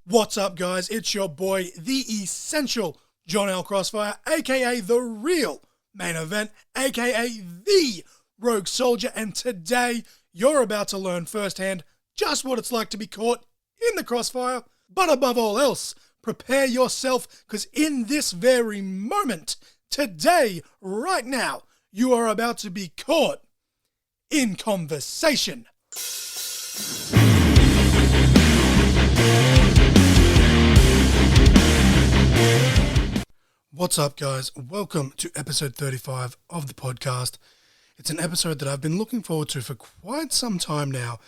What's up, guys? It's your boy, the essential John L. Crossfire, aka the real main event, aka the Rogue Soldier, and today you're about to learn firsthand just what it's like to be caught in the crossfire. But above all else, prepare yourself, because in this very moment, today, right now, you are about to be caught in conversation. What's up, guys? Welcome to episode 35 of the podcast. It's an episode that I've been looking forward to for quite some time now.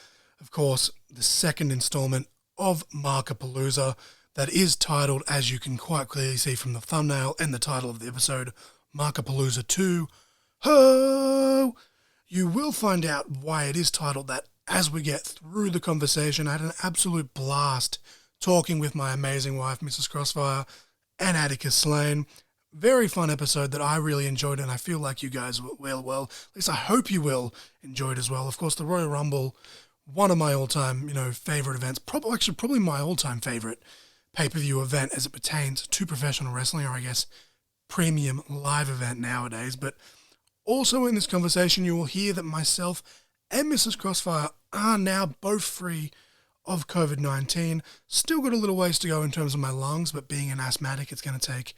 Of course, the second installment of Mark-A-Palooza that is titled, as you can quite clearly see from the thumbnail and the title of the episode, Mark-A-Palooza 2. Ho! You will find out why it is titled that as we get through the conversation. I had an absolute blast talking with my amazing wife, Mrs. Crossfire, and Addicus Slain. Very fun episode that I really enjoyed, and I feel like you guys will. Well, at least I hope you will enjoy it as well. Of course, the Royal Rumble, one of my all-time, favorite events. Probably my all-time favorite pay-per-view event as it pertains to professional wrestling, or I guess premium live event nowadays. But also in this conversation, you will hear that myself and Mrs. Crossfire are now both free of COVID-19. Still got a little ways to go in terms of my lungs, but being an asthmatic, it's going to take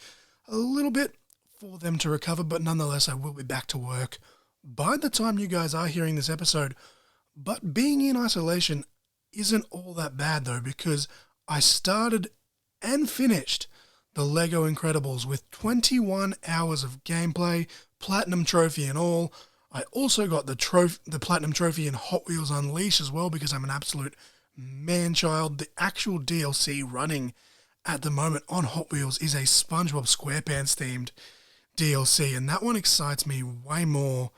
a little bit for them to recover, but nonetheless, I will be back to work by the time you guys are hearing this episode. But being in isolation isn't all that bad, though, because I started and finished the Lego Incredibles with 21 hours of gameplay, Platinum Trophy and all. I also got the Platinum Trophy in Hot Wheels Unleashed as well, because I'm an absolute man-child. The actual DLC running at the moment on Hot Wheels is a SpongeBob SquarePants themed DLC, and that one excites me way more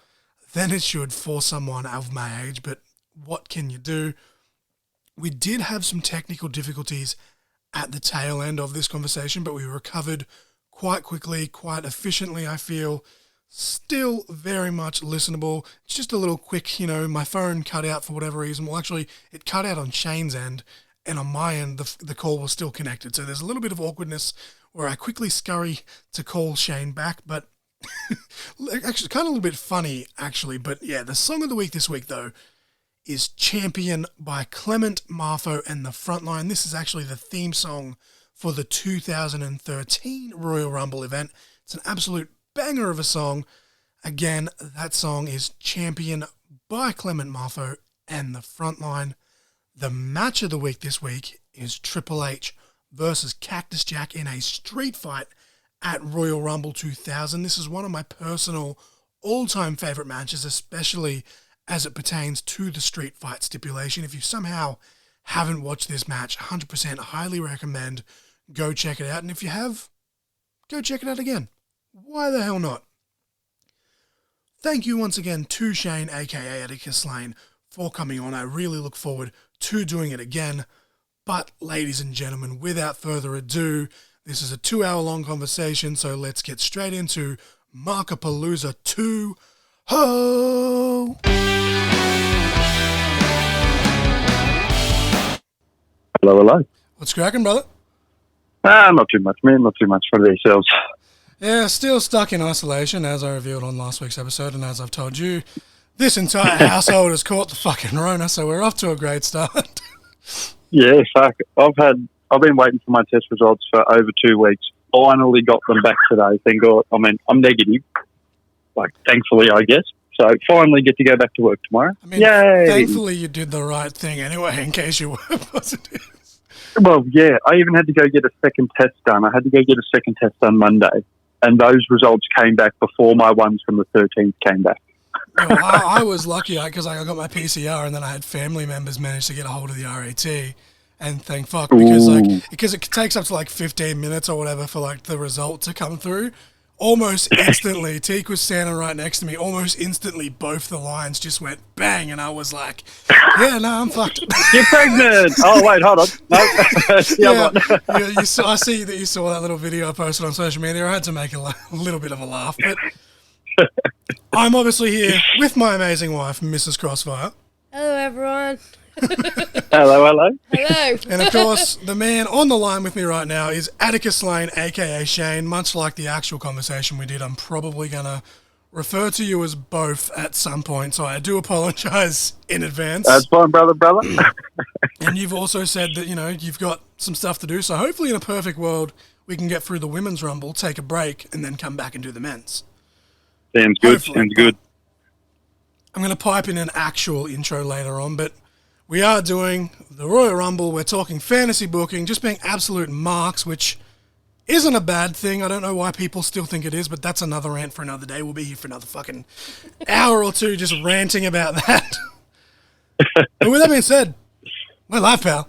than it should for someone of my age, but what can you do? We did have some technical difficulties at the tail end of this conversation, but we recovered quite quickly, quite efficiently, I feel. Still very much listenable. It's just a little quick, my phone cut out for whatever reason. Well, actually, it cut out on Shane's end, and on my end, the call was still connected. So there's a little bit of awkwardness where I quickly scurry to call Shane back, but actually, kind of a little bit funny, actually. But yeah, the song of the week this week, though, is Champion by Clement Marfo and the Frontline. This is actually the theme song for the 2013 Royal Rumble event. It's an absolute banger of a song. Again, that song is Champion by Clement Marfo and the Frontline. The match of the week this week is Triple H versus Cactus Jack in a street fight at Royal Rumble 2000. This is one of my personal all-time favorite matches, especially as it pertains to the street fight stipulation. If you somehow haven't watched this match, 100% highly recommend go check it out. And if you have, go check it out again. Why the hell not? Thank you once again to Shane, aka Addicus Slain, for coming on. I really look forward to doing it again. But ladies and gentlemen, without further ado, this is a 2-hour-long conversation, so let's get straight into Mark-A-Palooza 2. Ho! Hello. What's cracking, brother? Not too much, man. Not too much for themselves. Yeah, still stuck in isolation, as I revealed on last week's episode, and as I've told you, this entire household has caught the fucking Rona, so we're off to a great start. Yeah, fuck. I've been waiting for my test results for over 2 weeks. Finally got them back today. Thank God. I mean, I'm negative. Thankfully, I guess. So finally get to go back to work tomorrow. Yay! Thankfully you did the right thing anyway, in case you were positive. Well, yeah, I even had to go get a second test done. I had to go get a second test done Monday, and those results came back before my ones from the 13th came back. Well, I was lucky because I got my PCR, and then I had family members manage to get a hold of the RAT, and thank fuck, because it takes up to 15 minutes or whatever for the result to come through. Almost instantly, Teak was standing right next to me. Almost instantly, both the lines just went bang, and I was like, "Yeah, no, I'm fucked." You're pregnant. Oh wait, hold on. No, I see that you saw that little video I posted on social media. I had to make a little bit of a laugh, but I'm obviously here with my amazing wife, Mrs. Crossfire. Hello, everyone. Hello. Hello. And of course, the man on the line with me right now is Addicus Slain, aka Shane. Much like the actual conversation we did, I'm probably going to refer to you as both at some point, so I do apologise in advance. That's fine, brother. And you've also said that, you've got some stuff to do, so hopefully in a perfect world, we can get through the Women's Rumble, take a break, and then come back and do the Men's. Sounds good. Hopefully. Sounds good. I'm going to pipe in an actual intro later on, but we are doing the Royal Rumble. We're talking fantasy booking, just being absolute marks, which isn't a bad thing. I don't know why people still think it is, but that's another rant for another day. We'll be here for another fucking hour or two just ranting about that. But with that being said, we're live, pal.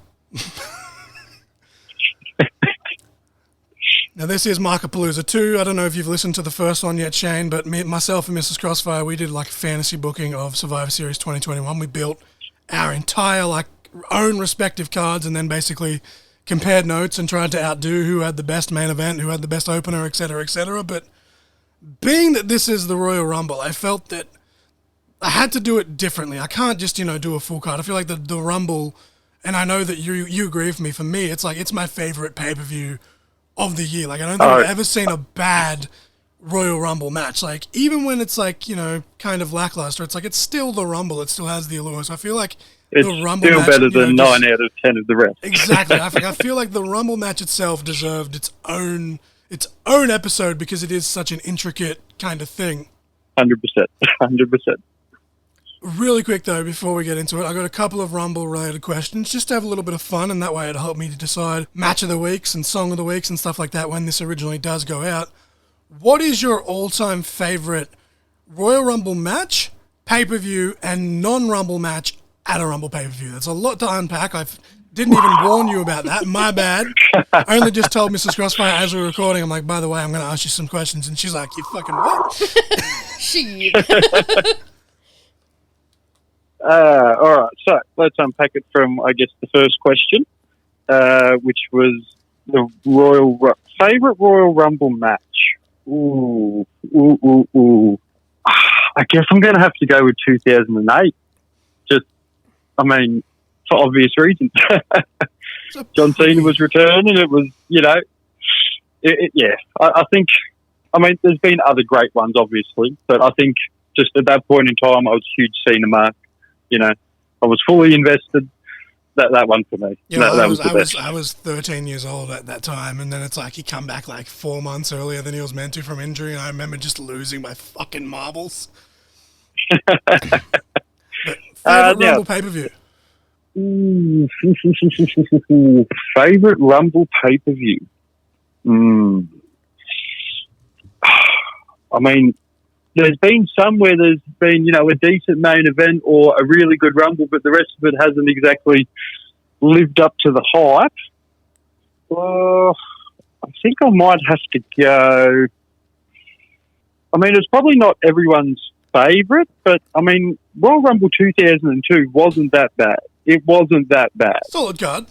Now, this is Mark-A-Palooza 2. I don't know if you've listened to the first one yet, Shane, but myself and Mrs. Crossfire, we did like a fantasy booking of Survivor Series 2021. We built our entire own respective cards and then basically compared notes and tried to outdo who had the best main event, who had the best opener, etc., etc. But being that this is the Royal Rumble, I felt that I had to do it differently. I can't just, do a full card. I feel like the Rumble, and I know that you agree with me, for me, it's my favorite pay-per-view of the year. I don't think I've ever seen a bad Royal Rumble match. Even when it's kind of lackluster, it's still the Rumble. It still has the allure. So I feel like it's the Rumble still match, better than 9 out of 10 of the rest. Exactly. I feel like the Rumble match itself deserved its own episode because it is such an intricate kind of thing. 100%. Really quick, though, before we get into it, I got a couple of Rumble-related questions just to have a little bit of fun, and that way it'll help me to decide match of the weeks and song of the weeks and stuff like that when this originally does go out. What is your all-time favorite Royal Rumble match, pay-per-view, and non-Rumble match at a Rumble pay-per-view? That's a lot to unpack. I didn't even warn you about that. My bad. I only just told Mrs. Crossfire as we were recording, I'm like, by the way, I'm going to ask you some questions, and she's like, you fucking what? Shit. All right, so let's unpack it from, I guess, the first question, which was the favourite Royal Rumble match. Ooh. I guess I'm going to have to go with 2008. For obvious reasons. John Cena was returning. It was, I think, there's been other great ones, obviously, but I think just at that point in time, I was a huge Cena mark. I was fully invested. That one for me. Yeah, I was 13 years old at that time, and then it's he come back 4 months earlier than he was meant to from injury, and I remember just losing my fucking marbles. But favorite Rumble pay-per-view? Favorite Rumble pay-per-view? There's been some where there's been, a decent main event or a really good Rumble, but the rest of it hasn't exactly lived up to the hype. I think I might have to go... it's probably not everyone's favourite, but, Royal Rumble 2002 wasn't that bad. It wasn't that bad. Solid card.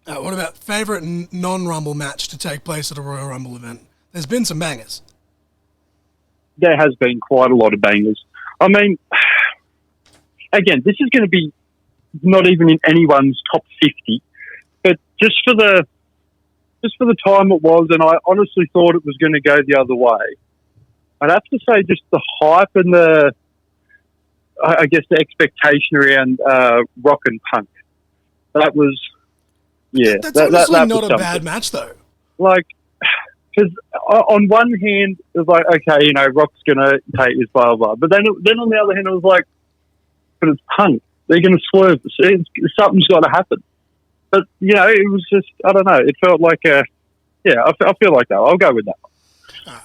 What about favourite non-Rumble match to take place at a Royal Rumble event? There's been some bangers. There has been quite a lot of bangers. Again, this is going to be not even in anyone's top 50, but just for the time it was, and I honestly thought it was going to go the other way. I'd have to say just the hype and the expectation around Rock and Punk. That was, That's honestly not a bad match, though. Because on one hand, it was okay, Rock's going to take his blah, blah, blah. But then on the other hand, it was but it's Punk. They're going to swerve. Something's got to happen. But, it was just, I don't know. It felt like I feel like that. I'll go with that.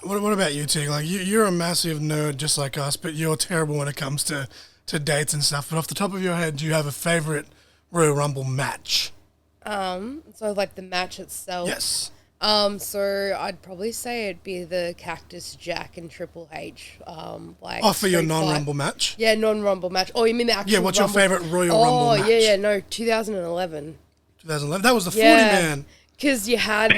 What about you, Tig? You're a massive nerd just like us, but you're terrible when it comes to dates and stuff. But off the top of your head, do you have a favourite Royal Rumble match? So the match itself? Yes. So I'd probably say it'd be the Cactus Jack and Triple H. For your non-Rumble match? Yeah, non-Rumble match. Oh, you mean the actual Yeah, what's Rumble? your favourite Royal Rumble match? Oh, yeah, no, 2011. 2011? That was the 40-man. Because you had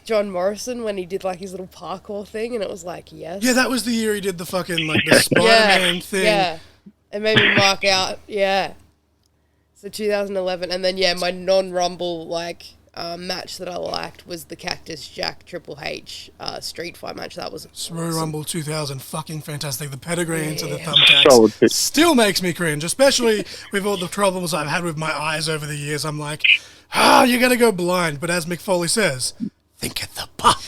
John Morrison when he did his little parkour thing, and it was yes. Yeah, that was the year he did the fucking the Spider-Man thing. Yeah, and made me mark out. Yeah. So 2011, and then my non-Rumble match that I liked was the Cactus Jack Triple H Street Fight match. That was Royal awesome. Rumble 2000, fucking fantastic. The pedigree into the Solid thumbtacks pick. still makes me cringe, especially with all the troubles I've had with my eyes over the years. I'm like, you're going to go blind. But as Mick Foley says, think at the pop.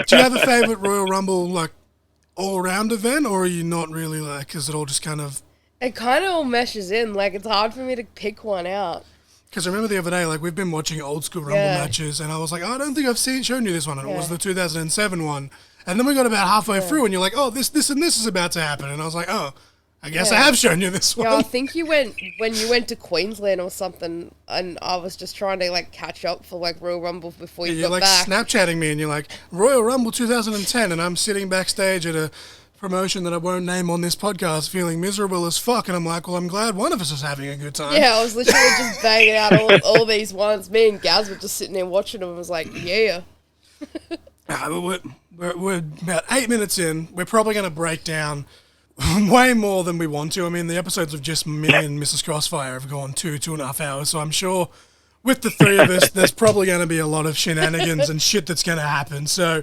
Do you have a favourite Royal Rumble, all-round event, or are you not really, is it all just kind of... It kind of all meshes in. It's hard for me to pick one out. Because I remember the other day, we've been watching old school Rumble matches, and I was like, I don't think I've shown you this one, and it was the 2007 one. And then we got about halfway through, and you're like, this and this is about to happen. And I was like, I guess I have shown you this one. Yeah, I think when you went to Queensland or something, and I was just trying to catch up for Royal Rumble before you got back. You're Snapchatting me, and you're like, Royal Rumble 2010, and I'm sitting backstage at a promotion that I won't name on this podcast, feeling miserable as fuck, and I'm like, well, I'm glad one of us is having a good time. Yeah, I was literally just banging out all these ones. Me and Gaz were just sitting there watching them. I was like, yeah. We're about 8 minutes in. We're probably going to break down way more than we want to. I mean, the episodes of just me and Mrs. Crossfire have gone 2.5 hours, so I'm sure with the three of us, there's probably going to be a lot of shenanigans and shit that's going to happen. So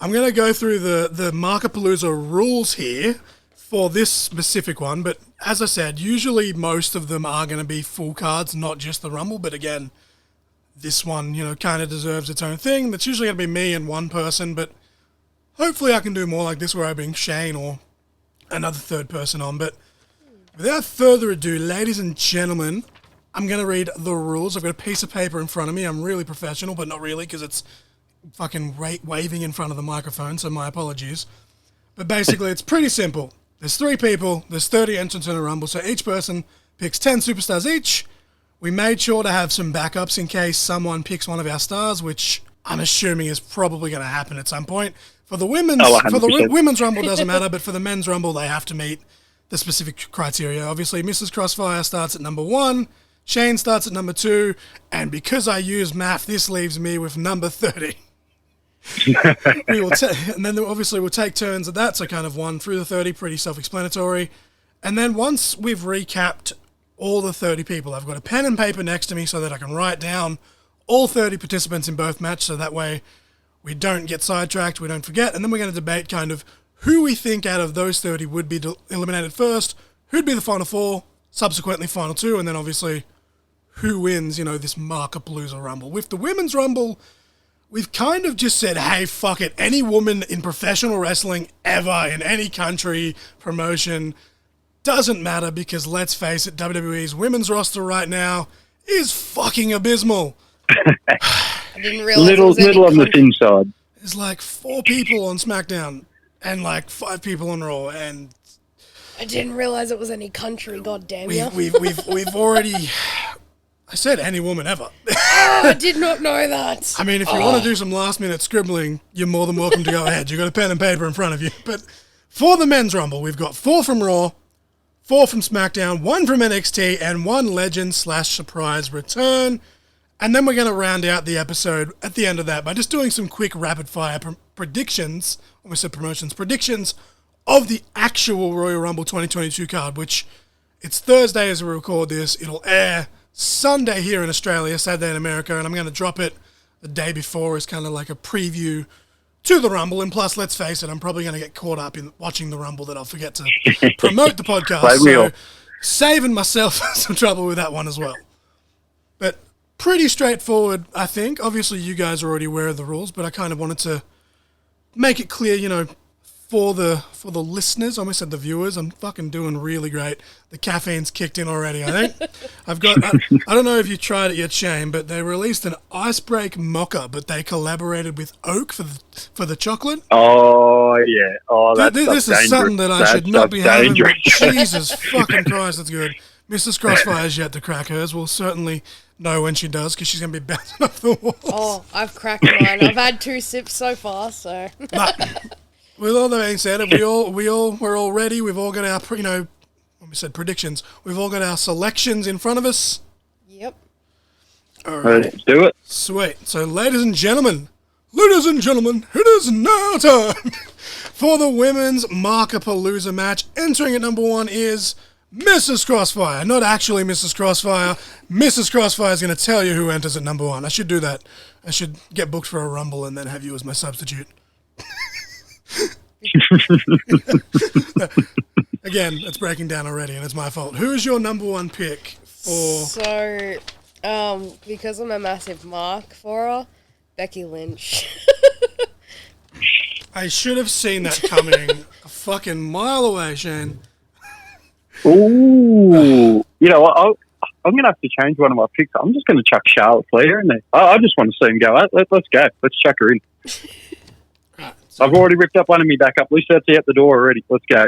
I'm going to go through the Mark-A-Palooza rules here for this specific one, but as I said, usually most of them are going to be full cards, not just the Rumble, but again, this one, kind of deserves its own thing. That's usually going to be me and one person, but hopefully I can do more like this where I bring Shane or another third person on. But without further ado, ladies and gentlemen, I'm going to read the rules. I've got a piece of paper in front of me. I'm really professional, but not really because it's fucking waving in front of the microphone, so my apologies. But basically, it's pretty simple. There's 3 people, there's 30 entrants in a Rumble, so each person picks 10 superstars each. We made sure to have some backups in case someone picks one of our stars, which I'm assuming is probably going to happen at some point. For the women's, women's Rumble doesn't matter, but for the men's Rumble, they have to meet the specific criteria. Obviously, Mrs. Crossfire starts at number 1, Shane starts at number 2, and because I use math, this leaves me with number 30. And then obviously we'll take turns at that, so kind of 1 through the 30, pretty self-explanatory. And then once we've recapped all the 30 people, I've got a pen and paper next to me so that I can write down all 30 participants in both matches, so that way we don't get sidetracked, we don't forget, and then we're going to debate kind of who we think out of those 30 would be eliminated first, who'd be the final 4, subsequently final 2, and then obviously who wins, this Mark-A-Palooza Rumble. With the Women's Rumble, we've kind of just said, hey, fuck it, any woman in professional wrestling ever, in any country, promotion, doesn't matter because, let's face it, WWE's women's roster right now is fucking abysmal. I didn't realize little on the thin side. There's 4 people on SmackDown and 5 people on Raw, and I didn't realize it was any country. God damn you! We've already. I said any woman ever. I did not know that. I mean, if you want to do some last minute scribbling, you're more than welcome to go ahead. You've got a pen and paper in front of you. But for the men's Rumble, we've got 4 from Raw, 4 from SmackDown, 1 from NXT, and 1 legend/surprise return. And then we're going to round out the episode at the end of that by just doing some quick rapid-fire predictions, almost said promotions, predictions of the actual Royal Rumble 2022 card, which it's Thursday as we record this. It'll air Sunday here in Australia, Saturday in America, and I'm going to drop it the day before as kind of like a preview to the Rumble. And plus, let's face it, I'm probably going to get caught up in watching the Rumble that I'll forget to promote the podcast. So saving myself some trouble with that one as well. But pretty straightforward, I think. Obviously, you guys are already aware of the rules, but I kind of wanted to make it clear, for the listeners. I almost said the viewers. I'm fucking doing really great. The caffeine's kicked in already, I think. I don't know if you tried it yet, Shane, but they released an Icebreak Mocha, but they collaborated with Oak for the chocolate. Oh, yeah. Oh, that's This is something that I should not be having, but Jesus fucking Christ, that's good. Mrs. Crossfire's yet to crack hers. We'll certainly know when she does, because she's going to be bouncing off the walls. Oh, I've cracked mine. I've had 2 sips so far, so... But with all that being said, we're all ready. We've all got our, when we said predictions, we've all got our selections in front of us. Yep. All right. Let's do it. Sweet. So, ladies and gentlemen, it is now time for the women's Mark-A-Palooza match. Entering at number 1 is Mrs. Crossfire. Not actually Mrs. Crossfire. Mrs. Crossfire is going to tell you who enters at number 1. I should do that. I should get booked for a Rumble and then have you as my substitute. Again, it's breaking down already and it's my fault. Who is your number 1 pick for... So, because I'm a massive mark for her, Becky Lynch. I should have seen that coming a fucking mile away, Shane. Ooh. You know what? I'm going to have to change one of my picks. I'm just going to chuck Charlotte Flair in there. I just want to see him go. Let's go. Let's chuck her in. Right, so I've already ripped up one of me back up. At least that's out the door already. Let's go.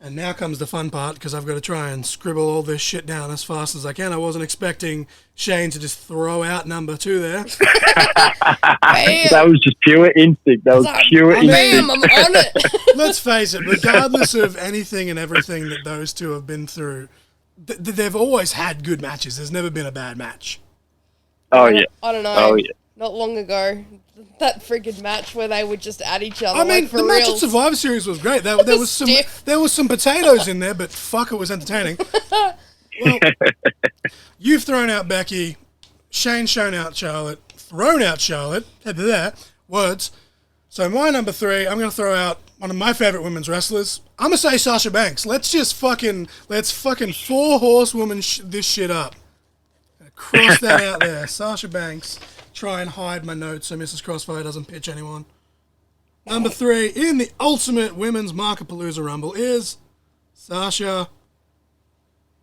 And now comes the fun part, because I've got to try and scribble all this shit down as fast as I can. I wasn't expecting Shane to just throw out number 2 there. That was just pure instinct. That was pure instinct. Bam, I'm on it. Let's face it, regardless of anything and everything that those two have been through, they've always had good matches. There's never been a bad match. Oh, yeah. I don't know. Oh, yeah. Not long ago, that friggin' match where they would just at each other. I mean, like, for the match at reals. Survivor Series was great. There was some potatoes in there, but fuck, it was entertaining. Well, you've thrown out Becky, Shane's shown out Charlotte, thrown out Charlotte. Words. So my number 3, I'm going to throw out one of my favorite women's wrestlers. I'm going to say Sasha Banks. Let's fucking 4-horsewoman this shit up. Cross that out there. Sasha Banks. Try and hide my notes so Mrs. Crossfire doesn't pitch anyone. Number 3 in the ultimate women's Mark-A-Palooza Rumble is Sasha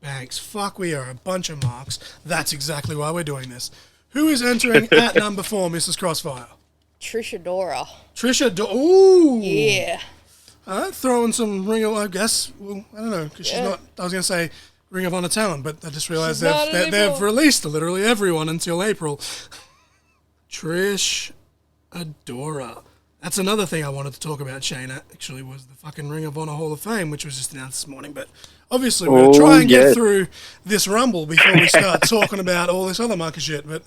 Banks. Fuck, we are a bunch of marks. That's exactly why we're doing this. Who is entering at number 4, Mrs. Crossfire? Trisha Dora. Ooh. Yeah. Throwing some Ring of, I guess. Well, I don't know, because she's not, I was going to say Ring of Honor talent, but I just realized they've released literally everyone until April. Trish Adora. That's another thing I wanted to talk about, Shane, actually, was the fucking Ring of Honor Hall of Fame, which was just announced this morning. But obviously, we're going to try and get through this Rumble before we start talking about all this other market shit. But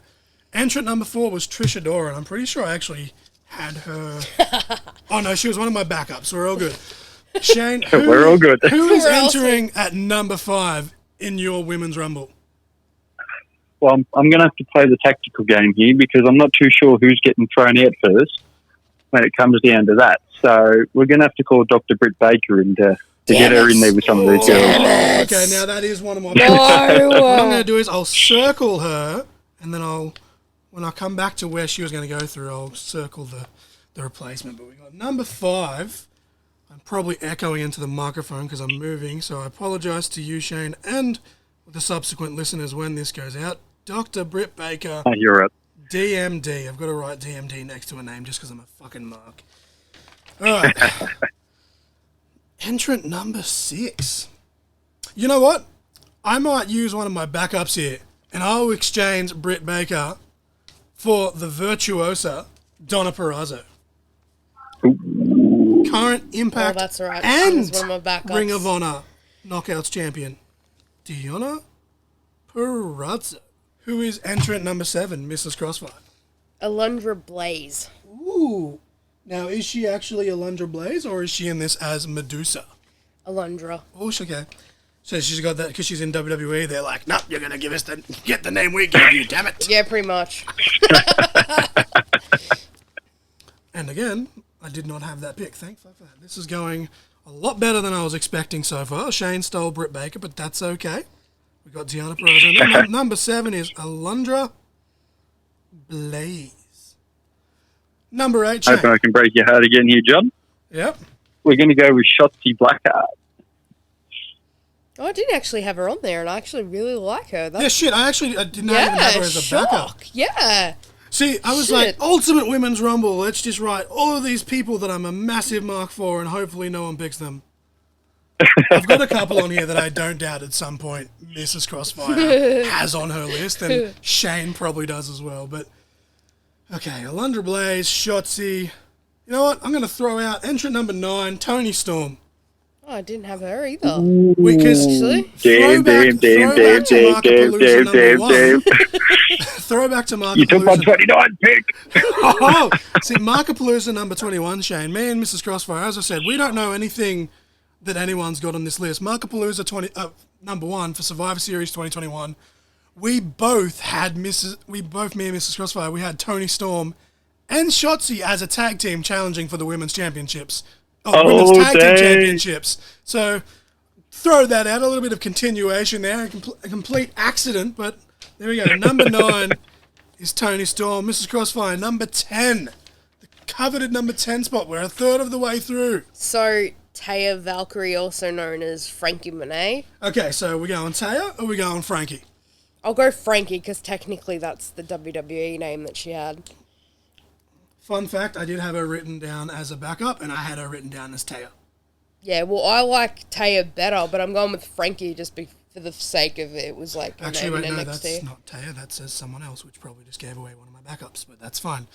entrant number 4 was Trish Adora, and I'm pretty sure I actually had her... Oh, no, she was one of my backups, so we're all good. Shane, we're all good. Who is entering at number 5 in your Women's Rumble? Well, I'm going to have to play the tactical game here because I'm not too sure who's getting thrown out first when it comes down to that. So we're going to have to call Dr. Britt Baker in to get her in there with some of these girls. Okay, now that is one of my picks. What I'm going to do is I'll circle her, and then when I come back to where she was going to go through, I'll circle the replacement. But we got number 5. I'm probably echoing into the microphone because I'm moving, so I apologise to you, Shane, and the subsequent listeners when this goes out. Dr. Britt Baker. Oh, you're right. DMD. I've got to write DMD next to a name just because I'm a fucking mark. All right. Entrant number 6. You know what? I might use one of my backups here, and I'll exchange Britt Baker for the virtuosa Donna Purrazzo. Current Impact that's right. and one of my backups. Ring of Honor Knockouts champion Donna Purrazzo. Who is entrant number 7, Mrs. Crossfire? Alundra Blaze. Ooh. Now, is she actually Alundra Blaze, or is she in this as Medusa? Alundra. Oh, okay. So she's got that, because she's in WWE, they're like, nope, you're going to give us get the name we gave you, damn it. Yeah, pretty much. And again, I did not have that pick. Thank fuck for that. This is going a lot better than I was expecting so far. Shane stole Britt Baker, but that's okay. We've got Deonna Purrazzo. Number 7 is Alundra Blaze. Number 8, Shane. Hoping I can break your heart again here, John. Yep. We're going to go with Shotzi Blackheart. Oh, I did actually have her on there, and I actually really like her. Yeah, shit. I did not even have her as a backup. Yeah. See, I was like, Ultimate Women's Rumble. Let's just write all of these people that I'm a massive mark for, and hopefully no one picks them. I've got a couple on here that I don't doubt at some point Mrs. Crossfire has on her list, and Shane probably does as well. But, okay, Alundra Blaze, Shotzi. You know what? I'm going to throw out entrant number 9, Toni Storm. Oh, I didn't have her either. Because throwback to Mark-A-Palooza number 1. Throwback to Mark-A-Palooza. You took my 29 pick. See, Mark-A-Palooza number 21, Shane. Me and Mrs. Crossfire, as I said, we don't know anything that anyone's got on this list. Mark-A-Palooza number 1 for Survivor Series 2021. We both, me and Mrs. Crossfire, we had Toni Storm and Shotzi as a tag team challenging for the women's championships. Women's tag team championships. So throw that out, a little bit of continuation there, a complete accident, but there we go. Number 9 is Toni Storm. Mrs. Crossfire, number 10. The coveted number 10 spot. We're a third of the way through. So, Taya Valkyrie, also known as Frankie Monet. Okay, so we're going Taya or we going Frankie? I'll go Frankie because technically that's the WWE name that she had. Fun fact, I did have her written down as a backup and I had her written down as Taya. Yeah, well, I like Taya better, but I'm going with Frankie just for the sake of it. It was like a actually, name in wait, no, NXT. that's not Taya. That says someone else, which probably just gave away one of my backups, but that's fine.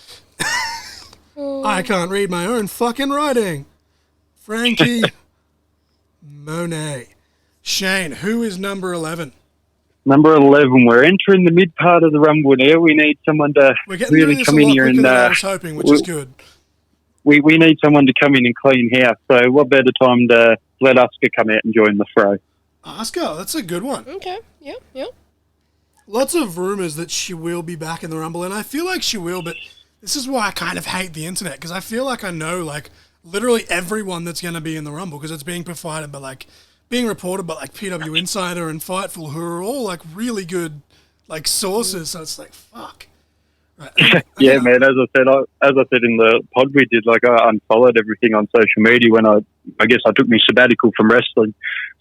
I can't read my own fucking writing. Frankie Monet. Shane, who is number 11? Number 11. We're entering the mid part of the Rumble now. We need someone to really come in here and... I was hoping, which is good. We need someone to come in and clean house. So what better time to let Asuka come out and join the fray? Asuka, that's a good one. Okay, yeah. Lots of rumours that she will be back in the Rumble, and I feel like she will, but this is why I kind of hate the internet, because I feel like I know, like, literally everyone that's going to be in the Rumble, because it's being provided by, like, being reported by, like, PW Insider and Fightful, who are all, like, really good, like, sources, so it's like, fuck. Right. Yeah, man. As I said in the pod we did, like I unfollowed everything on social media when I guess I took my sabbatical from wrestling.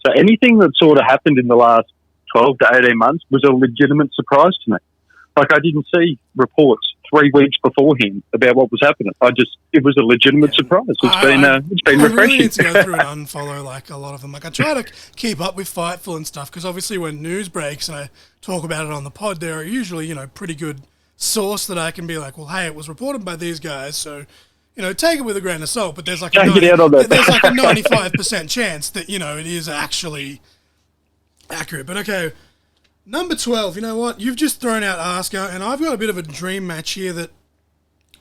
So anything that sort of happened in the last 12 to 18 months was a legitimate surprise to me. Like I didn't see reports 3 weeks beforehand about what was happening. It was a legitimate surprise. It's been refreshing. I really need to go through and unfollow like a lot of them. Like I try to keep up with Fightful and stuff because obviously when news breaks and I talk about it on the pod, there are usually pretty good source that I can be like, well, hey, it was reported by these guys, so take it with a grain of salt. But there's like there's like a 95% chance that it is actually accurate. But okay, number 12. You know what? You've just thrown out Asuka, and I've got a bit of a dream match here that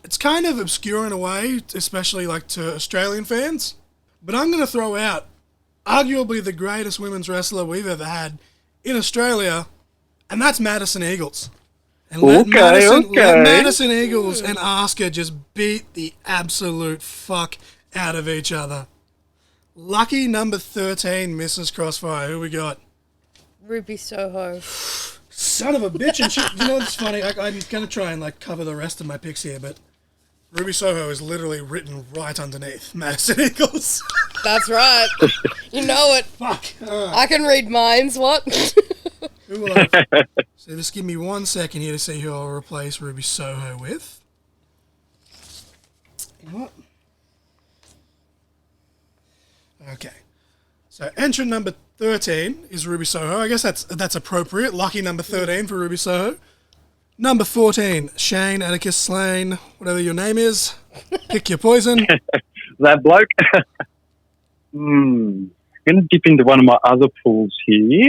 it's kind of obscure in a way, especially like to Australian fans. But I'm going to throw out arguably the greatest women's wrestler we've ever had in Australia, and that's Madison Eagles. And let Madison Eagles and Asuka just beat the absolute fuck out of each other. Lucky number 13, Mrs. Crossfire. Who we got? Ruby Soho. Son of a bitch. And what's funny? I'm going to try and cover the rest of my picks here, but Ruby Soho is literally written right underneath Madison Eagles. That's right. You know it. Fuck. I can read minds, what? Who will I... So just give me 1 second here to see who I'll replace Ruby Soho with. What? Okay. So entrant number 13 is Ruby Soho. I guess that's appropriate. Lucky number 13 for Ruby Soho. Number 14, Shane, Addicus Slain, whatever your name is. Pick your poison. That bloke. I'm going to dip into one of my other pools here.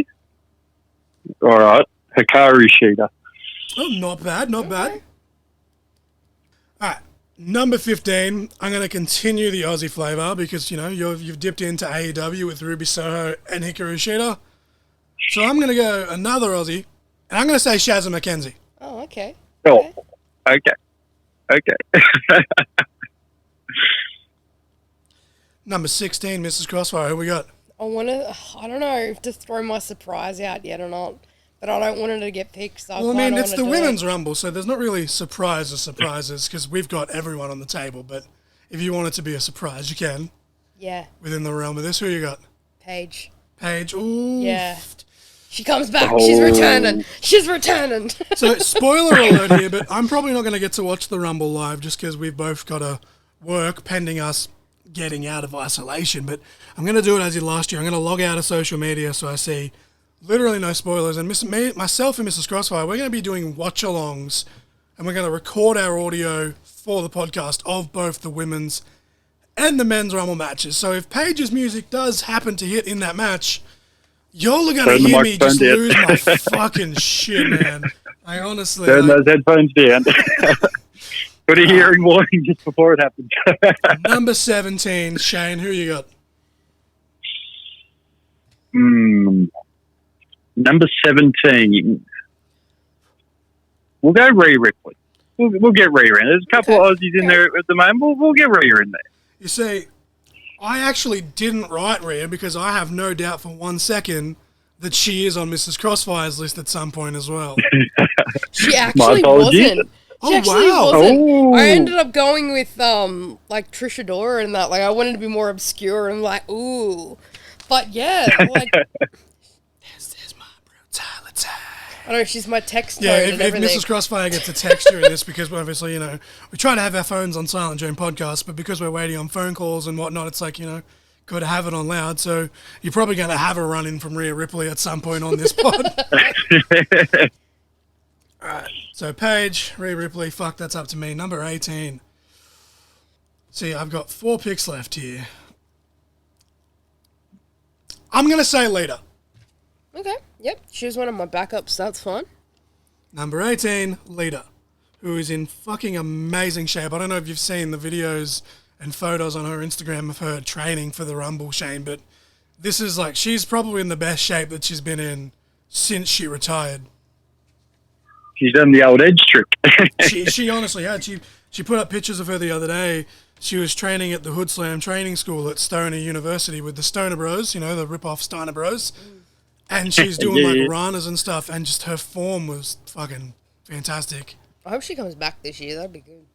All right. Hikaru Shida. Oh, not bad, not bad. All right, number 15. I'm going to continue the Aussie flavour because, you've dipped into AEW with Ruby Soho and Hikaru Shida. So I'm going to go another Aussie, and I'm going to say Shazza McKenzie. Oh, okay. Oh, okay. Number 16, Mrs. Crossfire. Who we got? I don't know if to throw my surprise out yet or not. But I don't want it to get picked. So well, I mean, it's the Women's Rumble, so there's not really surprises because we've got everyone on the table. But if you want it to be a surprise, you can. Yeah. Within the realm of this, who you got? Paige. Ooh. Yeah. She comes back. Oh. She's returning. So, spoiler alert here, but I'm probably not going to get to watch the Rumble live just because we've both got to work pending us getting out of isolation. But I'm going to do it as I did last year. I'm going to log out of social media so I see literally no spoilers. And myself and Mrs. Crossfire, we're going to be doing watch-alongs, and we're going to record our audio for the podcast of both the women's and the men's Rumble matches. So if Paige's music does happen to hit in that match, y'all are going to hear me just lose my fucking shit, man. I honestly... Turn those headphones down. Put a hearing warning just before it happens. Number 17, Shane, who you got? Number 17. We'll go Rhea Ripley. We'll get Rhea in. There's a couple of Aussies in there at the moment. We'll get Rhea in there. You see, I actually didn't write Rhea because I have no doubt for 1 second that she is on Mrs. Crossfire's list at some point as well. She actually wasn't. Wow. I ended up going with like Trish Adora and that. Like I wanted to be more obscure and like ooh, but yeah, like this is my brutality. I don't know. She's my text tone. Yeah, and if everything. Mrs. Crossfire gets a text during this, because obviously we try to have our phones on silent during podcasts, but because we're waiting on phone calls and whatnot, it's like got to have it on loud. So you're probably going to have a run in from Rhea Ripley at some point on this pod. Alright, so Paige, Rhea Ripley, fuck, that's up to me. Number 18. See, I've got 4 picks left here. I'm going to say Lita. Okay, yep. She was one of my backups. That's fine. Number 18, Lita, who is in fucking amazing shape. I don't know if you've seen the videos and photos on her Instagram of her training for the Rumble, Shane, but this is like, she's probably in the best shape that she's been in since she retired. She's done the old edge trick. She honestly had. She put up pictures of her the other day. She was training at the Hood Slam training school at Stoner University with the Stoner Bros, the rip-off Steiner Bros. And she's doing like runners and stuff, and just her form was fucking fantastic. I hope she comes back this year. That'd be good.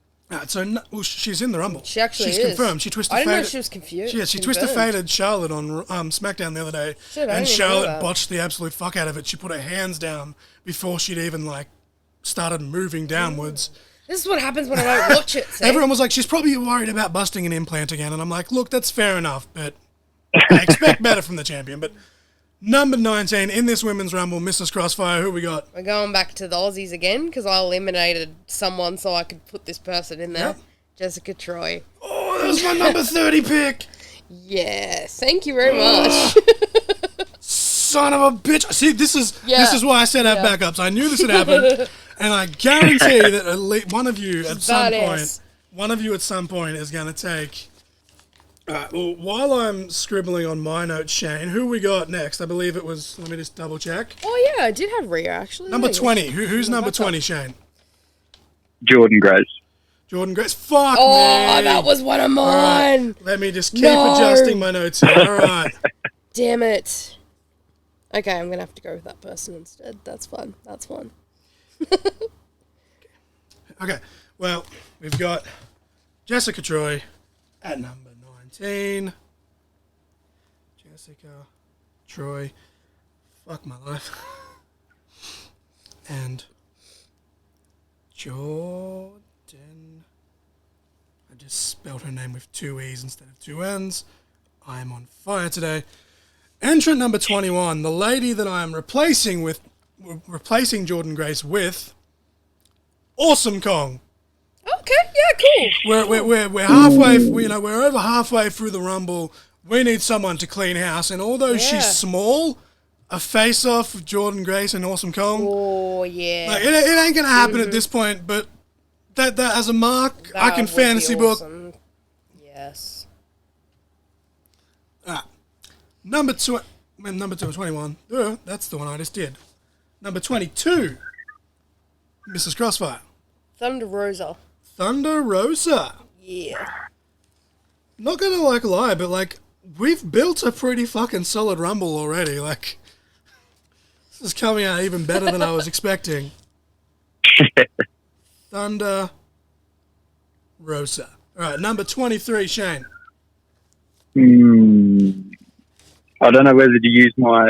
She's in the Rumble. She actually she's is. Confirmed. She twisted. I didn't know she was confused. Yeah, she twisted faded Charlotte on SmackDown the other day, and Charlotte botched the absolute fuck out of it. She put her hands down before she'd even started moving downwards. This is what happens when I don't watch it. See? Everyone was like, she's probably worried about busting an implant again, and I'm like, look, that's fair enough, but I expect better from the champion. But number 19 in this Women's Rumble, Mrs. Crossfire, who we got? We're going back to the Aussies again because I eliminated someone so I could put this person in there. Yep. Jessica Troy. Oh, that was my number 30 pick. Yeah, thank you very much. Son of a bitch. See, this is why I said have backups. I knew this would happen, and I guarantee that at least one of you at some point is going to take. Well, while I'm scribbling on my notes, Shane, who we got next? I believe it was. Let me just double check. Oh yeah, I did have Rhea actually. Number 20. Who's number 20, Shane? Jordan Grace. Jordan Grace. Fuck me. Oh, that was one of mine. Right, let me just keep adjusting my notes here. All right. Damn it. Okay, I'm going to have to go with that person instead. That's fun. That's fun. Okay, well, we've got Jessica Troy at number 19. Jessica Troy. Fuck my life. And Jordan. I just spelled her name with 2 E's instead of 2 N's. I am on fire today. Entrant number 21, the lady that I am replacing Jordan Grace with, Awesome Kong. Okay, yeah, cool. We're halfway. We're over halfway through the Rumble. We need someone to clean house, and although she's small, a face-off with Jordan Grace and Awesome Kong. Oh yeah. It ain't gonna happen at this point, but that as a mark, I can fantasy book. Yes. Number 21. That's the one I just did. Number 22. Mrs. Crossfire. Thunder Rosa. Yeah. Not gonna lie, but we've built a pretty fucking solid Rumble already. This is coming out even better than I was expecting. Thunder Rosa. All right, number 23, Shane. I don't know whether to use my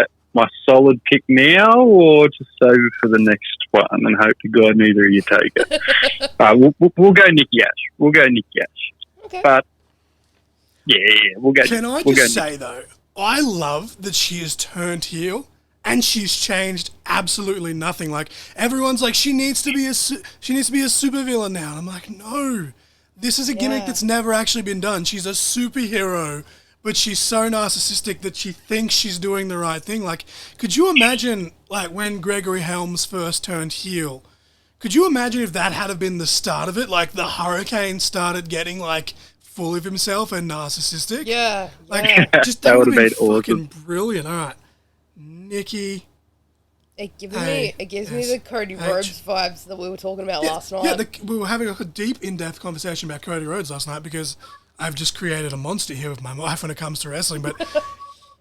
solid pick now or just save it for the next one and hope to God neither of you take it. We'll go Nikki Ash. Okay. But yeah, we'll go. Can I just say though, I love that she has turned heel and she's changed absolutely nothing. Everyone's like, she needs to be a supervillain now. And I'm like, no, this is a gimmick that's never actually been done. She's a superhero. But she's so narcissistic that she thinks she's doing the right thing. Could you imagine, when Gregory Helms first turned heel, could you imagine if that had been the start of it? The Hurricane started getting, full of himself and narcissistic? Yeah. That would have been fucking awesome. Brilliant. All right. Nikki. It gives me the Cody Rhodes vibes that we were talking about last night. Yeah, we were having a deep, in-depth conversation about Cody Rhodes last night because I've just created a monster here with my wife when it comes to wrestling. But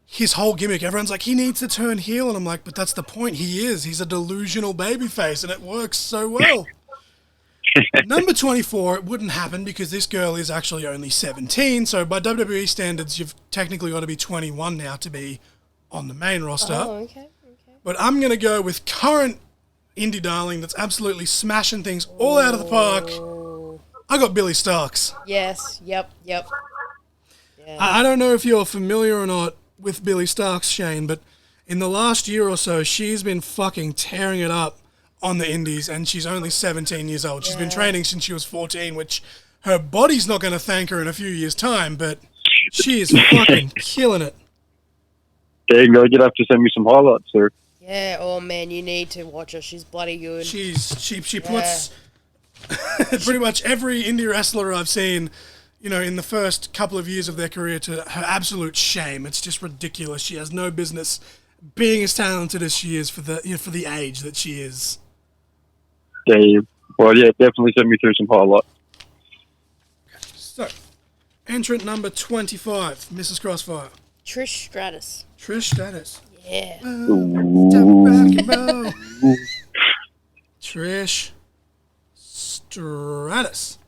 his whole gimmick, everyone's like, he needs to turn heel. And I'm like, but that's the point. He is. He's a delusional babyface, and it works so well. Number 24, it wouldn't happen because this girl is actually only 17. So by WWE standards, you've technically got to be 21 now to be on the main roster. Oh, okay. But I'm going to go with current indie darling that's absolutely smashing things all out of the park. I got Billy Starks. Yes. Yep. Yeah. I don't know if you're familiar or not with Billy Starks, Shane, but in the last year or so, she's been fucking tearing it up on the indies, and she's only 17 years old. She's been training since she was 14, which her body's not going to thank her in a few years' time, but she is fucking killing it. There you go. You'd have to send me some highlights, sir. Yeah, oh man, you need to watch her. She's bloody good. She puts pretty much every indie wrestler I've seen, in the first couple of years of their career to her absolute shame. It's just ridiculous. She has no business being as talented as she is for the age that she is. Well, definitely send me through some highlights. So, entrant number 25, Mrs. Crossfire. Trish Stratus. Yeah. Trish Stratus.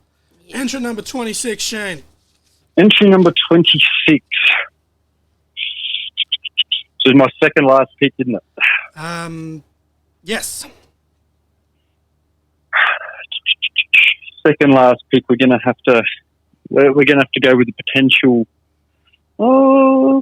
Yeah. Entrant number 26, Shane. Entry number 26. This is my second last pick, isn't it? Yes. Second last pick. We're gonna have to go with the potential. Oh.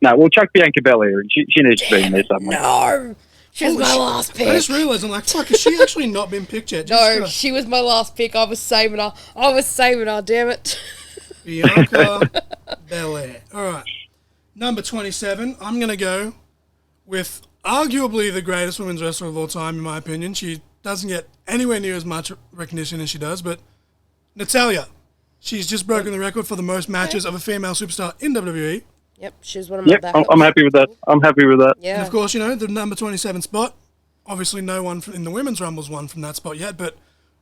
No, we'll chuck Bianca Belair in. She needs to be in there somewhere. No! She's my last pick. I just realised, I'm like, fuck, has she actually not been picked yet? She was my last pick. I was saving her, damn it. Bianca Belair. Alright. Number 27, I'm going to go with arguably the greatest women's wrestler of all time, in my opinion. She doesn't get anywhere near as much recognition as she does, but Natalya. She's just broken the record for the most matches of a female superstar in WWE. Yep, she's one of my backups. I'm happy with that. Yeah. And of course, the number 27 spot, obviously no one in the Women's Rumble's won from that spot yet, but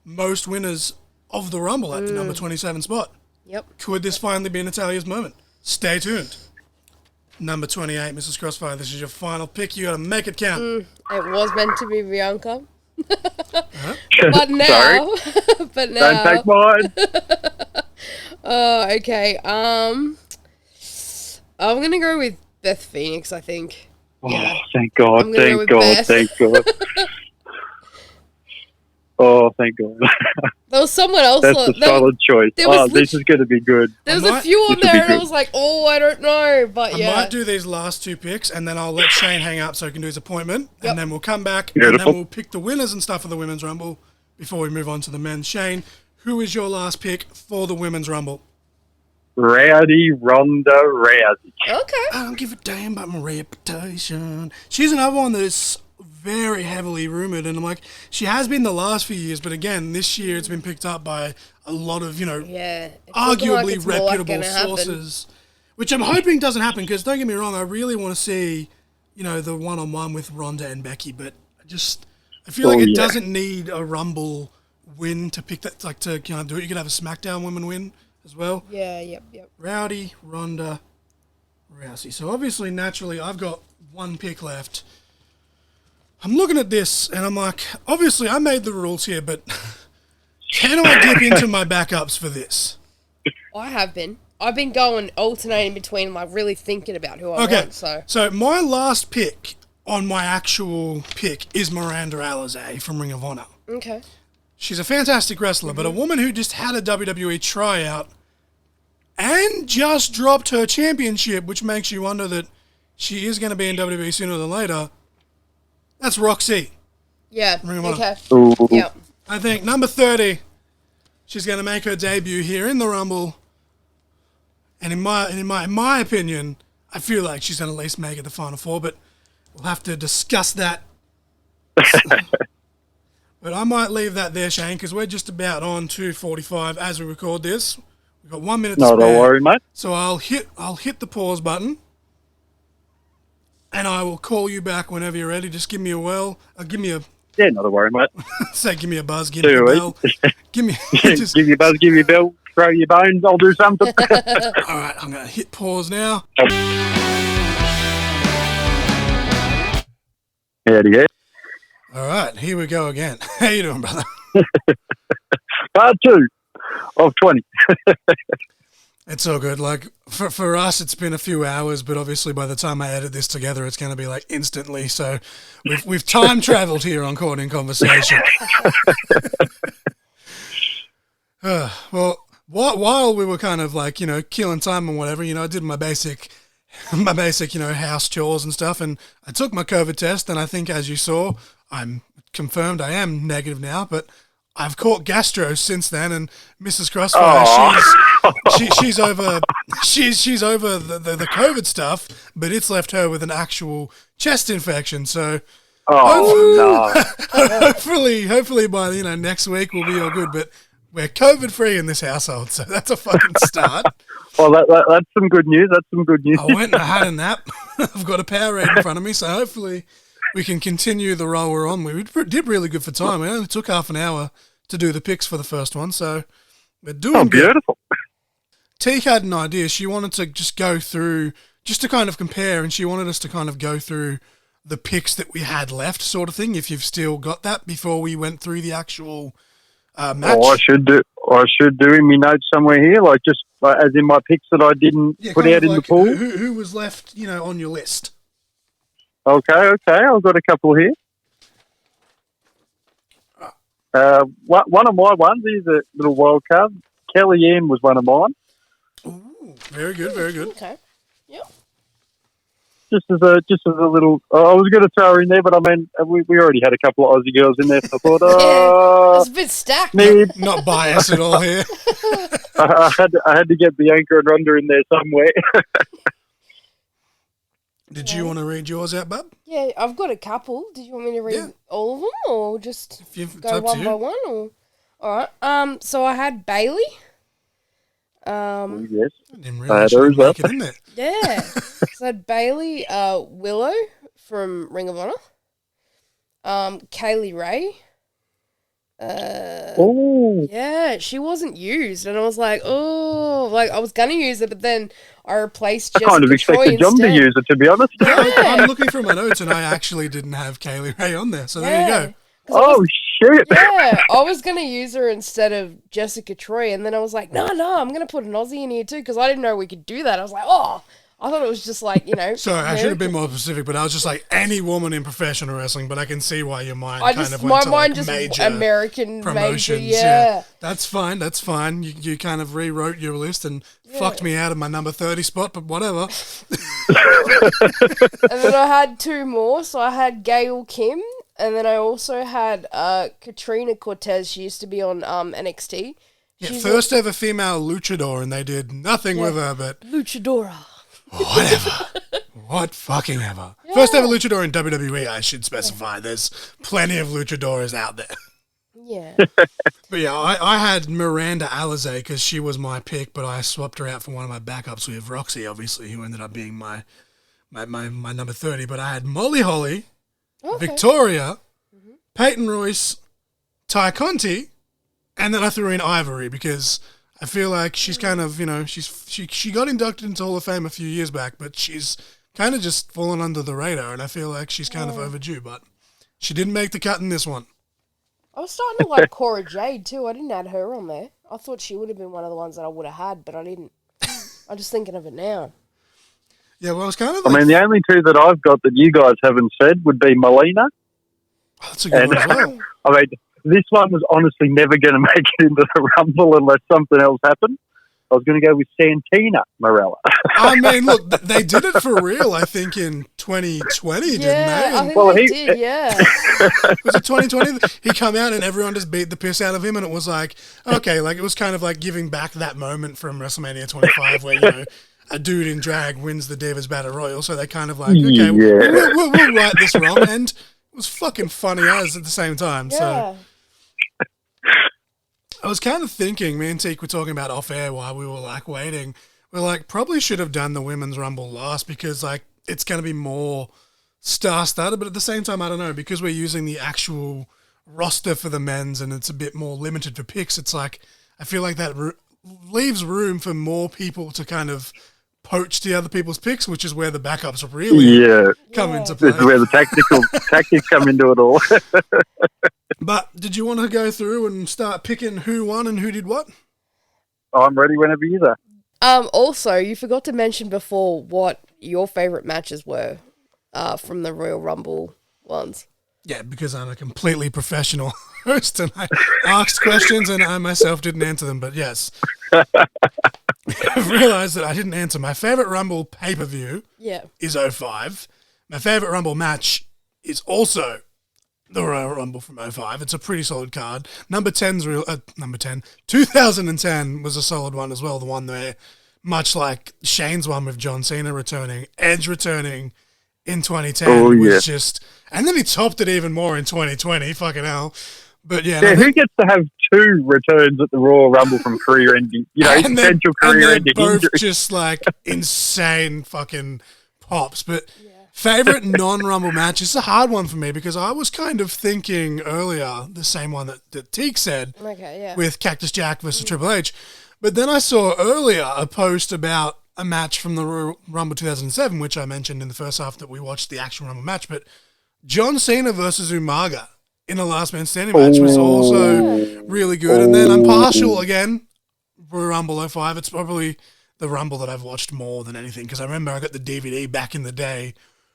most winners of the Rumble at the number 27 spot. Yep. Could this finally be Natalya's moment? Stay tuned. Number 28, Mrs. Crossfire, this is your final pick. You got to make it count. It was meant to be Bianca. But now... Don't take mine. Oh, okay. I'm going to go with Beth Phoenix, I think. Oh, thank God. Thank God. Oh, thank God. There was someone else. That's a solid choice. This is going to be good. There was a few on there, and I was like, I don't know. But I might do these last two picks, and then I'll let Shane hang up so he can do his appointment, and then we'll come back, and then we'll pick the winners and stuff for the Women's Rumble before we move on to the men's. Shane, who is your last pick for the Women's Rumble? Ronda Rousey. Okay. I don't give a damn about my reputation. She's another one that is very heavily rumoured, and I'm like, she has been the last few years, but again, this year it's been picked up by a lot of, arguably reputable sources, which I'm hoping doesn't happen, because don't get me wrong, I really want to see, the one-on-one with Ronda and Becky, but I feel like it doesn't need a Rumble win to pick that, to do it. You could have a SmackDown women win as well. Yeah, yep. Rowdy, Ronda, Rousey. So obviously, naturally, I've got one pick left. I'm looking at this, and I'm like, obviously, I made the rules here, but can I dip into my backups for this? I have been. I've been going alternating between, really thinking about who I want, so. So my last pick on my actual pick is Miranda Alizé from Ring of Honor. Okay. She's a fantastic wrestler, but a woman who just had a WWE tryout and just dropped her championship, which makes you wonder that she is going to be in WWE sooner than later. That's Roxy. Yeah. Ring of Honor. Okay. Yep. I think number 30, she's going to make her debut here in the Rumble. And in my opinion, I feel like she's going to at least make it the Final Four, but we'll have to discuss that. But I might leave that there, Shane, because we're just about on 2:45 as we record this. We've got 1 minute to spare. Don't worry, mate. So I'll hit the pause button. and I will call you back whenever you're ready. Just give me a Yeah, not a worry, mate. give me a buzz, give me a bell. Give me just, give you a buzz, give you a bell, throw your bones, I'll do something. all right, I'm going to hit pause now. Howdy, yeah. All right, here we go again. How you doing, brother? Part 2 of 20. It's all good. Like, for us, it's been a few hours, but obviously by the time I edit this together, it's going to be like instantly. So we've time traveled here on Caught in Conversation. Well, while we were kind of like, killing time and whatever, I did my basic, house chores and stuff. And I took my COVID test. And I think, as you saw, I'm confirmed I am negative now, but I've caught gastro since then, and Mrs. Crossfire, she's over the COVID stuff, but it's left her with an actual chest infection. So hopefully by next week we'll be all good. But we're COVID free in this household, so that's a fucking start. Well, that's some good news. I went and I had a nap. I've got a Powerade in front of me, so hopefully we can continue the role we're on. We did really good for time. It only took half an hour to do the picks for the first one, so we're doing beautiful. Good. Teak had an idea. She wanted to just go through, just to kind of compare, and she wanted us to kind of go through the picks that we had left, sort of thing, if you've still got that, before we went through the actual match. I should do in my notes somewhere here, just as in my picks that I didn't put out in the pool. Who was left, on your list? Okay, I've got a couple here. One of my ones is a little wild card. Kellyanne was one of mine. Ooh, very good, very good. Okay. Yep. Just as a little, I was going to throw her in there, but I mean, we already had a couple of Aussie girls in there, so I thought, it's a bit stacked. Not biased at all here. I had to get Bianca and Ronda in there somewhere. Did you want to read yours out, bub? Yeah, I've got a couple. Did you want me to read all of them, or just go one by one? Or all right. So I had Bailey. Yes. I didn't realize she would make it in there. Yeah. So I had Bailey, Willow from Ring of Honor. Kaylee Ray. Yeah, she wasn't used, and I was like, I was gonna use it, but then I replaced Jessica I kind of expected John to use it, to be honest. Yeah. I'm looking through my notes, and I actually didn't have Kaylee Ray on there, so there you go. Shit! Yeah, I was gonna use her instead of Jessica Troy, and then I was like, no, I'm gonna put an Aussie in here too, because I didn't know we could do that. I was like, I thought it was just like, Sorry, I should have been more specific, but I was just like any woman in professional wrestling, but I can see why your mind went to major American promotions. Major, yeah. That's fine. You kind of rewrote your list and fucked me out of my number 30 spot, but whatever. And then I had two more. So I had Gail Kim, and then I also had Katrina Cortez. She used to be on NXT. She's first ever female luchador, and they did nothing with her, but... Luchadora. Whatever. What fucking ever. Yeah. First ever luchador in WWE, I should specify. There's plenty of luchadors out there. Yeah. But yeah, I had Miranda Alizé because she was my pick, but I swapped her out for one of my backups with Roxy, obviously, who ended up being my number 30. But I had Molly Holly, Victoria, Peyton Royce, Ty Conti, and then I threw in Ivory because... I feel like she's kind of, she got inducted into Hall of Fame a few years back, but she's kind of just fallen under the radar, and I feel like she's kind of overdue, but she didn't make the cut in this one. I was starting to like Cora Jade, too. I didn't add her on there. I thought she would have been one of the ones that I would have had, but I didn't. I'm just thinking of it now. Yeah, well, it's kind of like... I mean, the only two that I've got that you guys haven't said would be Melina. Oh, that's a good one as well. I mean... This one was honestly never going to make it into the Rumble unless something else happened. I was going to go with Santina Morella. I mean, look, they did it for real, I think, in 2020, didn't they? I think they did, yeah. Was it 2020? He come out and everyone just beat the piss out of him, and it was like, okay, like it was kind of like giving back that moment from WrestleMania 25 where, a dude in drag wins the Divas Battle Royal, so they kind of like, okay, we'll right this wrong, and it was fucking funny as at the same time, so... I was kind of thinking, me and Teak were talking about off air while we were like waiting. We're like, probably should have done the Women's Rumble last because like it's going to be more star-studded, but at the same time, I don't know, because we're using the actual roster for the men's and it's a bit more limited for picks, it's like, I feel like that leaves room for more people to kind of poach the other people's picks, which is where the backups really come into play. This is where the tactics come into it all. But did you want to go through and start picking who won and who did what? I'm ready whenever you are. Also, you forgot to mention before what your favourite matches were from the Royal Rumble ones. Yeah, because I'm a completely professional host and I asked questions and I myself didn't answer them. But yes, I've realised that I didn't answer. My favourite Rumble pay-per-view is 05. My favourite Rumble match is also the Royal Rumble from 05. It's a pretty solid card. Number 10, 2010 was a solid one as well. The one where, much like Shane's one with John Cena returning, Edge returning in 2010 was just... And then he topped it even more in 2020. Fucking hell. But yeah. Who gets to have two returns at the Royal Rumble from career ending? Potential career ending both injuries. Just like insane fucking pops. But favorite non-Rumble match is a hard one for me because I was kind of thinking earlier the same one that Teak said with Cactus Jack versus Triple H. But then I saw earlier a post about a match from the Royal Rumble 2007, which I mentioned in the first half that we watched the actual Rumble match. But John Cena versus Umaga in a last man standing match was also really good. And then I'm partial again for Rumble 05. It's probably the Rumble that I've watched more than anything because I remember I got the DVD back in the day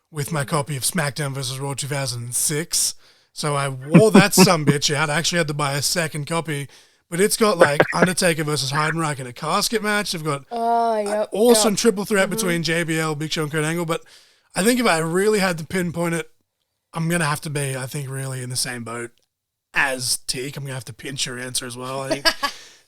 with my copy of SmackDown versus Raw 2006. So I wore that sumbitch out. I actually had to buy a second copy. But it's got like Undertaker versus Heidenreich in a casket match. They've got an awesome triple threat between JBL, Big Show, and Kurt Angle. But I think if I really had to pinpoint it, I'm going to have to be, I think, really in the same boat as Teak. I'm going to have to pinch your answer as well. I think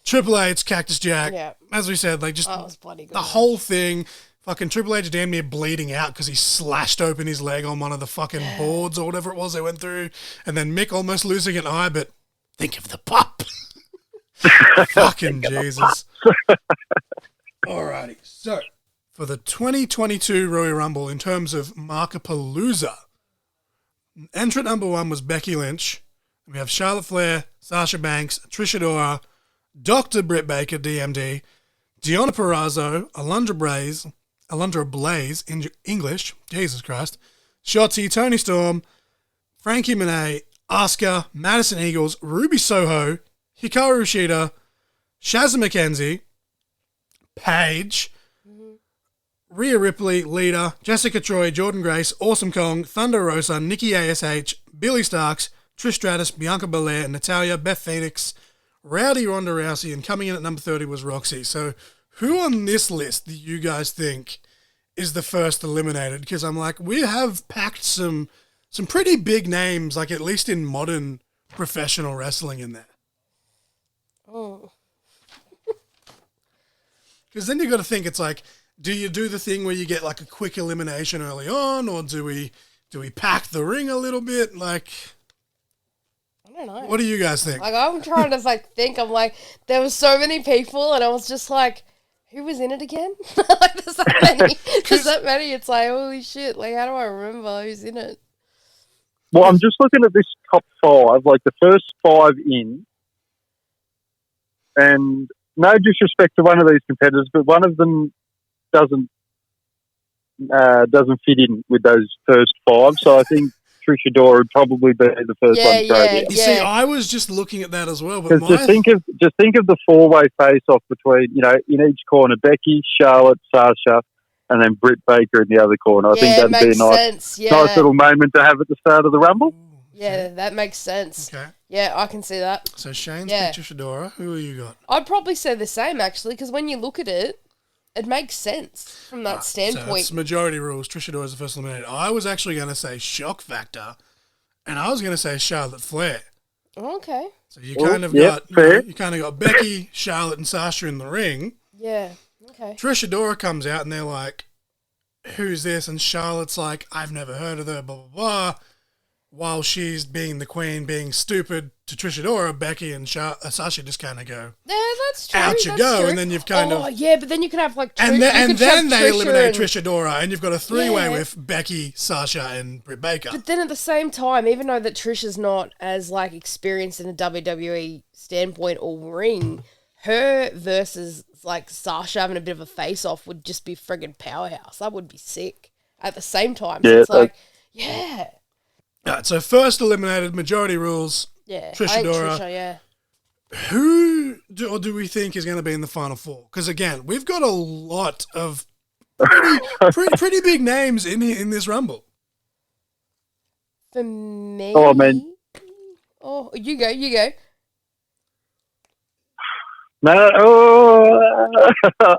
Triple H, Cactus Jack, as we said, like just the whole thing. Fucking Triple H damn near bleeding out because he slashed open his leg on one of the fucking boards or whatever it was they went through. And then Mick almost losing an eye, but think of the pup. Fucking Jesus. Alrighty. So, for the 2022 Royal Rumble, in terms of Mark-A-Palooza, entrant number 1 was Becky Lynch. We have Charlotte Flair, Sasha Banks, Trish Adora, Dr. Britt Baker, DMD, Deonna Purrazzo, Alundra Blaze, in English, Jesus Christ, Shotzi, Toni Storm, Frankie Monet, Asuka, Madison Eagles, Ruby Soho, Hikaru Shida, Shazza McKenzie, Paige, Rhea Ripley, Lita, Jessica Troy, Jordan Grace, Awesome Kong, Thunder Rosa, Nikki ASH, Billy Starks, Trish Stratus, Bianca Belair, Natalya, Beth Phoenix, Rowdy Ronda Rousey, and coming in at number 30 was Roxy. So who on this list do you guys think is the first eliminated? Because I'm like, we have packed some pretty big names, like at least in modern professional wrestling in there. Oh. Because then you got to think, it's like, do you do the thing where you get like a quick elimination early on, or do we pack the ring a little bit? Like, I don't know. What do you guys think? Like, I'm trying to think. I'm like, there was so many people, and I was just like, who was in it again? Like, there's that many. There's that many. It's like, holy shit. Like, how do I remember who's in it? Well, I'm just looking at this top 5, like the first 5 in, and no disrespect to one of these competitors, but one of them doesn't fit in with those first 5. So I think Trish Adora would probably be the first one to go there. You see, I was just looking at that as well. But just think of the 4-way face-off between, in each corner, Becky, Charlotte, Sasha, and then Britt Baker in the other corner. I think that'd be a nice little moment to have at the start of the Rumble. Yeah, that makes sense. Okay. Yeah, I can see that. So Shane's picked Trish Adora. Who have you got? I'd probably say the same, actually, because when you look at it, it makes sense from that standpoint. So it's majority rules. Trish Adora is the first eliminated. I was actually going to say Shock Factor, and I was going to say Charlotte Flair. Okay. So you kind of got Becky, Charlotte, and Sasha in the ring. Yeah. Okay. Trish Adora comes out, and they're like, "Who's this?" And Charlotte's like, "I've never heard of her." Blah blah blah. while she's being the queen, being stupid to Trishadora, Becky and Sasha just kind of go, Yeah, that's true. out you that's go, true. and then you've kind Oh, of... yeah, but then you can have like... And then they eliminate and... Trishadora, and you've got a three-way Yeah. with Becky, Sasha, and Britt Baker. But then at the same time, even though that Trish is not as like experienced in a WWE standpoint or ring, her versus like Sasha having a bit of a face-off would just be friggin' powerhouse. That would be sick. At the same time, so it's like, yeah. All right, so first eliminated, majority rules. Yeah, Trishadora. Trisha, yeah. Who do we think is going to be in the final four? Because again, we've got a lot of pretty big names in this Rumble. For me... Oh, man. Oh, you go. No,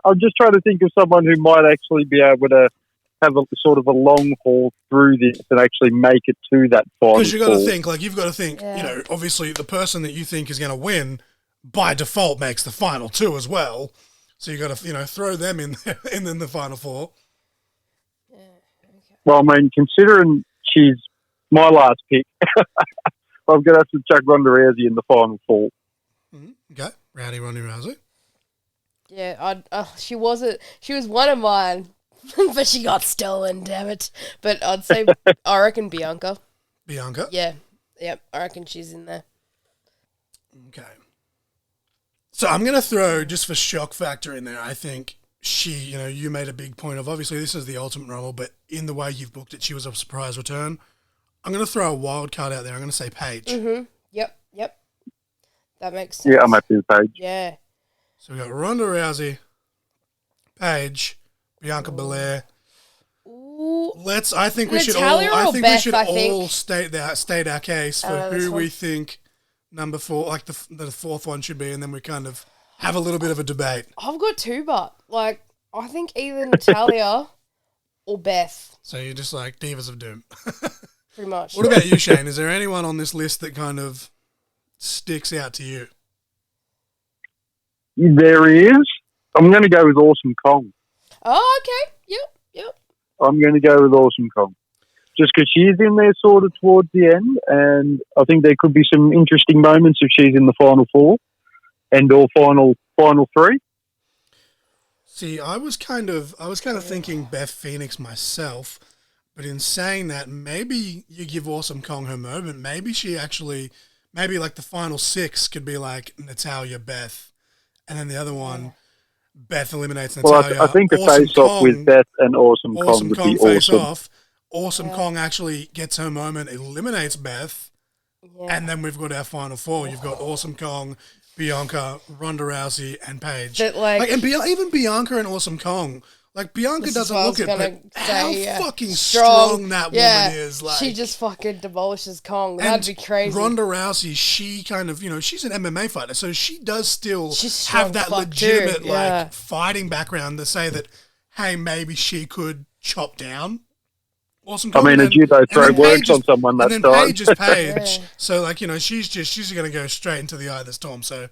I'm just trying to think of someone who might actually be able to have a sort of a long haul through this and actually make it to that final. Because you've got to think, Yeah. you know, obviously the person that you think is going to win by default makes the final two as well. So you got to, you know, throw them in there, and then the final four. Yeah, okay. Well, I mean, considering she's my last pick, I'm going to have to chuck Ronda Rousey in the final four. Mm-hmm. Okay, Rowdy Ronda Rousey. Yeah, she was one of mine, but she got stolen, damn it. But I'd say, I reckon Bianca. Bianca. Yeah, yep, I reckon she's in there. Okay. So I'm going to throw, just for shock factor in there, I think she, you know, you made a big point of, obviously this is the Ultimate Rumble, but in the way you've booked it, she was a surprise return. I'm going to throw a wild card out there. I'm going to say Paige. Mm-hmm. Yep. That makes sense. Yeah, I'm happy with Paige. Yeah. So we've got Ronda Rousey, Paige, Bianca Belair. Ooh. I think we should Natalia all, or I think Beth, we should I all think. state our case for this who one. we think number four, like the fourth one should be, and then we kind of have a little bit of a debate. I've got two, but like I think either Natalia or Beth, So you're just like Divas of Doom. pretty much. What about you, Shane? Is there anyone on this list that kind of sticks out to you? There is. I'm going to go with Awesome Kong. Oh, okay. Yep. I'm going to go with Awesome Kong. Just because she's in there sort of towards the end, and I think there could be some interesting moments if she's in the final four and or final three. See, I was kind of thinking Beth Phoenix myself, but in saying that, maybe you give Awesome Kong her moment. Maybe like the final six could be like Natalia, Beth, and then the other one, Beth eliminates Natalia. Well, I think a Awesome face-off Kong, with Beth and Awesome Kong would be face awesome. off. Awesome Kong actually gets her moment, eliminates Beth, and then we've got our final four. You've got Awesome Kong, Bianca, Ronda Rousey, and Paige. But Even Bianca and Awesome Kong. Like, Bianca doesn't look it, but how fucking strong that woman is. Like, she just fucking demolishes Kong. That'd be crazy. Ronda Rousey, she kind of, you know, she's an MMA fighter, so she does still She's have that strong fuck legitimate, too, yeah. like, fighting background to say that, hey, maybe she could chop down Awesome Kong. I mean, a judo throw works on someone that and then time. Paige is Paige. Yeah. So, like, you know, she's going to go straight into the eye of the storm. So,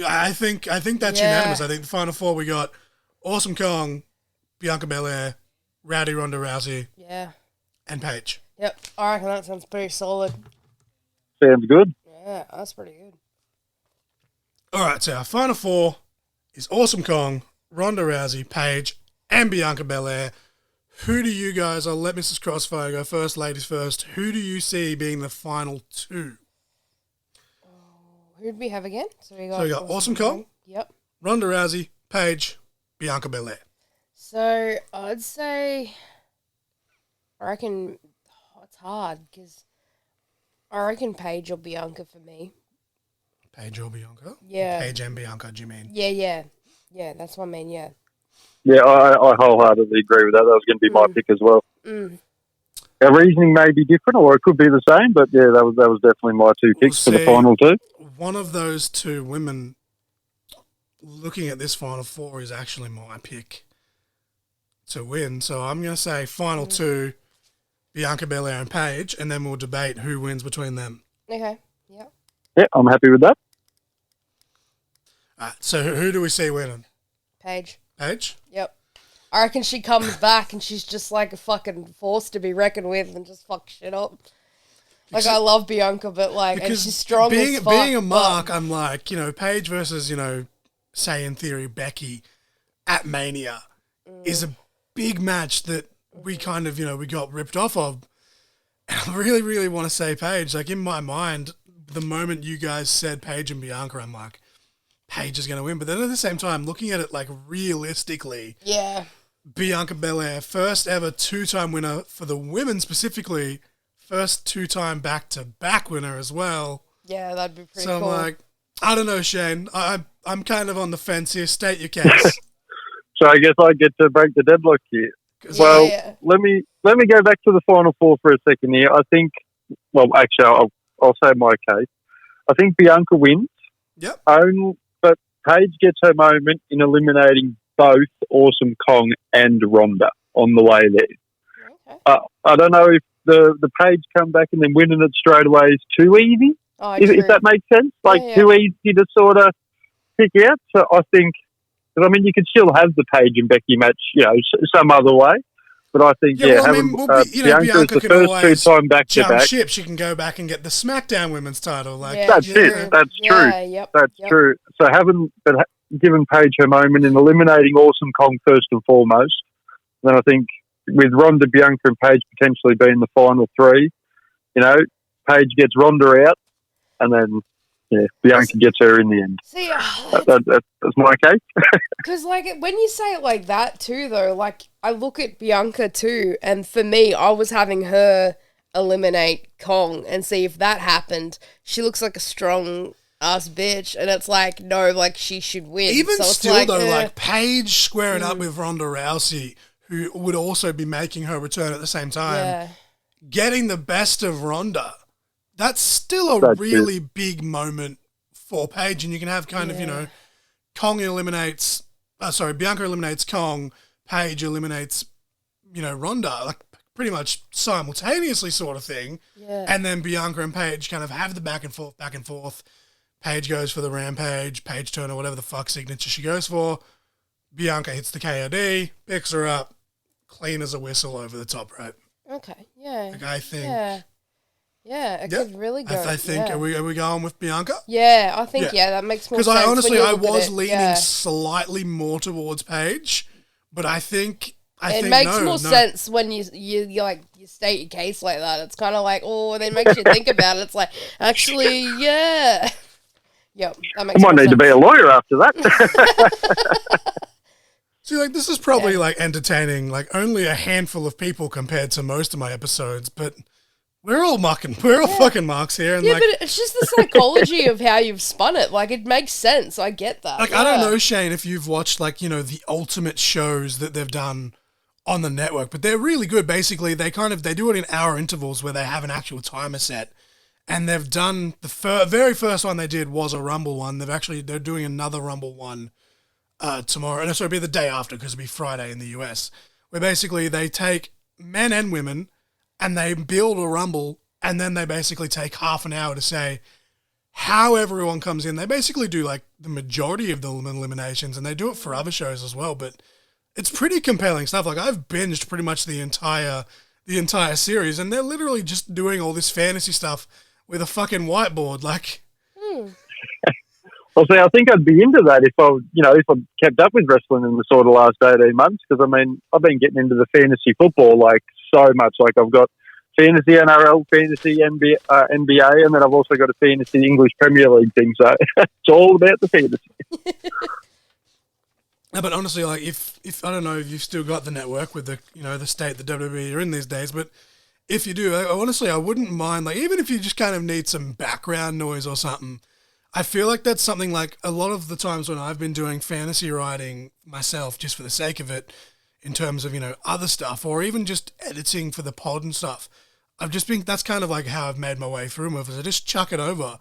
I think that's unanimous. I think the final four, we got Awesome Kong, Bianca Belair, Rowdy Ronda Rousey, and Paige. Yep, I reckon that sounds pretty solid. Sounds good. Yeah, that's pretty good. All right, so our final four is Awesome Kong, Ronda Rousey, Paige, and Bianca Belair. Who do you guys, I'll let Mrs. Crossfire go first, ladies first. Who do you see being the final two? Who did we have again? So we got Awesome Kong. Yep. Ronda Rousey, Paige, Bianca Belair. So I'd say, I reckon it's hard because I reckon Paige or Bianca for me. Paige or Bianca? Yeah. Paige and Bianca, do you mean? Yeah, that's what I mean, yeah. Yeah, I wholeheartedly agree with that. That was going to be my pick as well. Our reasoning may be different, or it could be the same, but yeah, that was definitely my two picks for the final two. One of those two women, looking at this final four, is actually my pick to win. So I'm going to say final two, Bianca Belair and Paige, and then we'll debate who wins between them. Okay, yep. Yeah, I'm happy with that. All right, so who do we see winning? Paige. Paige? Yep. I reckon she comes back and she's just like a fucking force to be reckoned with and just fuck shit up. Like, I love Bianca, but, like, and she's strong as fuck. Being a Mark, I'm like, you know, Paige versus, you know, say in theory, Becky at Mania is a big match that we kind of, you know, we got ripped off of. And I really, really want to say Paige. Like, in my mind, the moment you guys said Paige and Bianca, I'm like, Paige is going to win. But then at the same time, looking at it, like, realistically, yeah, Bianca Belair, first ever 2-time winner for the women specifically, first 2-time back-to-back winner as well. Yeah, that'd be pretty cool. So I'm like, I don't know, Shane. I'm kind of on the fence here. State your case. So I guess I get to break the deadlock here. Well, let me go back to the Final Four for a second here. I think, well, actually, I'll say my case. I think Bianca wins. Yep. But Paige gets her moment in eliminating both Awesome Kong and Ronda on the way there. Okay. I don't know if the Paige come back and then winning it straight away is too easy. Oh, if that makes sense. Like, too easy to sort of pick out. So I think, I mean, you could still have the Paige and Becky match, you know, some other way. But I think, having Bianca is the first 2-time back-to-back. Ship, she can go back and get the SmackDown Women's title. Like, That's it. That's true. That's true. So given Paige her moment in eliminating Awesome Kong first and foremost, then I think with Ronda, Bianca, and Paige potentially being the final three, you know, Paige gets Ronda out, and then Bianca gets her in the end. See, that's my case. Because, like, when you say it like that too, though, like, I look at Bianca too, and for me, I was having her eliminate Kong and see if that happened. She looks like a strong ass bitch, and it's like, no, like, she should win. Even so still, like, though, like, Paige squaring up with Ronda Rousey, who would also be making her return at the same time, getting the best of Ronda. That's still a really big moment for Paige, and you can have kind of, you know, Bianca eliminates Kong, Paige eliminates, you know, Ronda, like pretty much simultaneously sort of thing. Yeah. And then Bianca and Paige kind of have the back and forth. Paige goes for the Rampage, Paige Turner, whatever the fuck signature she goes for. Bianca hits the KOD, picks her up, clean as a whistle over the top rope. Okay, yeah. Like, I think... Yeah, it could really go. I think, are we going with Bianca? Yeah, I think, that makes more sense. Because I was leaning slightly more towards Paige, but I think it makes more sense when you state your case like that. It's kind of like, then makes you think about it. It's like, actually, yeah. Yep, that makes sense. I might need to be a lawyer after that. See, like, this is probably, like, entertaining, like, only a handful of people compared to most of my episodes, but... We're all fucking marks here. And but it's just the psychology of how you've spun it. Like, it makes sense. I get that. Like, I don't know, Shane, if you've watched, like, you know, the ultimate shows that they've done on the network, but they're really good. Basically, they do it in hour intervals where they have an actual timer set. And they've done, the very first one they did was a Rumble one. They're doing another Rumble one tomorrow. No, sorry, it'll be the day after because it'll be Friday in the US. Where basically they take men and women and they build a Rumble, and then they basically take half an hour to say how everyone comes in. They basically do, like, the majority of the eliminations, and they do it for other shows as well, but it's pretty compelling stuff. Like, I've binged pretty much the entire series, and they're literally just doing all this fantasy stuff with a fucking whiteboard, like... Well, see, I think I'd be into that if I kept up with wrestling in the sort of last 18 months, because, I mean, I've been getting into the fantasy football, like, so much. Like, I've got fantasy NRL, fantasy NBA, and then I've also got a fantasy English Premier League thing, so it's all about the fantasy. No, but honestly, like, if I don't know if you've still got the network with the, you know, the state the WWE are in these days, but if you do, honestly, I wouldn't mind, like, even if you just kind of need some background noise or something, I feel like that's something, like, a lot of the times when I've been doing fantasy writing myself, just for the sake of it, in terms of, you know, other stuff, or even just editing for the pod and stuff, that's kind of like how I've made my way through movies. I just chuck it over,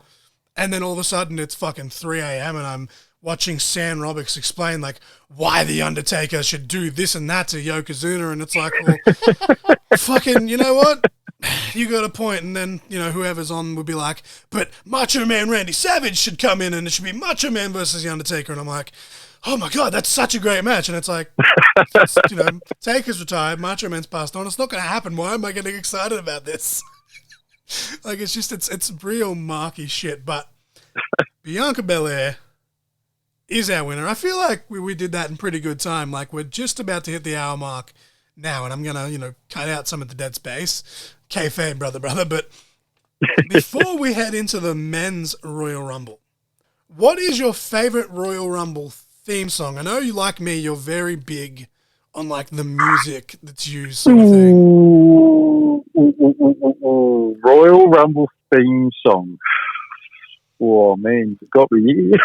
and then all of a sudden it's fucking 3 a.m. and I'm watching Sam Roberts explain, like, why The Undertaker should do this and that to Yokozuna, and it's like, well, fucking, you know what? You got a point. And then, you know, whoever's on would be like, but Macho Man Randy Savage should come in and it should be Macho Man versus The Undertaker. And I'm like, oh my God, that's such a great match. And it's like, you know, Taker's retired, Macho Man's passed on. It's not going to happen. Why am I getting excited about this? Like, it's real marky shit, but Bianca Belair is our winner. I feel like we did that in pretty good time. Like, we're just about to hit the hour mark now, and I'm going to, cut out some of the dead space. Kayfabe, brother. But before we head into the men's Royal Rumble, what is your favorite Royal Rumble theme song? I know you, like me, you're very big on, like, the music that's used sort of thing. Royal Rumble theme song. Oh, man, you got me here.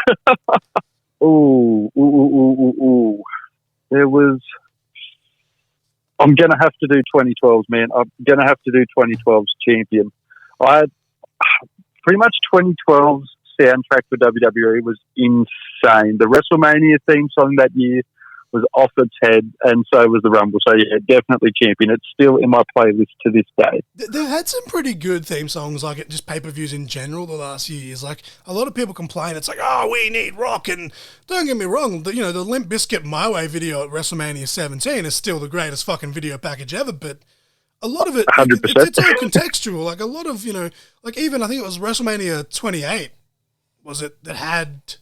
There was... I'm going to have to do 2012's, man. I'm going to have to do 2012's champion. I had pretty much 2012's soundtrack for WWE was insane. The WrestleMania theme song that year was off its head, and so was the Rumble. So, yeah, definitely champion. It's still in my playlist to this day. They've had some pretty good theme songs, like just pay-per-views in general the last few years. Like, a lot of people complain, it's like, oh, we need rock, and don't get me wrong, the Limp Bizkit My Way video at WrestleMania 17 is still the greatest fucking video package ever, but a lot of it, 100%. It's all contextual. Like, a lot of, like even, I think it was WrestleMania 28, was it, that had,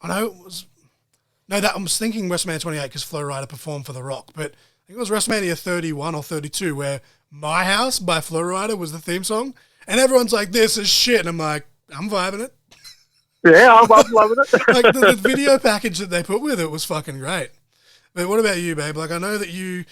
I know it was... No, I was thinking WrestleMania 28 because Flo Rida performed for The Rock, but I think it was WrestleMania 31 or 32 where My House by Flo Rida was the theme song, and everyone's like, this is shit, and I'm like, I'm vibing it. Yeah, I'm loving it. Like, the video package that they put with it was fucking great. But what about you, babe? Like, I know that you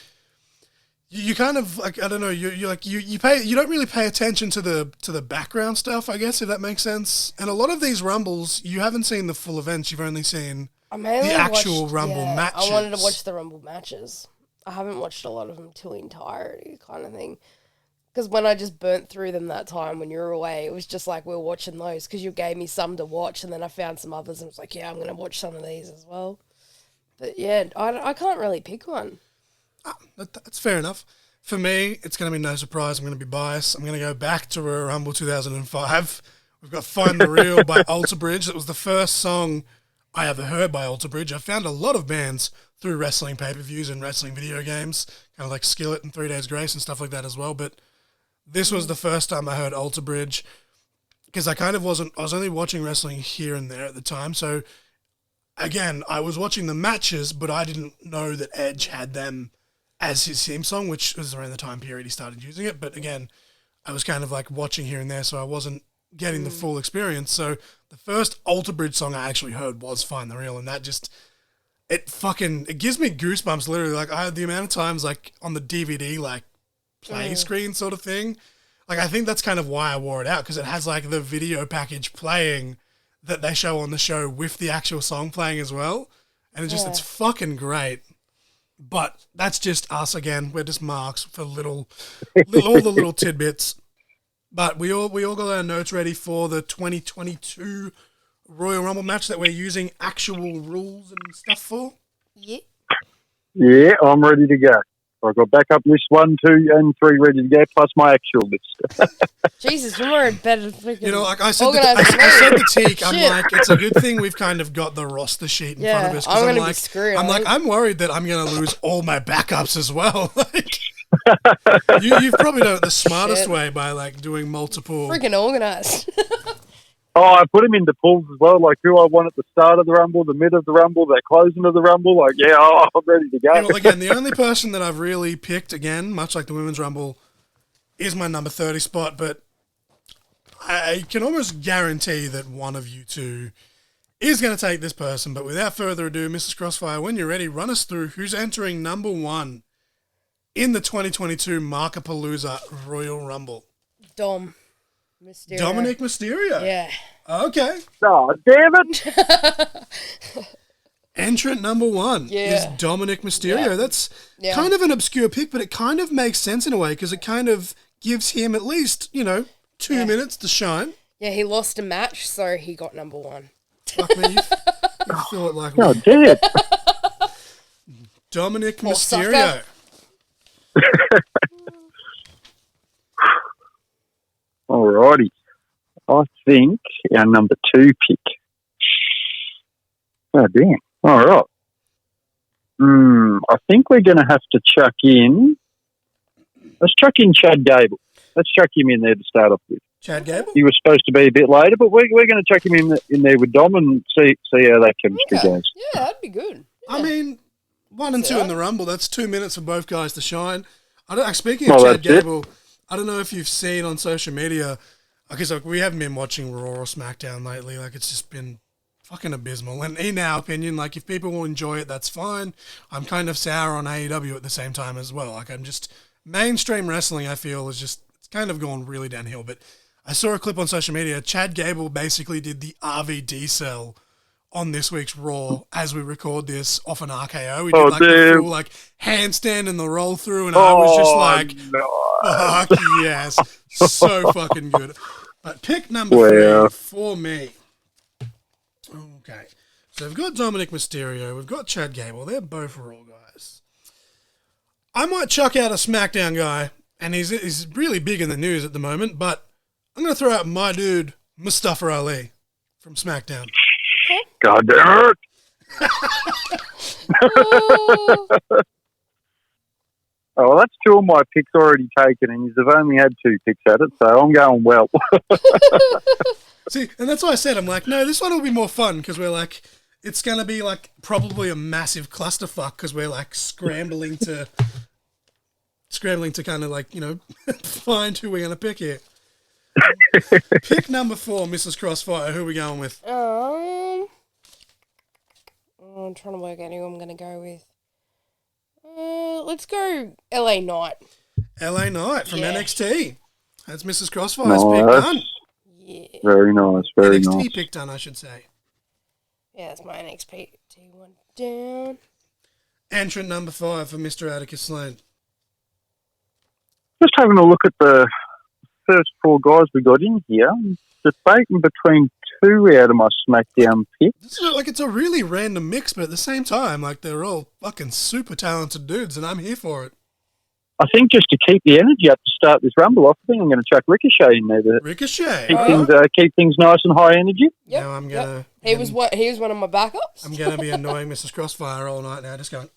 kind of, like, I don't know, you don't really pay attention to the background stuff, I guess, if that makes sense. And a lot of these Rumbles, you haven't seen the full events, you've only seen the actual Rumble matches. I wanted to watch the Rumble matches. I haven't watched a lot of them to entirety, kind of thing. Because when I just burnt through them that time when you were away, it was just like we were watching those because you gave me some to watch, and then I found some others and was like, yeah, I'm going to watch some of these as well. But yeah, I can't really pick one. That's fair enough. For me, it's going to be no surprise. I'm going to be biased. I'm going to go back to Royal Rumble 2005. We've got Find the Real by Alter Bridge. That was the first song I ever heard by Alter Bridge. I found a lot of bands through wrestling pay-per-views and wrestling video games, kind of like Skillet and 3 Days Grace and stuff like that as well. But this was the first time I heard Alter Bridge because I was only watching wrestling here and there at the time. So again, I was watching the matches, but I didn't know that Edge had them as his theme song, which was around the time period he started using it. But again, I was kind of like watching here and there, so I wasn't getting the full experience. So the first Alter Bridge song I actually heard was Find the Real, and that just, it gives me goosebumps literally. Like, I had the amount of times, like, on the DVD, like, play screen sort of thing. Like, I think that's kind of why I wore it out, because it has, like, the video package playing that they show on the show with the actual song playing as well. And it's fucking great. But that's just us again. We're just marks for all the little tidbits. But we all got our notes ready for the 2022 Royal Rumble match that we're using actual rules and stuff for. Yeah. Yeah, I'm ready to go. I've got backup list 1, 2, and 3 ready to go, plus my actual list. Jesus, you were better freaking like I said, the teak. I'm like, it's a good thing we've kind of got the roster sheet in front of us. I'm going to be screwed. I'm worried that I'm going to lose all my backups as well. Like, you've probably done it the smartest way by like doing multiple. Freaking organised. Oh, I put them into pools as well, like who I want at the start of the Rumble, the mid of the Rumble, the closing of the Rumble. Like, yeah, I'm ready to go. Well, again, the only person that I've really picked, again, much like the Women's Rumble, is my number 30 spot, but I can almost guarantee that one of you two is going to take this person. But without further ado, Mrs. Crossfire, when you're ready, run us through who's entering number 1 in the 2022 Mark-A-Palooza Royal Rumble. Dom. Mysterio. Dominic Mysterio. Yeah. Okay. Oh, damn it. Entrant number 1 is Dominic Mysterio. Yeah. That's kind of an obscure pick, but it kind of makes sense in a way because it kind of gives him at least, 2 minutes to shine. Yeah, he lost a match, so he got number 1. Fuck me. You feel it like Oh, me. damn. Dominic Mysterio. Alrighty. I think our number 2 pick. Oh, damn. All right. I think we're going to have to chuck in... Let's chuck in Chad Gable. Let's chuck him in there to start off with. Chad Gable? He was supposed to be a bit later, but we're going to chuck him in there with Dom and see how that chemistry goes. Yeah, that'd be good. Yeah. I mean, 1 and 2 in the Rumble. That's 2 minutes for both guys to shine. Speaking of Well, Chad that's it. Gable, I don't know if you've seen on social media, because like, we haven't been watching Raw or SmackDown lately. Like, it's just been fucking abysmal. And in our opinion, like, if people will enjoy it, that's fine. I'm kind of sour on AEW at the same time as well. Like, I'm just... Mainstream wrestling, I feel, is just... It's kind of gone really downhill. But I saw a clip on social media. Chad Gable basically did the RVD cell on this week's Raw as we record this off an RKO. We did like the full like handstand and the roll through, and I was just like, fuck yes. So fucking good. But pick number 3 for me. Okay. So we've got Dominic Mysterio, we've got Chad Gable. They're both Raw guys. I might chuck out a SmackDown guy, and he's really big in the news at the moment, but I'm going to throw out my dude, Mustafa Ali from SmackDown. God damn it. Oh, well, that's 2 of my picks already taken, and you've only had 2 picks at it, so I'm going well. See, and that's why I said, I'm like, no, this one will be more fun, because we're like, it's going to be like probably a massive clusterfuck, because we're like scrambling to kind of like, find who we're going to pick here. Pick number 4, Mrs. Crossfire. Who are we going with? I'm trying to work out who I'm going to go with. Let's go LA Knight. LA Knight from NXT. That's Mrs. Crossfire's pick done. Yeah. Very nice, very NXT nice. pick done, I should say. Yeah, that's my NXT one down. Entrant number 5 for Mr. Addicus Slain. Just having a look at the first 4 guys we got in here. Debating between 2 out of my SmackDown picks. This is like, it's a really random mix, but at the same time, like, they're all fucking super talented dudes, and I'm here for it. I think just to keep the energy up to start this Rumble off, I think I'm going to chuck Ricochet in there to Ricochet. keep things nice and high energy. Yep. Now I'm gonna. He was one of my backups. I'm gonna be annoying Mrs. Crossfire all night now, just going.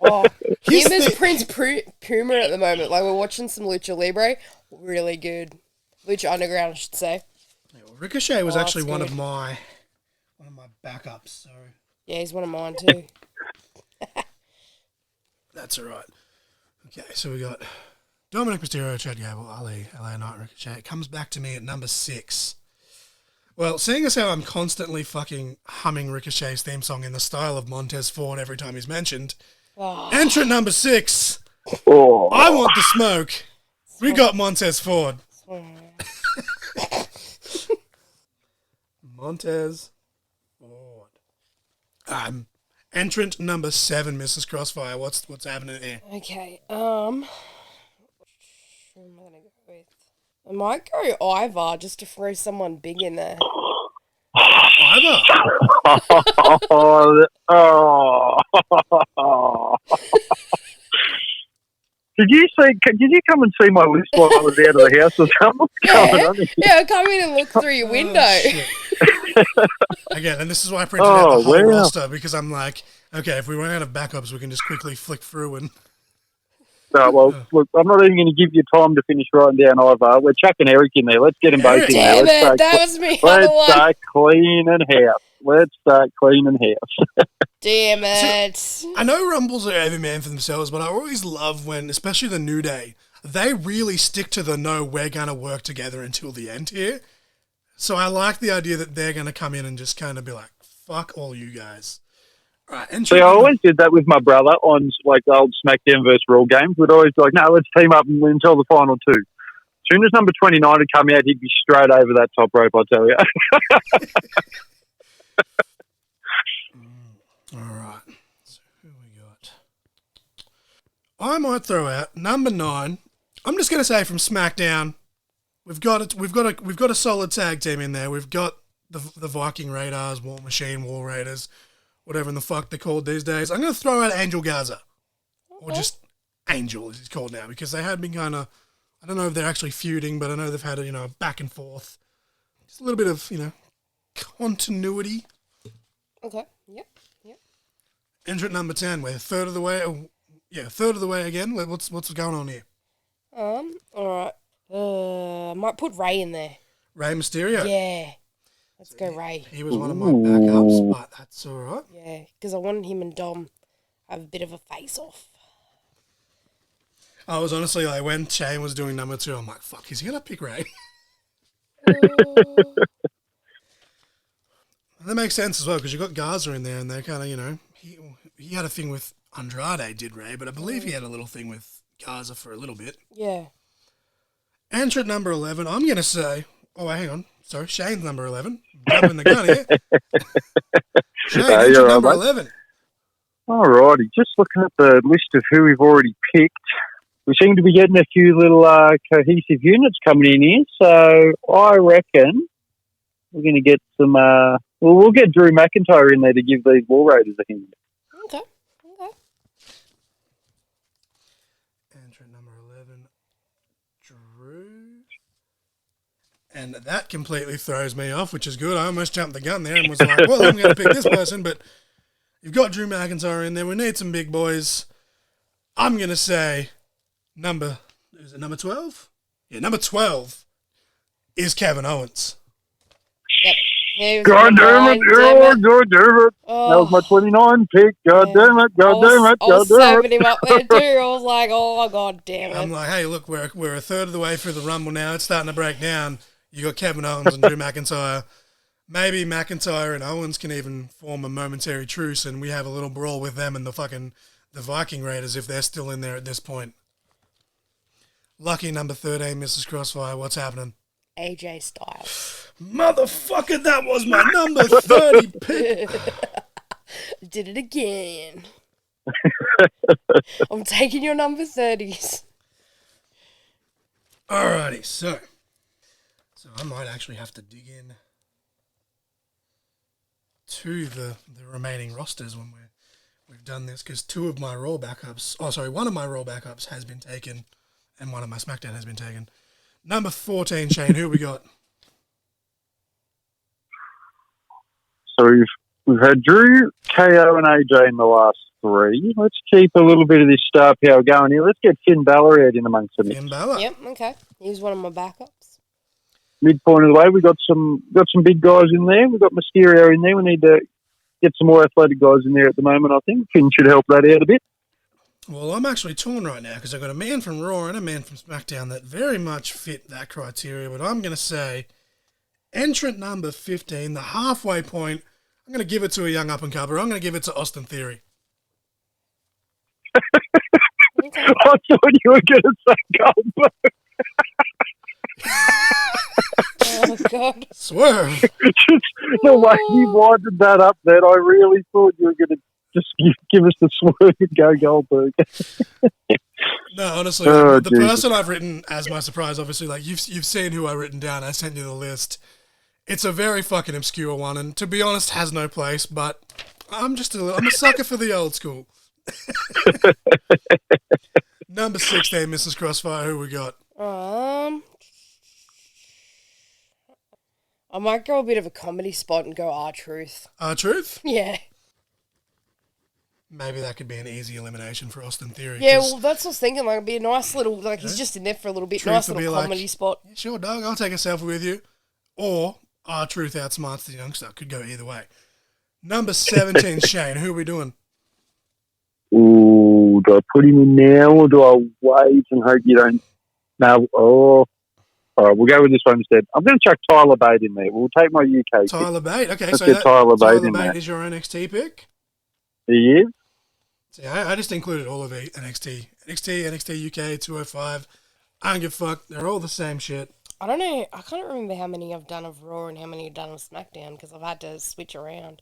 Oh, him as Prince Puma at the moment. Like, we're watching some Lucha Libre, really good. Lucha Underground, I should say. Yeah, well, Ricochet was actually one of my backups. So yeah, he's one of mine too. That's all right. Okay, so we got Dominic Mysterio, Chad Gable, Ali, LA Knight, Ricochet. It comes back to me at number 6. Well, seeing as how I'm constantly fucking humming Ricochet's theme song in the style of Montez Ford every time he's mentioned, entrant number 6, I want the smoke. We got Montez Ford. Montez Ford. Entrant number 7, Mrs. Crossfire. What's happening here? Okay, who am I gonna go with? I might go Ivar just to throw someone big in there. Ivar. Did you come and see my list while I was out of the house or something? What's going on here? Yeah, come in and look through your window. Again, and this is why I printed out the whole roster, because I'm like, okay, if we run out of backups, we can just quickly flick through and... Look, I'm not even going to give you time to finish writing down Ivar. We're chucking Eric in there. Let's get them both in there. Damn it, that was me. Let's start cleaning house. Damn it. So, I know Rumbles are every man for themselves, but I always love when, especially the New Day, they really stick to the no, we're going to work together until the end here. So I like the idea that they're going to come in and just kind of be like, fuck all you guys. Right, I always did that with my brother on like the old SmackDown vs. Raw games. We'd always be like, no, let's team up and win until the final 2. As soon as number 29 would come out, he'd be straight over that top rope, I tell you. All right. So who we got? I might throw out number 9. I'm just going to say from SmackDown, we've got a solid tag team in there. We've got the Viking Raiders, War Machine, War Raiders, whatever in the fuck they're called these days. I'm going to throw out Angel Gaza. Or just Angel, as he's called now, because they had been kind of, I don't know if they're actually feuding, but I know they've had a, back and forth. Just a little bit of, continuity. Okay, yep. Entrant number 10, we're a third of the way Yeah, a third of the way again. What's going on here? All right. I might put Ray in there. Rey Mysterio. Yeah. Let's go Ray. He was one of my backups, but that's all right. Yeah, because I wanted him and Dom have a bit of a face-off. I was honestly like, when Shane was doing number 2, I'm like, fuck, is he going to pick Ray? And that makes sense as well, because you got Garza in there, and they kind of, you know, he had a thing with Andrade, did Ray, but I believe he had a little thing with Garza for a little bit. Yeah. Entrant number 11, I'm going to say, oh, wait, hang on. Sorry, Shane's number 11. Jumping the gun here. Shane, entrant number 11. All righty. Just looking at the list of who we've already picked, we seem to be getting a few little cohesive units coming in here. So I reckon we're going to get some... we'll get Drew McIntyre in there to give these War Raiders a hint. Okay. Entrant number 11, Drew. And that completely throws me off, which is good. I almost jumped the gun there and was like, well, I'm going to pick this person, but you've got Drew McIntyre in there. We need some big boys. I'm going to say is it number 12? Yeah, number 12 is Kevin Owens. Yep. God damn it. Oh. That was my 29 pick. God damn it. I was serving him up there too. I was like, oh, God damn it. I'm like, hey, look, we're a third of the way through the Rumble now. It's starting to break down. You got Kevin Owens and Drew McIntyre. Maybe McIntyre and Owens can even form a momentary truce, and we have a little brawl with them and the Viking Raiders if they're still in there at this point. Lucky number 13, Mrs. Crossfire. What's happening? AJ Styles. Motherfucker, that was my number 30 pick. Did it again. I'm taking your number 30s. Alrighty, so I might actually have to dig in to the remaining rosters when we've done this, because one of my Raw backups has been taken, and one of my SmackDown has been taken. Number 14, Shane, who we got? So we've had Drew, KO, and AJ in the last 3. Let's keep a little bit of this star power going here. Let's get Finn Balor out in amongst them. Finn Balor. Yep, okay. He's one of my backups. Midpoint of the way, we got some big guys in there. We've got Mysterio in there. We need to get some more athletic guys in there at the moment, I think. Finn should help that out a bit. Well, I'm actually torn right now because I've got a man from Raw and a man from SmackDown that very much fit that criteria, but I'm going to say entrant number 15, the halfway point, I'm going to give it to a young up-and-comer. I'm going to give it to Austin Theory. Okay. I thought you were going to say Goldberg. Oh, God. Swerve. Just the way you winded that up then, I really thought you were going to just give us the swerve and go Goldberg. No, honestly, the person I've written as my surprise, obviously, like you've seen who I've written down. I sent you the list. It's a very fucking obscure one, and to be honest, has no place. But I'm a sucker for the old school. Number 16, Mrs. Crossfire. Who we got? I might go a bit of a comedy spot and go R-Truth. R-Truth? Yeah. Maybe that could be an easy elimination for Austin Theory. Yeah, well, that's what I was thinking. Like, it'd be a nice little, like, he's just in there for a little bit. Truth nice little comedy like, spot. Yeah, sure, dog, I'll take a selfie with you. Or R-Truth outsmarts the youngster. Could go either way. Number 17, Shane. Who are we doing? Ooh, do I put him in now or do I wait and hope you don't? No, all right, we'll go with this one instead. I'm going to chuck Tyler Bate in there. We'll take my UK Tyler Bate. Okay, Let's so get Tyler Bate in Bate there. is your NXT pick? He is. See, I just included all of NXT. NXT UK, 205. I don't give a fuck. They're all the same shit. I don't know. I can't remember how many I've done of Raw and how many I've done of SmackDown because I've had to switch around.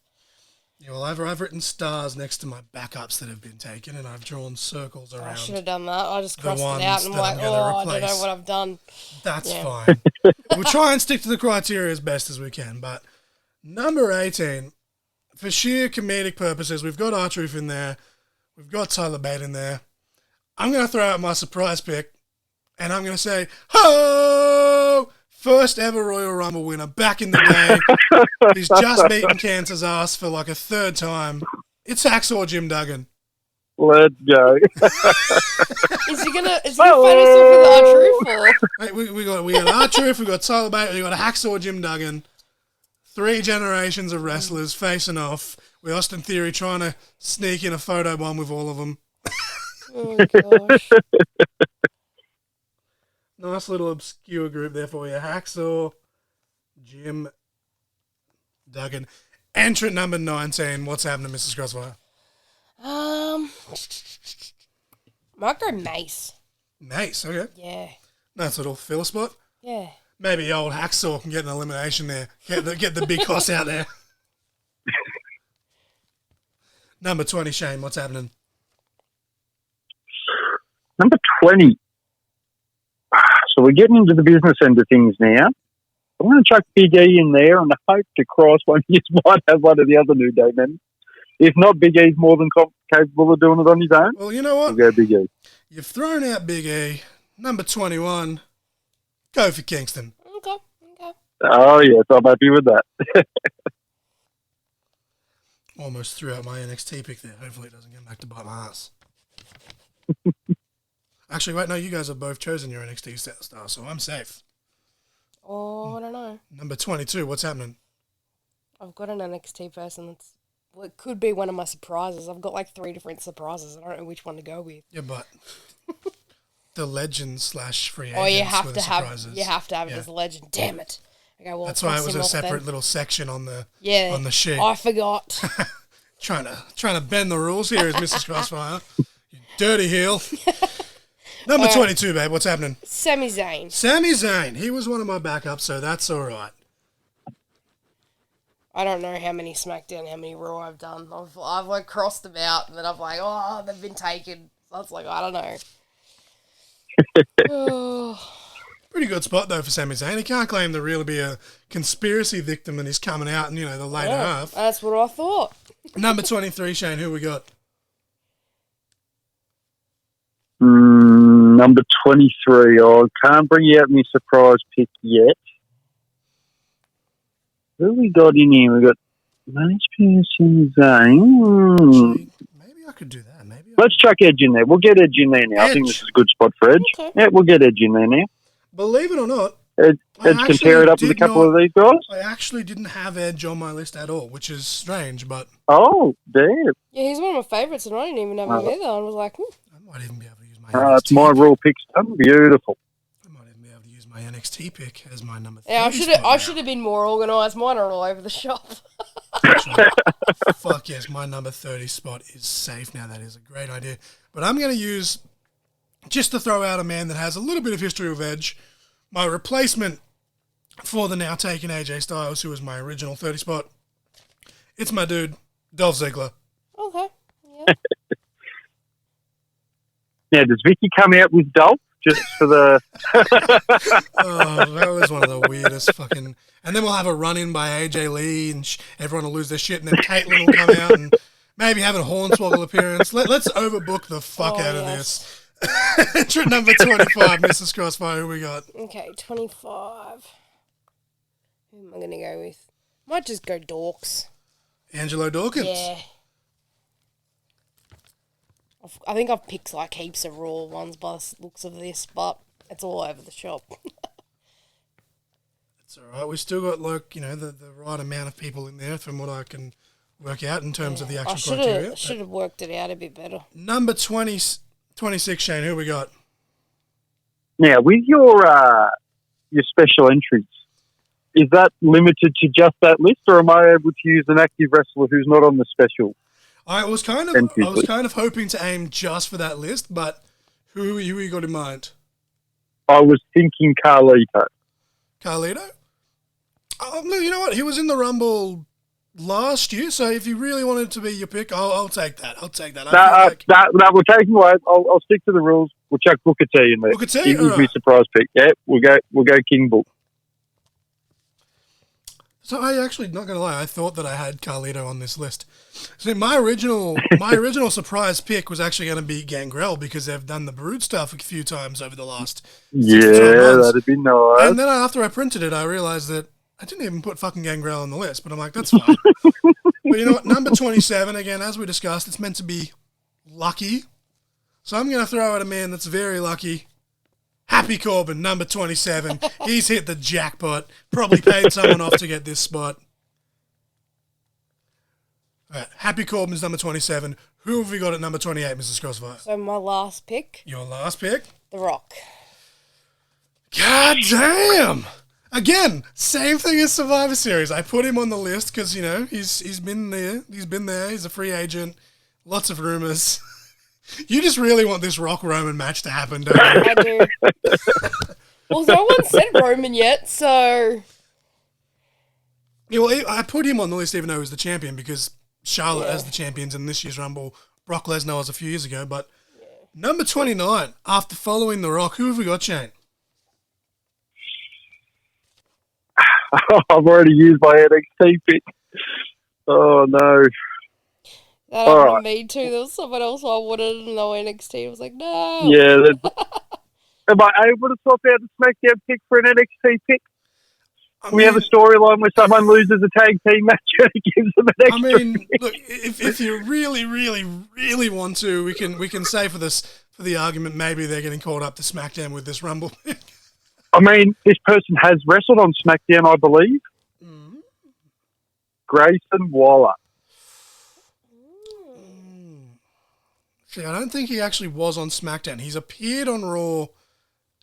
Yeah, well, I've written stars next to my backups that have been taken, and I've drawn circles around. I should have done that. I just crossed it out and I'm that like, I'm gonna I don't know what I've done. That's fine. We'll try and stick to the criteria as best as we can. But number 18, for sheer comedic purposes, we've got R-Truth in there. We've got Tyler Bate in there. I'm going to throw out my surprise pick, and I'm going to say, ho! First ever Royal Rumble winner back in the day. He's just beaten Cancer's ass for like a third time. It's Hacksaw Jim Duggan. Let's go. Is he gonna fight us off with R-Truth or? Hey, we got R-Truth, we got Tyler Bate, we got Hacksaw Jim Duggan. 3 generations of wrestlers facing off. With Austin Theory trying to sneak in a photo bomb with all of them. Oh gosh. Nice little obscure group there for you. Hacksaw Jim Duggan. Entrant number 19. What's happening, Mrs. Crossfire? Might go Mace. Mace, okay. Yeah. Nice little filler spot. Yeah. Maybe old Hacksaw can get an elimination there. Get the big cost out there. Number 20, Shane, what's happening? Number 20. So we're getting into the business end of things now. I'm going to chuck Big E in there and hope to cross one of you might have one of the other New Day men. If not, Big E's more than capable of doing it on his own. Well, you know what? We'll go Big E. You've thrown out Big E. Number 21, go for Kingston. Okay. Oh, yes, I'm happy with that. Almost threw out my NXT pick there. Hopefully it doesn't get back to bite my ass. Actually, wait, no, you guys have both chosen your NXT star, so I'm safe. Oh, I don't know. Number 22, what's happening? I've got an NXT person that's... Well, it could be one of my surprises. I've got like 3 different surprises. I don't know which one to go with. Yeah, but the legends / free agents. Oh, you have were to the have surprises. it as a legend. Damn it. Okay, well, that's why it was a separate then. little section on the sheet. I forgot. trying to bend the rules here is Mrs. Crossfire. You dirty heel. Number 22, babe. What's happening? Sami Zayn. Sami Zayn. He was one of my backups, so that's all right. I don't know how many SmackDown, how many Raw I've done. I've like crossed them out, and then I'm like, oh, they've been taken. So it's like, I don't know. Pretty good spot, though, for Sami Zayn. He can't claim to really be a conspiracy victim and he's coming out in, the later half. That's what I thought. Number 23, Shane, who we got? Number 23. I can't bring you out my surprise pick yet. Who we got in here? We got Mace Pearson, Zayn. Actually, maybe I could do that. Let's chuck Edge in there. We'll get Edge in there now. Edge. I think this is a good spot for Edge. Okay. Yeah, we'll get Edge in there now. Believe it or not, Edge can tear it up with a couple of these guys. I actually didn't have Edge on my list at all, which is strange, but... Oh, damn. Yeah, he's one of my favourites, and I didn't even have him either. I was like, I might even be able to use my NXT it's my raw pick. Beautiful. I might even be able to use my NXT pick as my number 3. yeah, I should have been more organised. Mine are all over the shop. Fuck yes, my number 30 spot is safe now. That is a great idea. But I'm going to use, just to throw out a man that has a little bit of history with Edge, my replacement for the now taken AJ Styles, who was my original 30 spot. It's my dude, Dolph Ziggler. Okay. Yeah. Now, does Vicky come out with Dolph just for the... Oh, that was one of the weirdest fucking... And then we'll have a run-in by AJ Lee and everyone will lose their shit and then Caitlyn will come out and maybe have a Hornswoggle appearance. Let's overbook the fuck out of this. Entrant number 25, Mrs. Crossfire, who we got? Okay, 25. Who am I going to go with? Might just go Dorks. Angelo Dawkins. Yeah. I think I've picked like heaps of Raw ones by the looks of this, but it's all over the shop. It's all right. We still got the right amount of people in there from what I can work out in terms of the actual criteria. I should have worked it out a bit better. Number 26, Shane, who we got? Now, with your special entries, is that limited to just that list, or am I able to use an active wrestler who's not on the special? I was kind of hoping to aim just for that list, but who you got in mind? I was thinking Carlito. Carlito? You know what? He was in the Rumble last year, so if you really wanted to be your pick, I'll take that. We're taking away. I'll stick to the rules. We'll chuck Booker T in there. Booker T? He would be a surprise pick. Yeah, we'll go King Book. So I actually, not going to lie, I thought that I had Carlito on this list. So my original surprise pick was actually going to be Gangrel because they've done the Brood stuff a few times over the last 6 to 12 months. That'd be nice. And then after I printed it, I realized that I didn't even put fucking Gangrel on the list, but I'm like, that's fine. But you know what? Number 27, again, as we discussed, it's meant to be lucky. So I'm going to throw out a man that's very lucky. Happy Corbin, number 27. He's hit the jackpot. Probably paid someone off to get this spot. All right, Happy Corbin's number 27. Who have we got at number 28, Mrs. Crossfire? So my last pick. Your last pick? The Rock. God damn! Again, same thing as Survivor Series. I put him on the list because, he's been there. He's been there. He's a free agent. Lots of rumors. You just really want this Rock Roman match to happen, don't you? I do. Well, no one said Roman yet, so... Yeah, well, I put him on the list even though he was the champion because Charlotte has the champions in this year's Rumble. Brock Lesnar was a few years ago, but number 29, after following The Rock, who have we got, Shane? I've already used my NXT pick. Oh, no. That happened to me too. There was someone else I wanted in the NXT. I was like, no. Yeah. Am I able to swap out the SmackDown pick for an NXT pick? We have a storyline where someone loses a tag team match and it gives them an extra pick. Look, if you really, really, really want to, we can say for the argument maybe they're getting called up to SmackDown with this Rumble pick. I mean, this person has wrestled on SmackDown, I believe. Mm-hmm. Grayson Waller. See, I don't think he actually was on SmackDown. He's appeared on Raw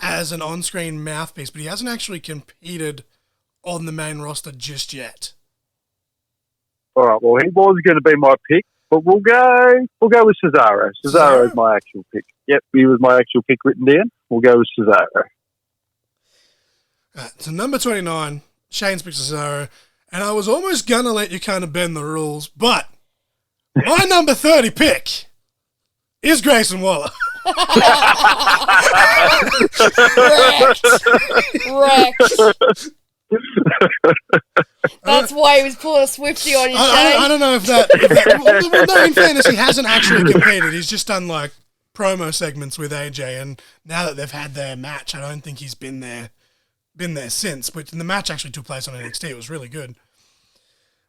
as an on-screen mouthpiece, but he hasn't actually competed on the main roster just yet. All right, well, he was going to be my pick, but we'll go with Cesaro. Cesaro's my actual pick. Yep, he was my actual pick written down. We'll go with Cesaro. Right, so number 29, Shane's picked Cesaro, and I was almost going to let you kind of bend the rules, but my number 30 pick is Grayson Waller. Wrecked. That's why he was pulling a Swiftie on you, Shane. I don't know if that well, no, in fairness, he hasn't actually competed. He's just done like promo segments with AJ, and now that they've had their match, I don't think he's been there since. But the match actually took place on NXT. It was really good.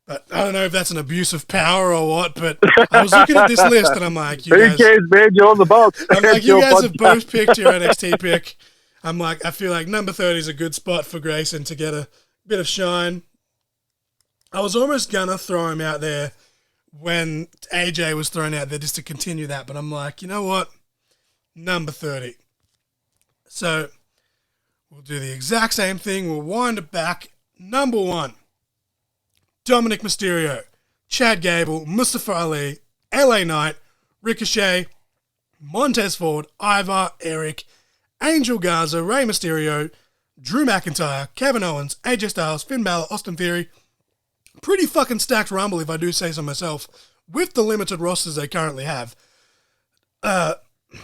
But I don't know if that's an abuse of power or what, but I was looking at this list and I'm like, who cares, man? You're on the box. I'm like, you guys have both picked your NXT pick. I'm like, I feel like number 30 is a good spot for Grayson to get a bit of shine. I was almost going to throw him out there when AJ was thrown out there just to continue that, but I'm like, you know what? Number 30. So we'll do the exact same thing. We'll wind it back. Number 1. Dominic Mysterio, Chad Gable, Mustafa Ali, LA Knight, Ricochet, Montez Ford, Ivar, Eric, Angel Garza, Rey Mysterio, Drew McIntyre, Kevin Owens, AJ Styles, Finn Balor, Austin Theory. Pretty fucking stacked Rumble, if I do say so myself, with the limited rosters they currently have. What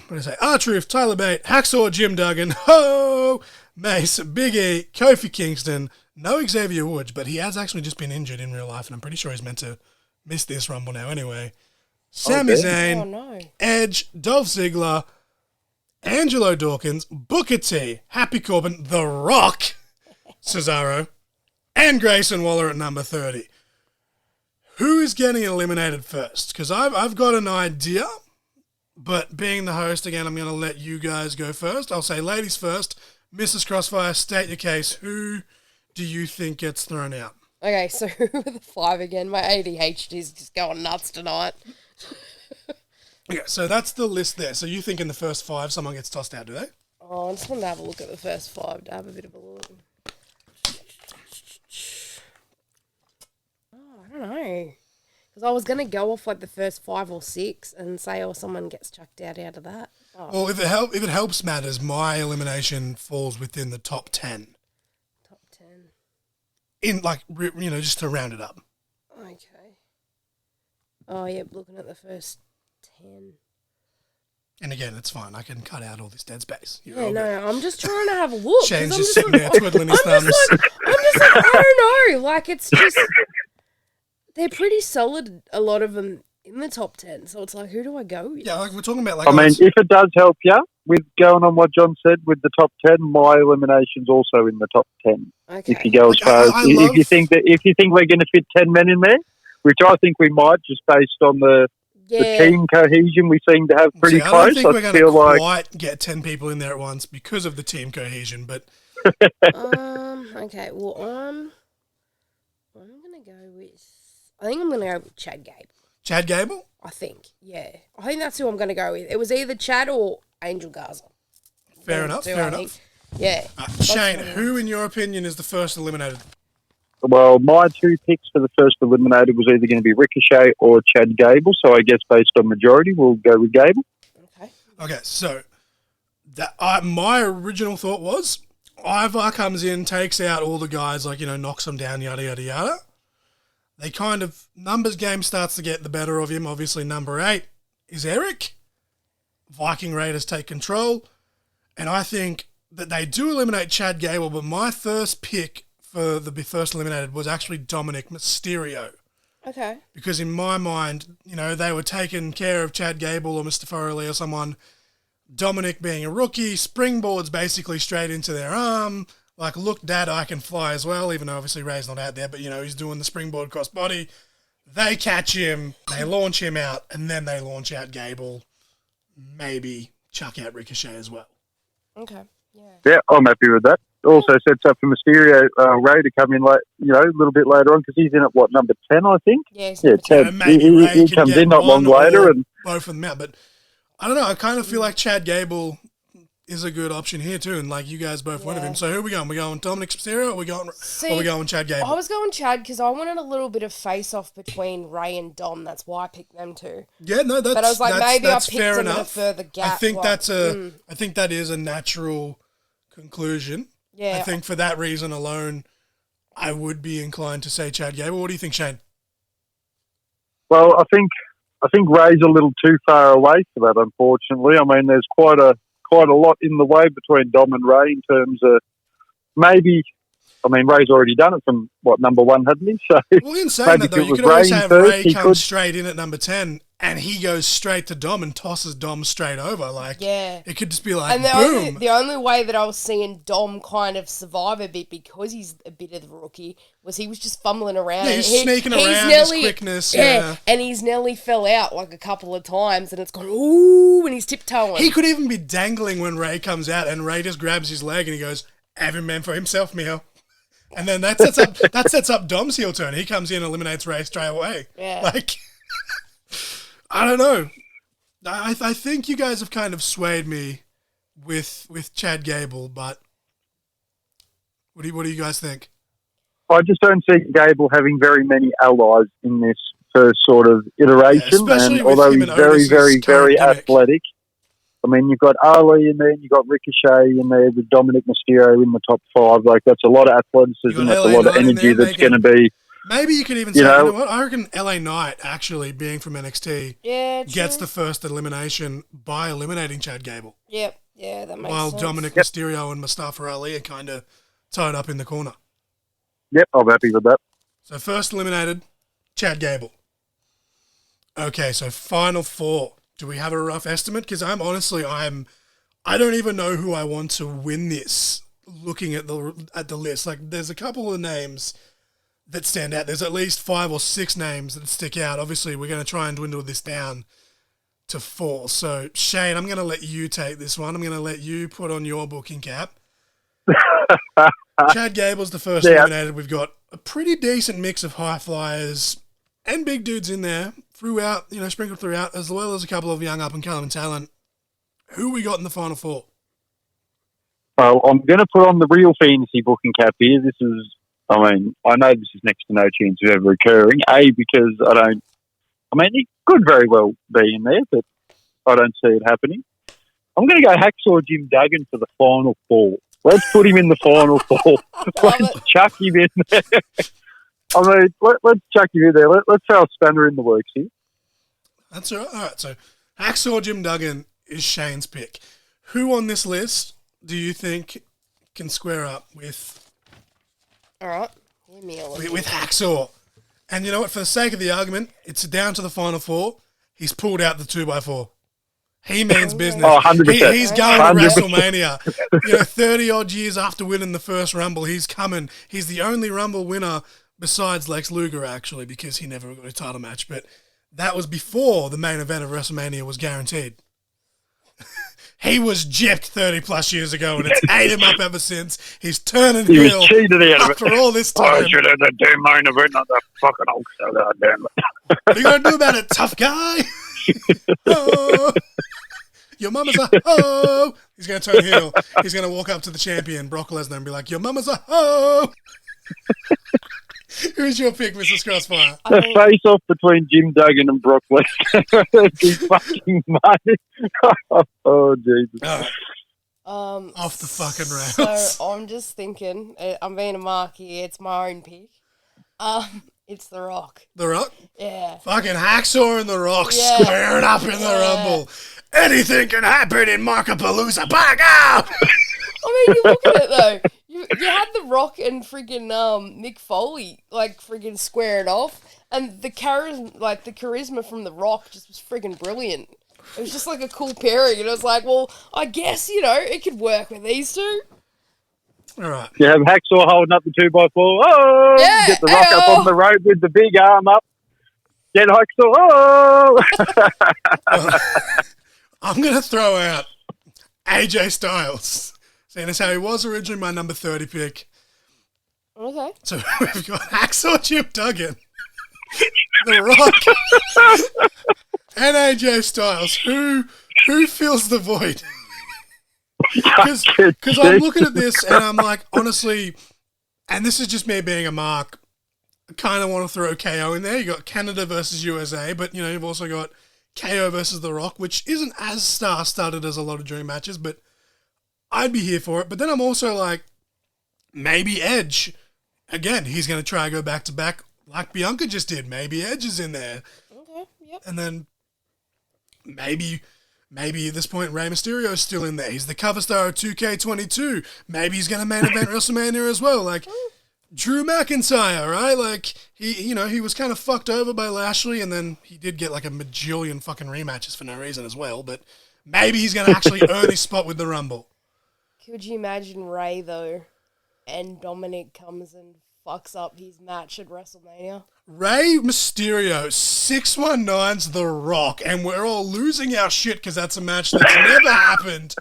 did I say? R-Truth, Tyler Bate, Hacksaw Jim Duggan, Ho, Mace, Big E, Kofi Kingston. No Xavier Woods, but he has actually just been injured in real life, and I'm pretty sure he's meant to miss this Rumble now anyway. Sami Zayn, Edge, Dolph Ziggler, Angelo Dawkins, Booker T, Happy Corbin, The Rock, Cesaro, and Grayson Waller at number 30. Who is getting eliminated first? Because I've got an idea, but being the host, again, I'm going to let you guys go first. I'll say ladies first. Mrs. Crossfire, state your case. Who do you think gets thrown out? Okay, so who are the 5 again? My ADHD is just going nuts tonight. Okay, so that's the list there. So you think in the first 5 someone gets tossed out, do they? Oh, I just wanted to have a look at the first 5 to have a bit of a look. Oh, I don't know. Because I was going to go off like the first 5 or 6 and say, someone gets chucked out of that. Oh. Well, if it helps matters, my elimination falls within the top 10. Top 10. In just to round it up. Okay. Oh, yeah, looking at the first 10. And again, it's fine. I can cut out all this dead space. I'm just trying to have a look. Shane's just sitting there twiddling his thumbs. I'm just like, I don't know. Like, it's just, they're pretty solid, a lot of them in the top 10. So it's like, who do I go with? Yeah, like we're talking about if it does help you with going on what John said with the top 10, my elimination's also in the top 10. Okay. If you go as far as, if you think we're going to fit 10 men in there, which I think we might, just based on the Yeah. team cohesion we seem to have pretty See, I close. don't think we're going feel to like quite get 10 people in there at once because of the team cohesion, but Okay, well, I'm gonna go with. I think I'm gonna go with Chad Gable. Chad Gable? I think, yeah. I think that's who I'm gonna go with. It was either Chad or Angel Garza. Fair enough, Two, fair I enough. think. Yeah. Shane, who in your opinion is the first eliminated? well, my two picks for the first eliminated was either going to be Ricochet or Chad Gable. So I guess based on majority, we'll go with Gable. Okay. Okay, so my original thought was Ivar comes in, takes out all the guys, like, knocks them down, yada, yada, yada. They kind of, numbers game starts to get the better of him. Obviously, number 8 is Eric. Viking Raiders take control. And I think that they do eliminate Chad Gable, but my first pick for the first eliminated was actually Dominic Mysterio. Okay. Because in my mind, they were taking care of Chad Gable or Mr. Foley or someone. Dominic being a rookie, springboards basically straight into their arm. Like, look, Dad, I can fly as well, even though obviously Ray's not out there, but, he's doing the springboard cross body. They catch him, they launch him out, and then they launch out Gable. Maybe chuck out Ricochet as well. Okay. Yeah. Yeah, I'm happy with that. Also sets up for Mysterio Ray to come in late, a little bit later on because he's in at number 10, I think. Yeah, Yeah, 10. He comes in not long later, and both of them out. But I don't know. I kind of feel like Chad Gable is a good option here too, and like you guys both went of him. So who are we going? We going Dominic Mysterio, or we going Chad Gable? I was going Chad because I wanted a little bit of face off between Ray and Dom. That's why I picked them two. Yeah, no, that's. But I was like, maybe I picked fair them enough. in a further gap. I think I think that is a natural conclusion. Yeah. I think for that reason alone, I would be inclined to say Chad Gable. What do you think, Shane? well, I think Ray's a little too far away for that. Unfortunately, I mean, there's quite a lot in the way between Dom and Ray in terms of maybe. I mean, Ray's already done it from number 1, hadn't he? So well, in saying that though, you could always have Ray come straight in at number 10, and he goes straight to Dom and tosses Dom straight over. Like, Yeah. it could just be like, And boom. the only way that I was seeing Dom kind of survive a bit because he's a bit of a rookie was he was just fumbling around. Yeah, he's sneaking around, his quickness. And he's nearly fell out like a couple of times and it's gone, ooh, and he's tiptoeing. He could even be dangling when Ray comes out, and Ray just grabs his leg and he goes, "Every man for himself, Mio." And then that sets up Dom's heel turn. He comes in and eliminates Ray straight away. Yeah. Like, I don't know. I think you guys have kind of swayed me with Chad Gable, but what do you guys think? I just don't see Gable having very many allies in this first sort of iteration. especially and with although him he's and very, Otis's very, current very gimmick. athletic, I mean, you've got Ali in there, you've got Ricochet in there with Dominic Mysterio in the top 5. Like, that's a lot of athleticism, that's a lot of energy that's going to be. Maybe you could even say, you know what? I reckon LA Knight, actually, being from NXT, gets the first elimination by eliminating Chad Gable. Yep. Yeah, that makes While sense. Dominic Mysterio and Mustafa Ali are kind of tied up in the corner. Yep, I'm happy with that. So first eliminated, Chad Gable. Okay, so final 4. Do we have a rough estimate? Because I don't even know who I want to win this. Looking at the list, like there's a couple of names that stand out. There's at least 5 or 6 names that stick out. Obviously, we're going to try and dwindle this down to 4. So Shane, I'm going to let you take this one. I'm going to let you put on your booking cap. Chad Gable's the first eliminated. We've got a pretty decent mix of high flyers and big dudes in there throughout, sprinkled throughout, as well as a couple of young up-and-coming talent. Who we got in the final 4? Well, I'm going to put on the real fantasy booking cap here. I know this is next to no chance of ever occurring. Because it could very well be in there, but I don't see it happening. I'm going to go Hacksaw Jim Duggan for the final 4. Let's put him in the final 4. Let's chuck him in there. Let's chuck him in there. Let's throw a spanner in the works here. That's all right. All right, so Hacksaw Jim Duggan is Shane's pick. Who on this list do you think can square up with? All right, give me a look. With Hacksaw? And you know what? For the sake of the argument, it's down to the final 4. He's pulled out the 2x4. He means business. Oh, 100%. He's going 100%. to WrestleMania. 30 odd years after winning the first Rumble, he's coming. He's the only Rumble winner besides Lex Luger, actually, because he never got a title match. But that was before the main event of WrestleMania was guaranteed. He was gypped 30 plus years ago, and it's ate him up ever since. He's turning He heel was cheated out of it. after all this I time. should have the damn main event, not the fucking Hulk. So goddamn it. What are you going to do about it, tough guy? Oh, your mama's a hoe. He's going to turn heel. He's going to walk up to the champion, Brock Lesnar, and be like, your mama's a hoe. Who's your pick, Mrs. Crossfire? The face-off between Jim Duggan and Brock Lesnar. That'd be fucking money. Oh, Jesus. Off the fucking rails. So I'm just thinking, I'm being a mark here. It's my own pick. It's The Rock. The Rock? Yeah. Fucking Hacksaw and The Rock Yeah. squaring up in the Rumble. Anything can happen in Mark-A-Palooza. Back out! I mean, you look at it though. You had The Rock and friggin' Mick Foley like friggin' squaring off, and the charisma from The Rock just was friggin' brilliant. It was just like a cool pairing, and I was like, well, I guess it could work with these two. All right. You have Hacksaw holding up the 2x4. Oh! Yeah, Get The Rock up on the road with the big arm up. Get Hacksaw. Oh! I'm going to throw out AJ Styles. Seeing as how he was originally my number 30 pick. Okay. So we've got Hacksaw Jim Duggan, The Rock, and AJ Styles. Who fills the void? Because I'm looking at this and I'm like, honestly, and this is just me being a mark, I kind of want to throw KO in there. You got Canada versus USA, but you've also got KO versus The Rock, which isn't as star-studded as a lot of dream matches, but I'd be here for it. But then I'm also like, maybe Edge. Again, he's going to try to go back-to-back like Bianca just did. Maybe Edge is in there. Okay, yep. And then maybe at this point Rey Mysterio is still in there. He's the cover star of 2K22. Maybe he's going to main event WrestleMania as well. Like Drew McIntyre, right? Like he was kind of fucked over by Lashley, and then he did get like a majillion fucking rematches for no reason as well. But maybe he's going to actually earn his spot with the Rumble. Could you imagine Ray though, and Dominic comes and fucks up his match at WrestleMania? Rey Mysterio 619's The Rock, and we're all losing our shit because that's a match that's never happened.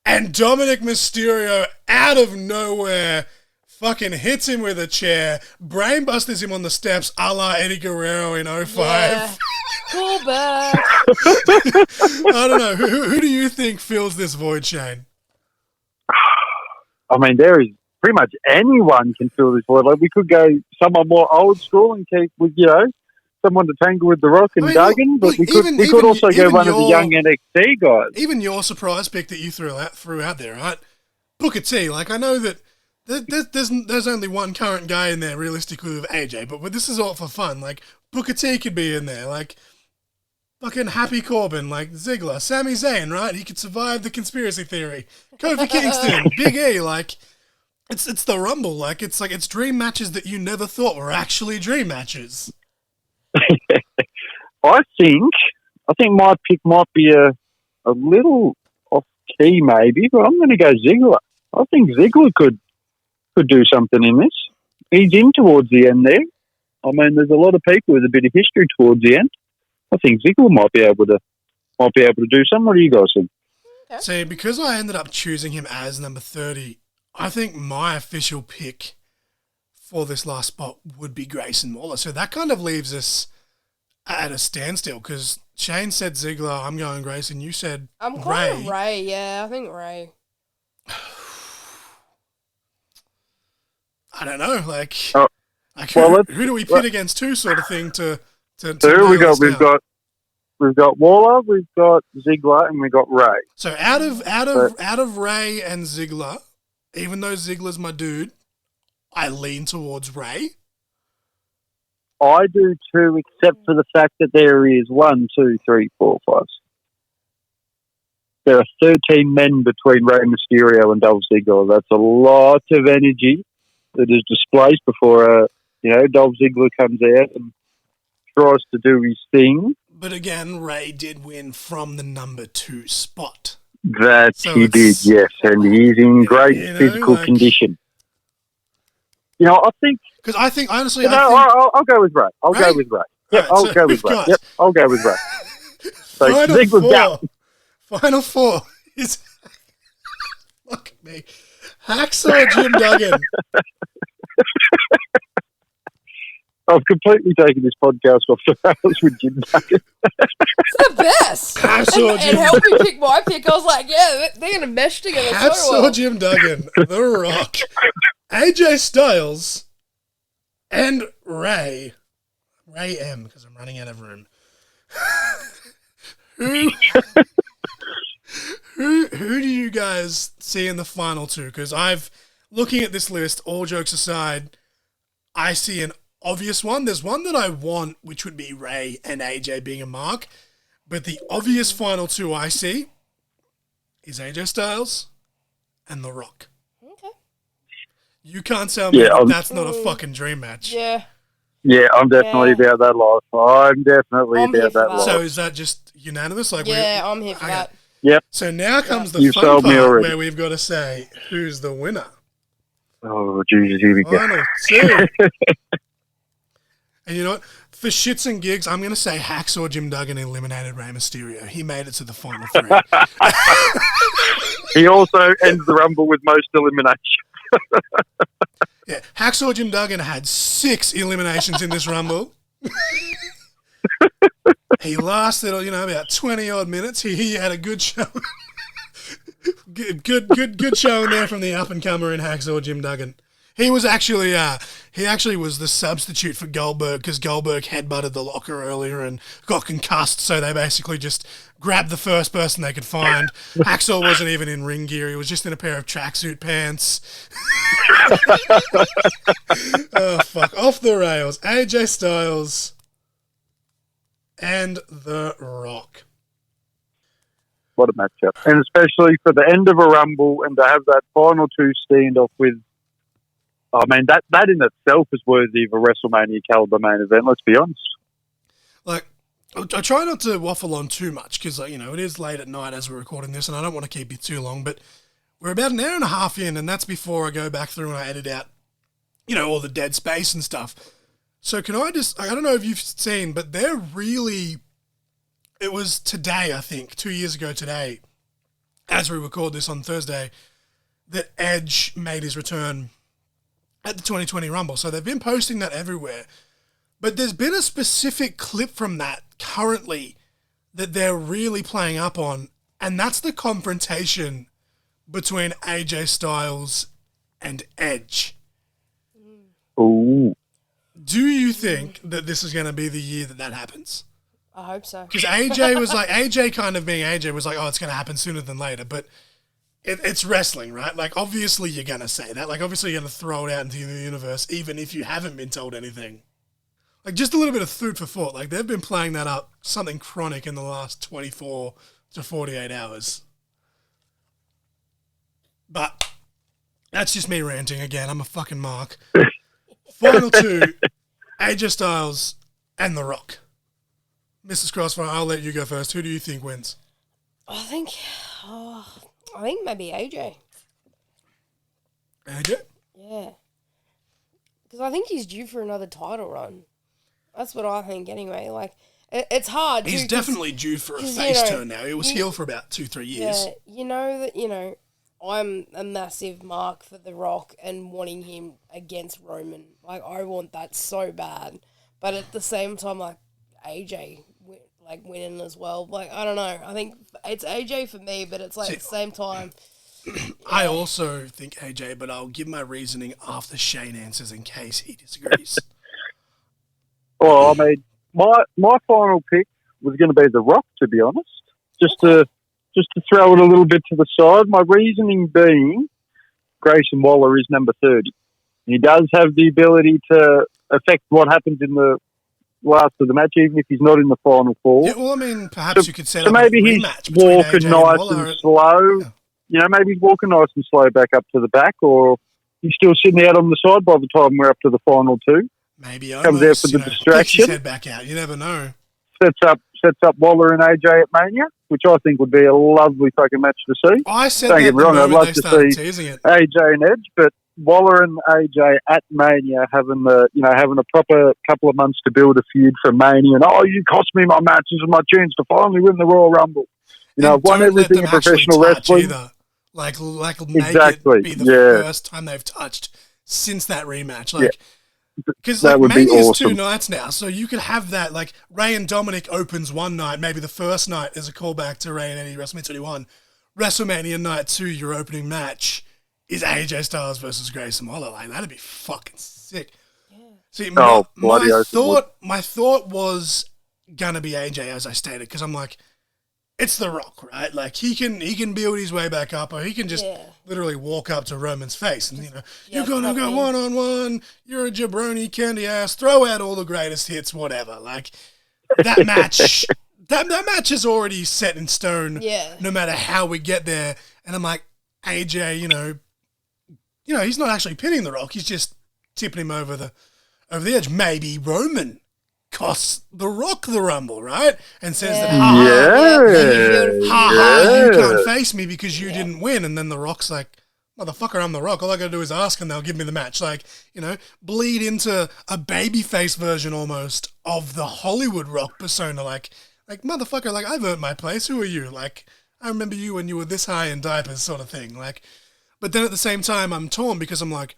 And Dominic Mysterio, out of nowhere, fucking hits him with a chair, brainbusters him on the steps a la Eddie Guerrero in 05. Yeah. Cool back. I don't know. Who do you think fills this void, Shane? I mean, there is pretty much anyone can fill this void. Like, we could go someone more old school and keep with, someone to tangle with The Rock and Duggan, but we could also go one of the young NXT guys. Even your surprise pick that you threw out there, right? Booker T. Like, I know that there's only one current guy in there realistically with AJ, but this is all for fun. Like, Booker T could be in there. Like, fucking Happy Corbin, like Ziggler, Sami Zayn, right? He could survive the conspiracy theory. Kofi Kingston, Big E, like it's the Rumble, like it's dream matches that you never thought were actually dream matches. I think my pick might be a little off key maybe, but I'm going to go Ziggler. I think Ziggler could do something in this. He's in towards the end there. I mean, there's a lot of people with a bit of history towards the end. I think Ziggler might be able to do something. What do you guys think? Okay. See, because I ended up choosing him as number 30, I think my official pick for this last spot would be Grayson Waller. So that kind of leaves us at a standstill because Shane said Ziggler, I'm going Grayson. You said I'm Ray. going Ray. Yeah, I think Ray. I don't know, like who do we pit against two sort of thing to so who we got? We've got Waller, we've got Ziggler, and we've got Ray. So out of Ray and Ziggler, even though Ziggler's my dude, I lean towards Ray. I do too, except for the fact that there is 1, 2, 3, 4, 5. There are 13 men between Rey Mysterio and Dolph Ziggler. That's a lot of energy that is displayed before Dolph Ziggler comes out and tries to do his thing. But again, Ray did win from the number 2 spot. He did, yes, and he's in great physical condition. I think... Because I think, honestly... I'll go with Ray. I'll go with Ray. Yep, All right, I'll go with we've Ray. Yep, I'll go with Ray. So Final four is look at me. Hacksaw Jim Duggan. I've completely taken this podcast off the rails with Jim Duggan. It's the best. Hacksaw And help me pick my pick. I was like, yeah, they're going to mesh together so Hacksaw well. Jim Duggan, The Rock, AJ Styles, and Ray M, because I'm running out of room. Who do you guys see in the final two? Because looking at this list, all jokes aside, I see an obvious one. There's one that I want, which would be Ray and AJ being a mark. But the obvious final two I see is AJ Styles and The Rock. Okay. You can't tell me that's not a fucking dream match. Yeah. Yeah, I'm definitely about that life. I'm definitely about that life. So is that just unanimous? Like, yeah, I'm here for that. Yep. So now comes the fun part where we've got to say who's the winner. Oh, Jesus, here we go. Final two. And you know what? For shits and gigs, I'm going to say Hacksaw Jim Duggan eliminated Rey Mysterio. He made it to the final three. He also ends the Rumble with most eliminations. Yeah, Hacksaw Jim Duggan had 6 eliminations in this Rumble. He lasted, about 20-odd minutes. He had a good show. good showing there from the up-and-comer in Hacksaw Jim Duggan. He was actually, was the substitute for Goldberg because Goldberg headbutted the locker earlier and got concussed, so they basically just grabbed the first person they could find. Hacksaw wasn't even in ring gear. He was just in a pair of tracksuit pants. Oh, fuck. Off the rails. AJ Styles and The Rock. What a matchup. And especially for the end of a Rumble and to have that final two standoff with, I mean, that in itself is worthy of a WrestleMania caliber main event, let's be honest. Like, I try not to waffle on too much because, it is late at night as we're recording this and I don't want to keep you too long, but we're about an hour and a half in and that's before I go back through and I edit out, all the dead space and stuff. So can I don't know if you've seen, but it was today, I think, 2 years ago today, as we record this on Thursday, that Edge made his return at the 2020 Rumble. So they've been posting that everywhere. But there's been a specific clip from that currently that they're really playing up on, and that's the confrontation between AJ Styles and Edge. Ooh. Do you think that this is going to be the year that happens? I hope so. Because AJ kind of being AJ was like, oh, it's going to happen sooner than later. But it's wrestling, right? Like, obviously you're going to say that. Like, obviously you're going to throw it out into the universe, even if you haven't been told anything. Like, just a little bit of food for thought. Like, they've been playing that up, something chronic in the last 24 to 48 hours. But that's just me ranting again. I'm a fucking mark. Final two, AJ Styles and The Rock. Mrs. Crossfire, I'll let you go first. Who do you think wins? I think maybe AJ. AJ? Yeah. Because I think he's due for another title run. That's what I think anyway. Like, it's hard. He's definitely due for a face turn now. He was heel for about 2-3 years. Yeah, I'm a massive mark for The Rock and wanting him against Roman. Like, I want that so bad. But at the same time, like, AJ, winning as well. Like, I don't know. I think it's AJ for me, but it's like at the same time. I also think AJ, but I'll give my reasoning after Shane answers in case he disagrees. Well, I mean, my final pick was going to be The Rock, to be honest. Just to throw it a little bit to the side. My reasoning being Grayson Waller is number 30. He does have the ability to affect what happens in the last of the match, even if he's not in the final four. Yeah, well, I mean, perhaps you could set up maybe a he's rematch between walking AJ nice Waller and slow. Yeah. Maybe he's walking nice and slow back up to the back, or he's still sitting out on the side by the time we're up to the final two. Maybe comes out for the distraction. Picks his head back out. You never know. Sets up Waller and AJ at Mania, which I think would be a lovely fucking match to see. I said Don't that get me wrong, I'd love to see teasing it. AJ and Edge, but Waller and AJ at Mania having a proper couple of months to build a feud for Mania, and you cost me my match. This is my chance to finally win the Royal Rumble. I've won everything in professional wrestling. Either. Like make exactly. it be the first time they've touched since that rematch. Like, because that would be Mania's awesome. 2 nights now, so you could have that. Like Ray and Dominic opens one night, maybe the first night is a callback to Ray and Eddie WrestleMania 21. WrestleMania night 2, your opening match is AJ Styles versus Grayson Waller. Like that'd be fucking sick. Yeah. See, my thought was gonna be AJ, as I stated, because I'm like, it's The Rock, right? Like he can build his way back up, or he can just literally walk up to Roman's face and you're gonna go 1-on-1. You're a jabroni candy ass. Throw out all the greatest hits, whatever. Like that match, that match is already set in stone. Yeah. No matter how we get there, and I'm like, AJ, he's not actually pinning The Rock. He's just tipping him over the edge. Maybe Roman costs The Rock the Rumble, right? And says that, you can't face me because you didn't win. And then The Rock's like, motherfucker, I'm The Rock. All I got to do is ask and they'll give me the match. Like, bleed into a babyface version almost of the Hollywood Rock persona. Like motherfucker, like I've earned my place. Who are you? Like, I remember you when you were this high in diapers sort of thing. Like, but then at the same time, I'm torn because I'm like,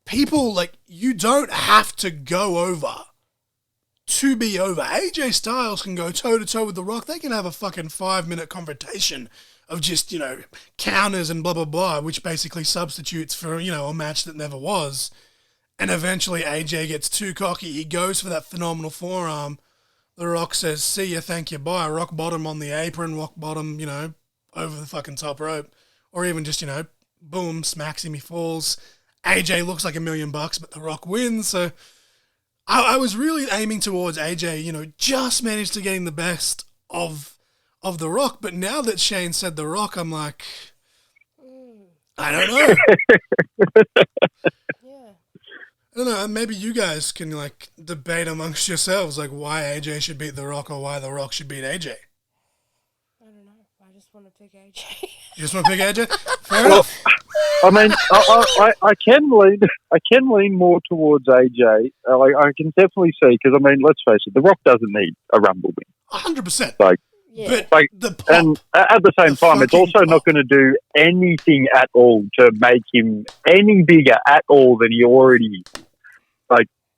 people, like, you don't have to go over to be over. AJ Styles can go toe-to-toe with The Rock. They can have a fucking 5-minute confrontation of just, counters and blah, blah, blah, which basically substitutes for, a match that never was. And eventually AJ gets too cocky. He goes for that phenomenal forearm. The Rock says, see ya, thank you, bye. Rock bottom on the apron, rock bottom, over the fucking top rope. Or even just, boom, smacks him, he falls. AJ looks like $1 million, but The Rock wins. So I was really aiming towards AJ, just managed to getting the best of The Rock. But now that Shane said The Rock, I'm like, I don't know. I don't know. Maybe you guys can debate amongst yourselves why AJ should beat The Rock or why The Rock should beat AJ. I don't know. I just want to pick AJ. You just want to pick AJ? Fair enough. I mean, I can lean more towards AJ. I can definitely see, because let's face it, The Rock doesn't need a Rumble win. 100%. But the pop, and at the same time, it's also not going to do anything at all to make him any bigger at all than he already is.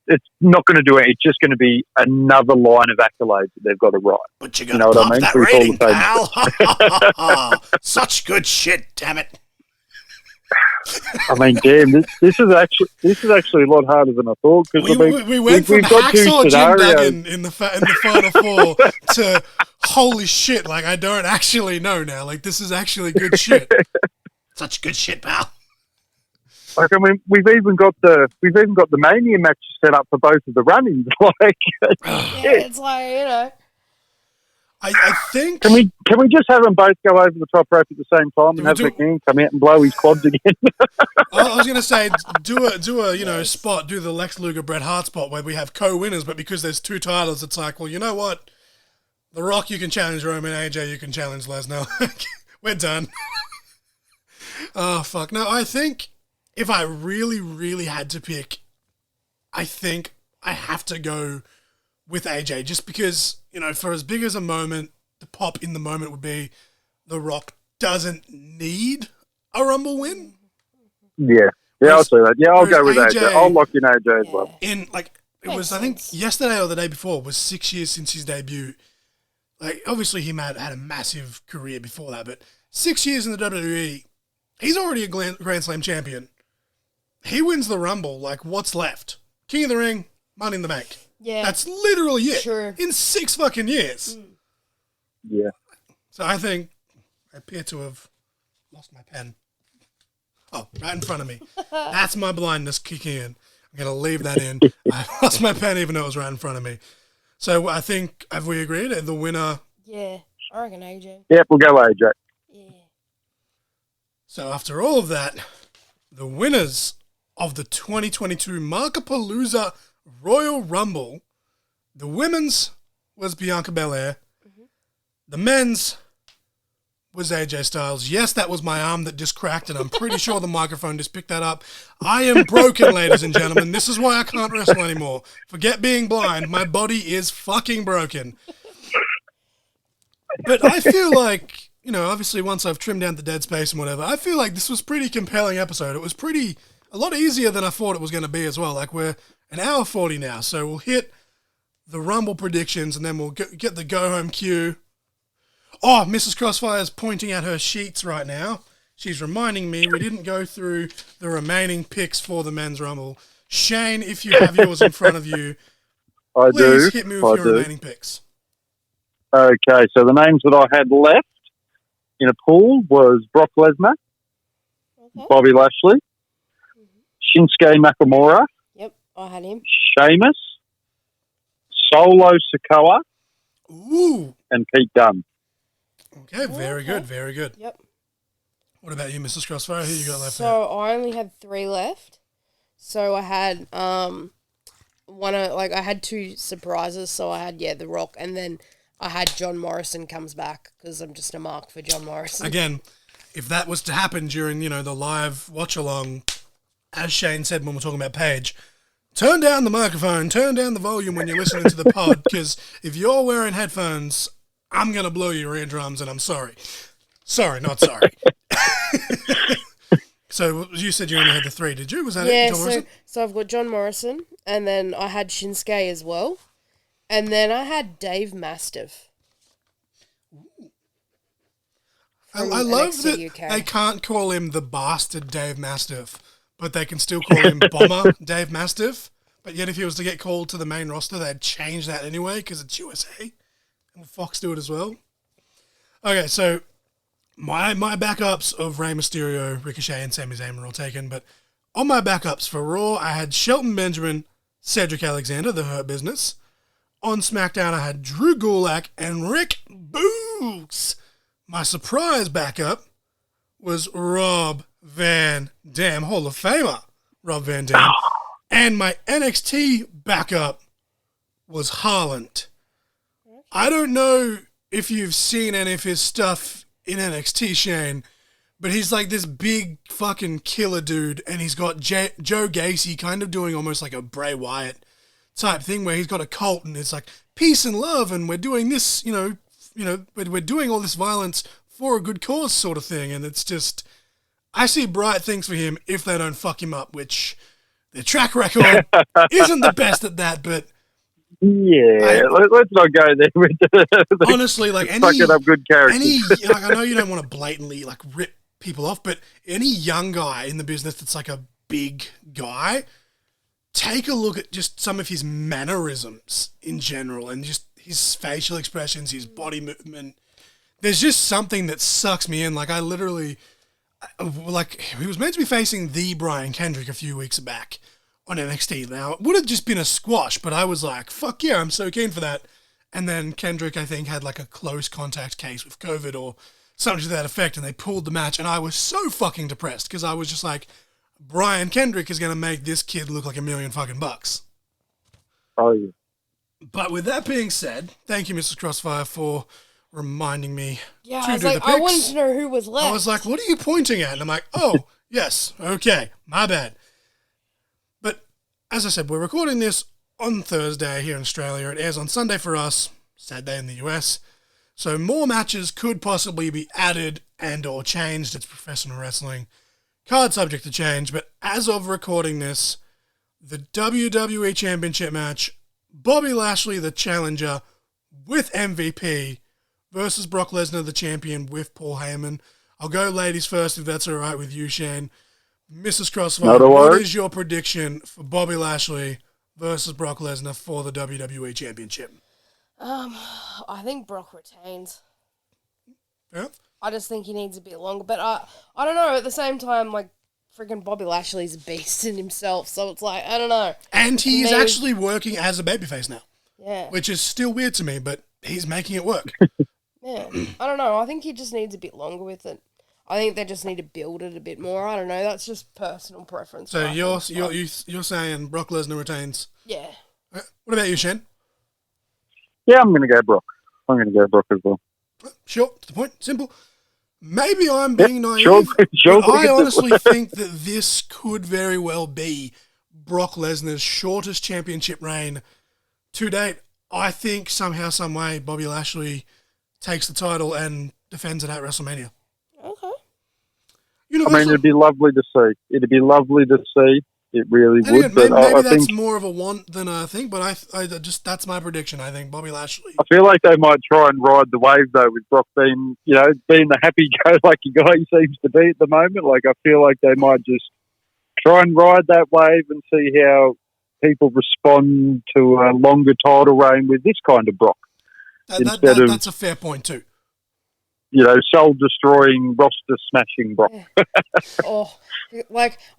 It's not going to do it. It's just going to be another line of accolades that they've got to write. But you got to pop that rating, pal. Such good shit, damn it. I mean, damn, this is actually a lot harder than I thought. We went from Hacksaw Jim Duggan in the final four to holy shit. I don't actually know now. This is actually good shit. Such good shit, pal. We've even got the Mania match set up for both of the run-ins. It's I think. Can we just have them both go over the top rope at the same time and have McMahon come out and blow his quads again? I was going to say do a spot, do the Lex Luger Bret Hart spot where we have co-winners, but because there's 2 titles, it's well, you know what? The Rock, you can challenge Roman. AJ, you can challenge Lesnar. We're done. Oh fuck! No, I think. If I really, really had to pick, I think I have to go with AJ, just because, for as big as a moment, the pop in the moment would be, The Rock doesn't need a Rumble win. Yeah, I'll say that. Yeah, I'll go with AJ. I'll lock in AJ as well. It was, I think, yesterday or the day before, was 6 years since his debut. Obviously he had a massive career before that, but 6 years in the WWE, he's already a Grand Slam champion. He wins the Rumble, what's left? King of the Ring, Money in the Bank. Yeah. That's literally it. Sure. In 6 fucking years. Yeah. So I think I appear to have lost my pen. Oh, right in front of me. That's my blindness kicking in. I'm going to leave that in. I lost my pen even though it was right in front of me. So I think, have we agreed? The winner... Yeah, I reckon AJ. Yep, we'll go AJ. Yeah. So after all of that, the winners of the 2022 Mark-A-Palooza Royal Rumble, the women's was Bianca Belair. Mm-hmm. The men's was AJ Styles. Yes, that was my arm that just cracked, and I'm pretty sure the microphone just picked that up. I am broken, ladies and gentlemen. This is why I can't wrestle anymore. Forget being blind. My body is fucking broken. But I feel like, you know, obviously once I've trimmed down the dead space and whatever, I feel like this was a pretty compelling episode. It was a lot easier than I thought it was going to be as well. Like, we're an hour 40 now, so we'll hit the Rumble predictions, and then we'll get the go-home cue. Oh, Mrs. Crossfire's pointing at her sheets right now. She's reminding me we didn't go through the remaining picks for the Men's Rumble. Shane, if you have yours in front of you, please hit me with your remaining picks. Okay, so the names that I had left in a pool was Brock Lesnar, Bobby Lashley, Shinsuke Nakamura. Yep, I had him. Sheamus, Solo Sikoa, and Pete Dunne. Okay, very good, very good. Yep. What about you, Mrs. Crossfire? Who you got left? So I only had 3 left. So I had I had 2 surprises. So I had The Rock, and then I had John Morrison comes back because I'm just a mark for John Morrison. Again, if that was to happen during, you know, the live watch along, as Shane said when we're talking about Paige, turn down the microphone, turn down the volume when you're listening to the pod, because if you're wearing headphones, I'm going to blow your eardrums, and I'm sorry. Sorry, not sorry. So you said you only had the 3, did you? Was that it, John Morrison? So I've got John Morrison, and then I had Shinsuke as well, and then I had Dave Mastiff. I love that they can't call him the bastard Dave Mastiff, but they can still call him Bomber Dave Mastiff. But yet if he was to get called to the main roster, they'd change that anyway because it's USA. And Fox do it as well. Okay, so my backups of Rey Mysterio, Ricochet, and Sami Zayn were all taken. But on my backups for Raw, I had Shelton Benjamin, Cedric Alexander, the Hurt Business. On SmackDown, I had Drew Gulak and Rick Boogs. My surprise backup was Rob Van Dam, Hall of Famer Rob Van Dam. And my NXT backup was Haaland. I don't know if you've seen any of his stuff in NXT, Shane, but he's like this big fucking killer dude, and he's got Joe Gacy kind of doing almost like a Bray Wyatt type thing where he's got a cult and it's like peace and love, and we're doing this, we're doing all this violence for a good cause sort of thing, and it's just, I see bright things for him if they don't fuck him up, which their track record isn't the best at that, but yeah, let's not go there with honestly, like fucking up good characters. Like, I know you don't want to blatantly like rip people off, but any young guy in the business that's like a big guy, take a look at just some of his mannerisms in general and just his facial expressions, his body movement. There's just something that sucks me in. Like, I literally, like, he was meant to be facing the Brian Kendrick a few weeks back on NXT. Now, it would have just been a squash, but I was like, fuck yeah, I'm so keen for that. And then Kendrick, I think, had like a close contact case with COVID or something to that effect, and they pulled the match, and I was so fucking depressed because I was just like, Brian Kendrick is going to make this kid look like $1 million fucking bucks. Oh, yeah. But with that being said, thank you, Mrs. Crossfire, for reminding me to do the picks. I wanted to know who was left. I was like, what are you pointing at? And I'm like, oh, yes, okay, my bad. But as I said, we're recording this on Thursday here in Australia. It airs on Sunday for us, Saturday in the US. So more matches could possibly be added and or changed. It's professional wrestling. Card subject to change. But as of recording this, the WWE Championship match, Bobby Lashley, the challenger, with MVP, versus Brock Lesnar, the champion, with Paul Heyman. I'll go ladies first, if that's all right with you, Shane. Mrs. Crossfire, what is your prediction for Bobby Lashley versus Brock Lesnar for the WWE Championship? I think Brock retains. Yeah? I just think he needs a bit longer. But I don't know, at the same time, like, freaking Bobby Lashley's a beast in himself, so it's like, I don't know. And he's actually working as a babyface now. Yeah. Which is still weird to me, but he's making it work. Yeah. I don't know. I think he just needs a bit longer with it. I think they just need to build it a bit more. I don't know. That's just personal preference. So you're saying Brock Lesnar retains? Yeah. What about you, Shane? Yeah, I'm going to go Brock. I'm going to go Brock as well. Sure, to the point, simple. Maybe I'm being naive, sure, but I honestly think that this could very well be Brock Lesnar's shortest championship reign to date. I think somehow, some way, Bobby Lashley takes the title and defends it at WrestleMania. Okay. Universal, it'd be lovely to see. It really would. Again, maybe I that's think, more of a want than a thing, but I just that's my prediction. I think Bobby Lashley. I feel like they might try and ride the wave, though, with Brock being the happy-go-lucky guy he seems to be at the moment. Like, I feel like they might just try and ride that wave and see how people respond to a longer title reign with this kind of Brock. That's a fair point, too. Soul-destroying, roster-smashing Brock.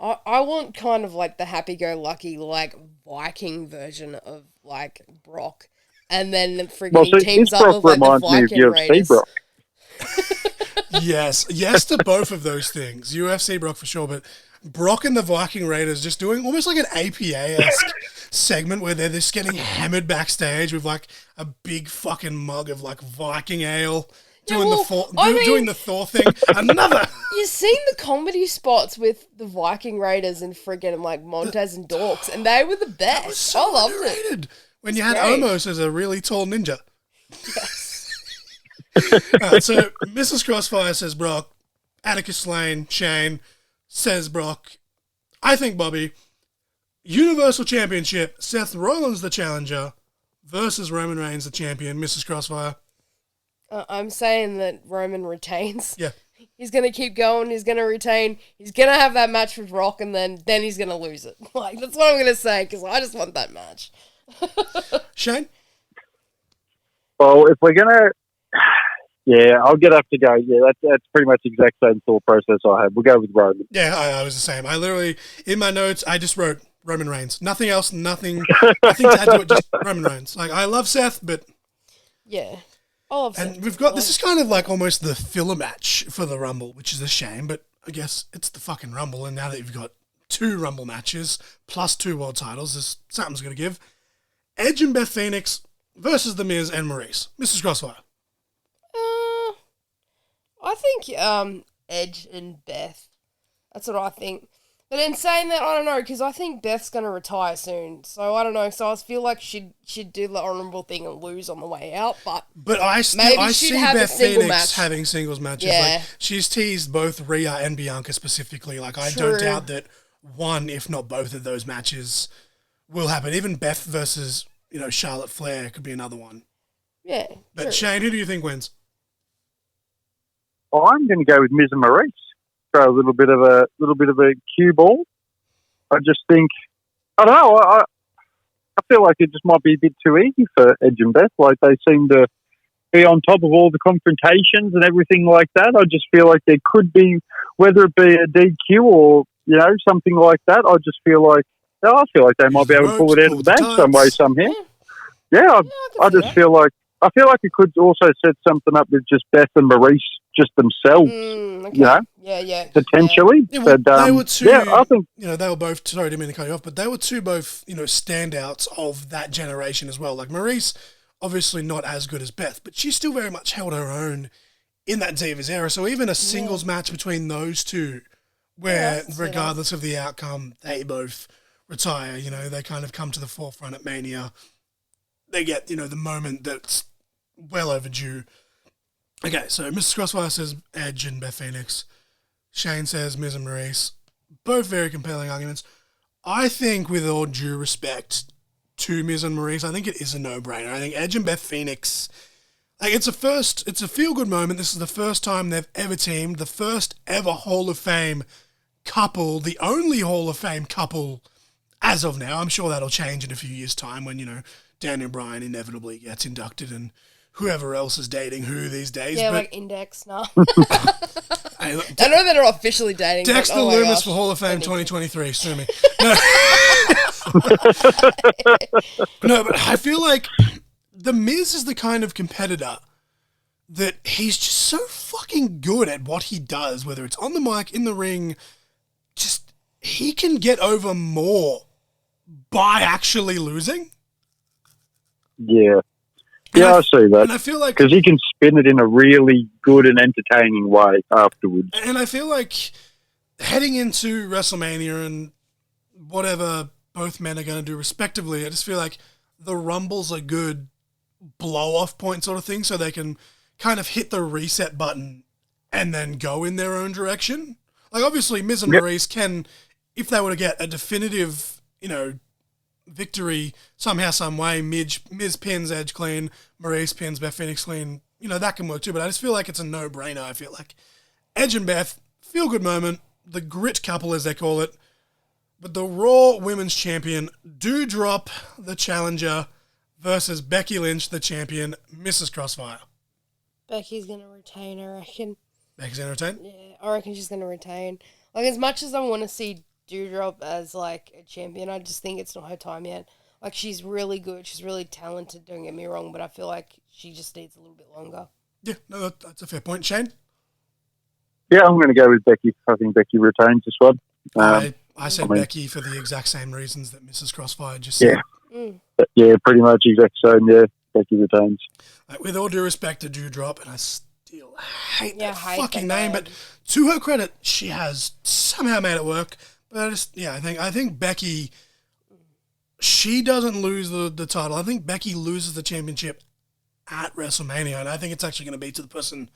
I want kind of like the happy-go-lucky, like, Viking version of, like, Brock. And then friggin' he teams up with, like, the Viking Raiders. Brock. Yes to both of those things. UFC Brock for sure, but Brock and the Viking Raiders just doing almost like an APA-esque segment where they're just getting hammered backstage with, like, a big fucking mug of, like, Viking ale. Doing the Thor thing. Another. You've seen the comedy spots with the Viking Raiders and friggin' like Montez and Dorks, and they were the best. Was so I loved underrated. it. When you It's had great. Omos as a really tall ninja. Yes. Alright, so Mrs. Crossfire says Brock. Addicus Slain, Shane says Brock. I think Bobby. Universal Championship. Seth Rollins the challenger versus Roman Reigns the champion. Mrs. Crossfire. I'm saying that Roman retains. Yeah. He's going to keep going. He's going to retain. He's going to have that match with Rock, and then he's going to lose it. Like, that's what I'm going to say, because I just want that match. Shane? Well, if we're going to... Yeah, I'll have to go. Yeah, that's pretty much the exact same thought process I had. We'll go with Roman. Yeah, I was the same. I literally, in my notes, I just wrote Roman Reigns. Nothing else, nothing to add to it, just Roman Reigns. Like, I love Seth, but... Yeah. And we've got, this is kind of like almost the filler match for the Rumble, which is a shame, but I guess it's the fucking Rumble, and now that you've got 2 Rumble matches, plus 2 world titles, there's something's going to give. Edge and Beth Phoenix versus The Miz and Maurice. Mrs. Crossfire. I think Edge and Beth. That's what I think. But in saying that, I don't know, because I think Beth's going to retire soon. So I don't know. So I feel like she'd do the honourable thing and lose on the way out. But I see have Beth a single Phoenix match. having singles matches. Yeah. Like, she's teased both Rhea and Bianca specifically. Like, I don't doubt that one, if not both of those matches will happen. Even Beth versus, Charlotte Flair could be another one. Yeah. But true. Shane, who do you think wins? I'm going to go with Miz and Maurice. Throw a little bit of a cue ball. I just think, I don't know, I feel like it just might be a bit too easy for Edge and Beth. Like, they seem to be on top of all the confrontations and everything like that. I just feel like there could be, whether it be a DQ or, something like that, I feel like they might be able to pull it out of the bag some way, somehow. Yeah, I just feel like it could also set something up with just Beth and Maurice just themselves, Okay. Yeah. potentially. Yeah, well, but they were two, I think they were both, sorry, I didn't mean to cut you off, but they were both, standouts of that generation as well. Like, Maurice, obviously not as good as Beth, but she still very much held her own in that Divas era. So even a singles match between those two, where regardless of the outcome, they both retire, they kind of come to the forefront at Mania. They get, the moment that's well overdue. Okay, so Mrs. Crossfire says Edge and Beth Phoenix. Shane says Miz and Maurice. Both very compelling arguments. I think, with all due respect to Miz and Maurice, I think it is a no-brainer. I think Edge and Beth Phoenix, like, it's a feel-good moment. This is the first time they've ever teamed, the first ever Hall of Fame couple, the only Hall of Fame couple as of now. I'm sure that'll change in a few years' time when, Daniel Bryan inevitably gets inducted and whoever else is dating who these days. Yeah, but, like Index now. hey, look, I know they're not officially dating. Dexter but, Loomis for Hall of Fame 2023. Sue me. No, but I feel like The Miz is the kind of competitor that he's just so fucking good at what he does, whether it's on the mic, in the ring. Just, he can get over more by actually losing. Yeah, I see that. And I feel like... Because he can spin it in a really good and entertaining way afterwards. And I feel like heading into WrestleMania and whatever both men are going to do respectively, I just feel like the Rumble's a good blow-off point sort of thing, so they can kind of hit the reset button and then go in their own direction. Like, obviously, Miz and Maurice can, if they were to get a definitive, victory somehow, some way, Miz pins Edge clean, Maurice pins Beth Phoenix clean, that can work too. But I just feel like it's a no-brainer. I feel like Edge and Beth, feel-good moment, the grit couple as they call it, but the Raw Women's Champion, Doudrop, the challenger, versus Becky Lynch, the champion, Mrs. Crossfire. Becky's going to retain, I reckon. Becky's going to retain? Yeah, I reckon she's going to retain. Like, as much as I want to see Doudrop as, like, a champion, I just think it's not her time yet. Like, she's really good. She's really talented, don't get me wrong, but I feel like she just needs a little bit longer. Yeah, no, that's a fair point. Shane? Yeah, I'm going to go with Becky. I think Becky retains this one. I said Becky for the exact same reasons that Mrs. Crossfire just said. Yeah, pretty much exact same. Yeah, Becky retains. With all due respect to Doudrop, and I still hate that fucking name, but to her credit, she has somehow made it work. But I think Becky, she doesn't lose the title. I think Becky loses the championship at WrestleMania, and I think it's actually going to be to the person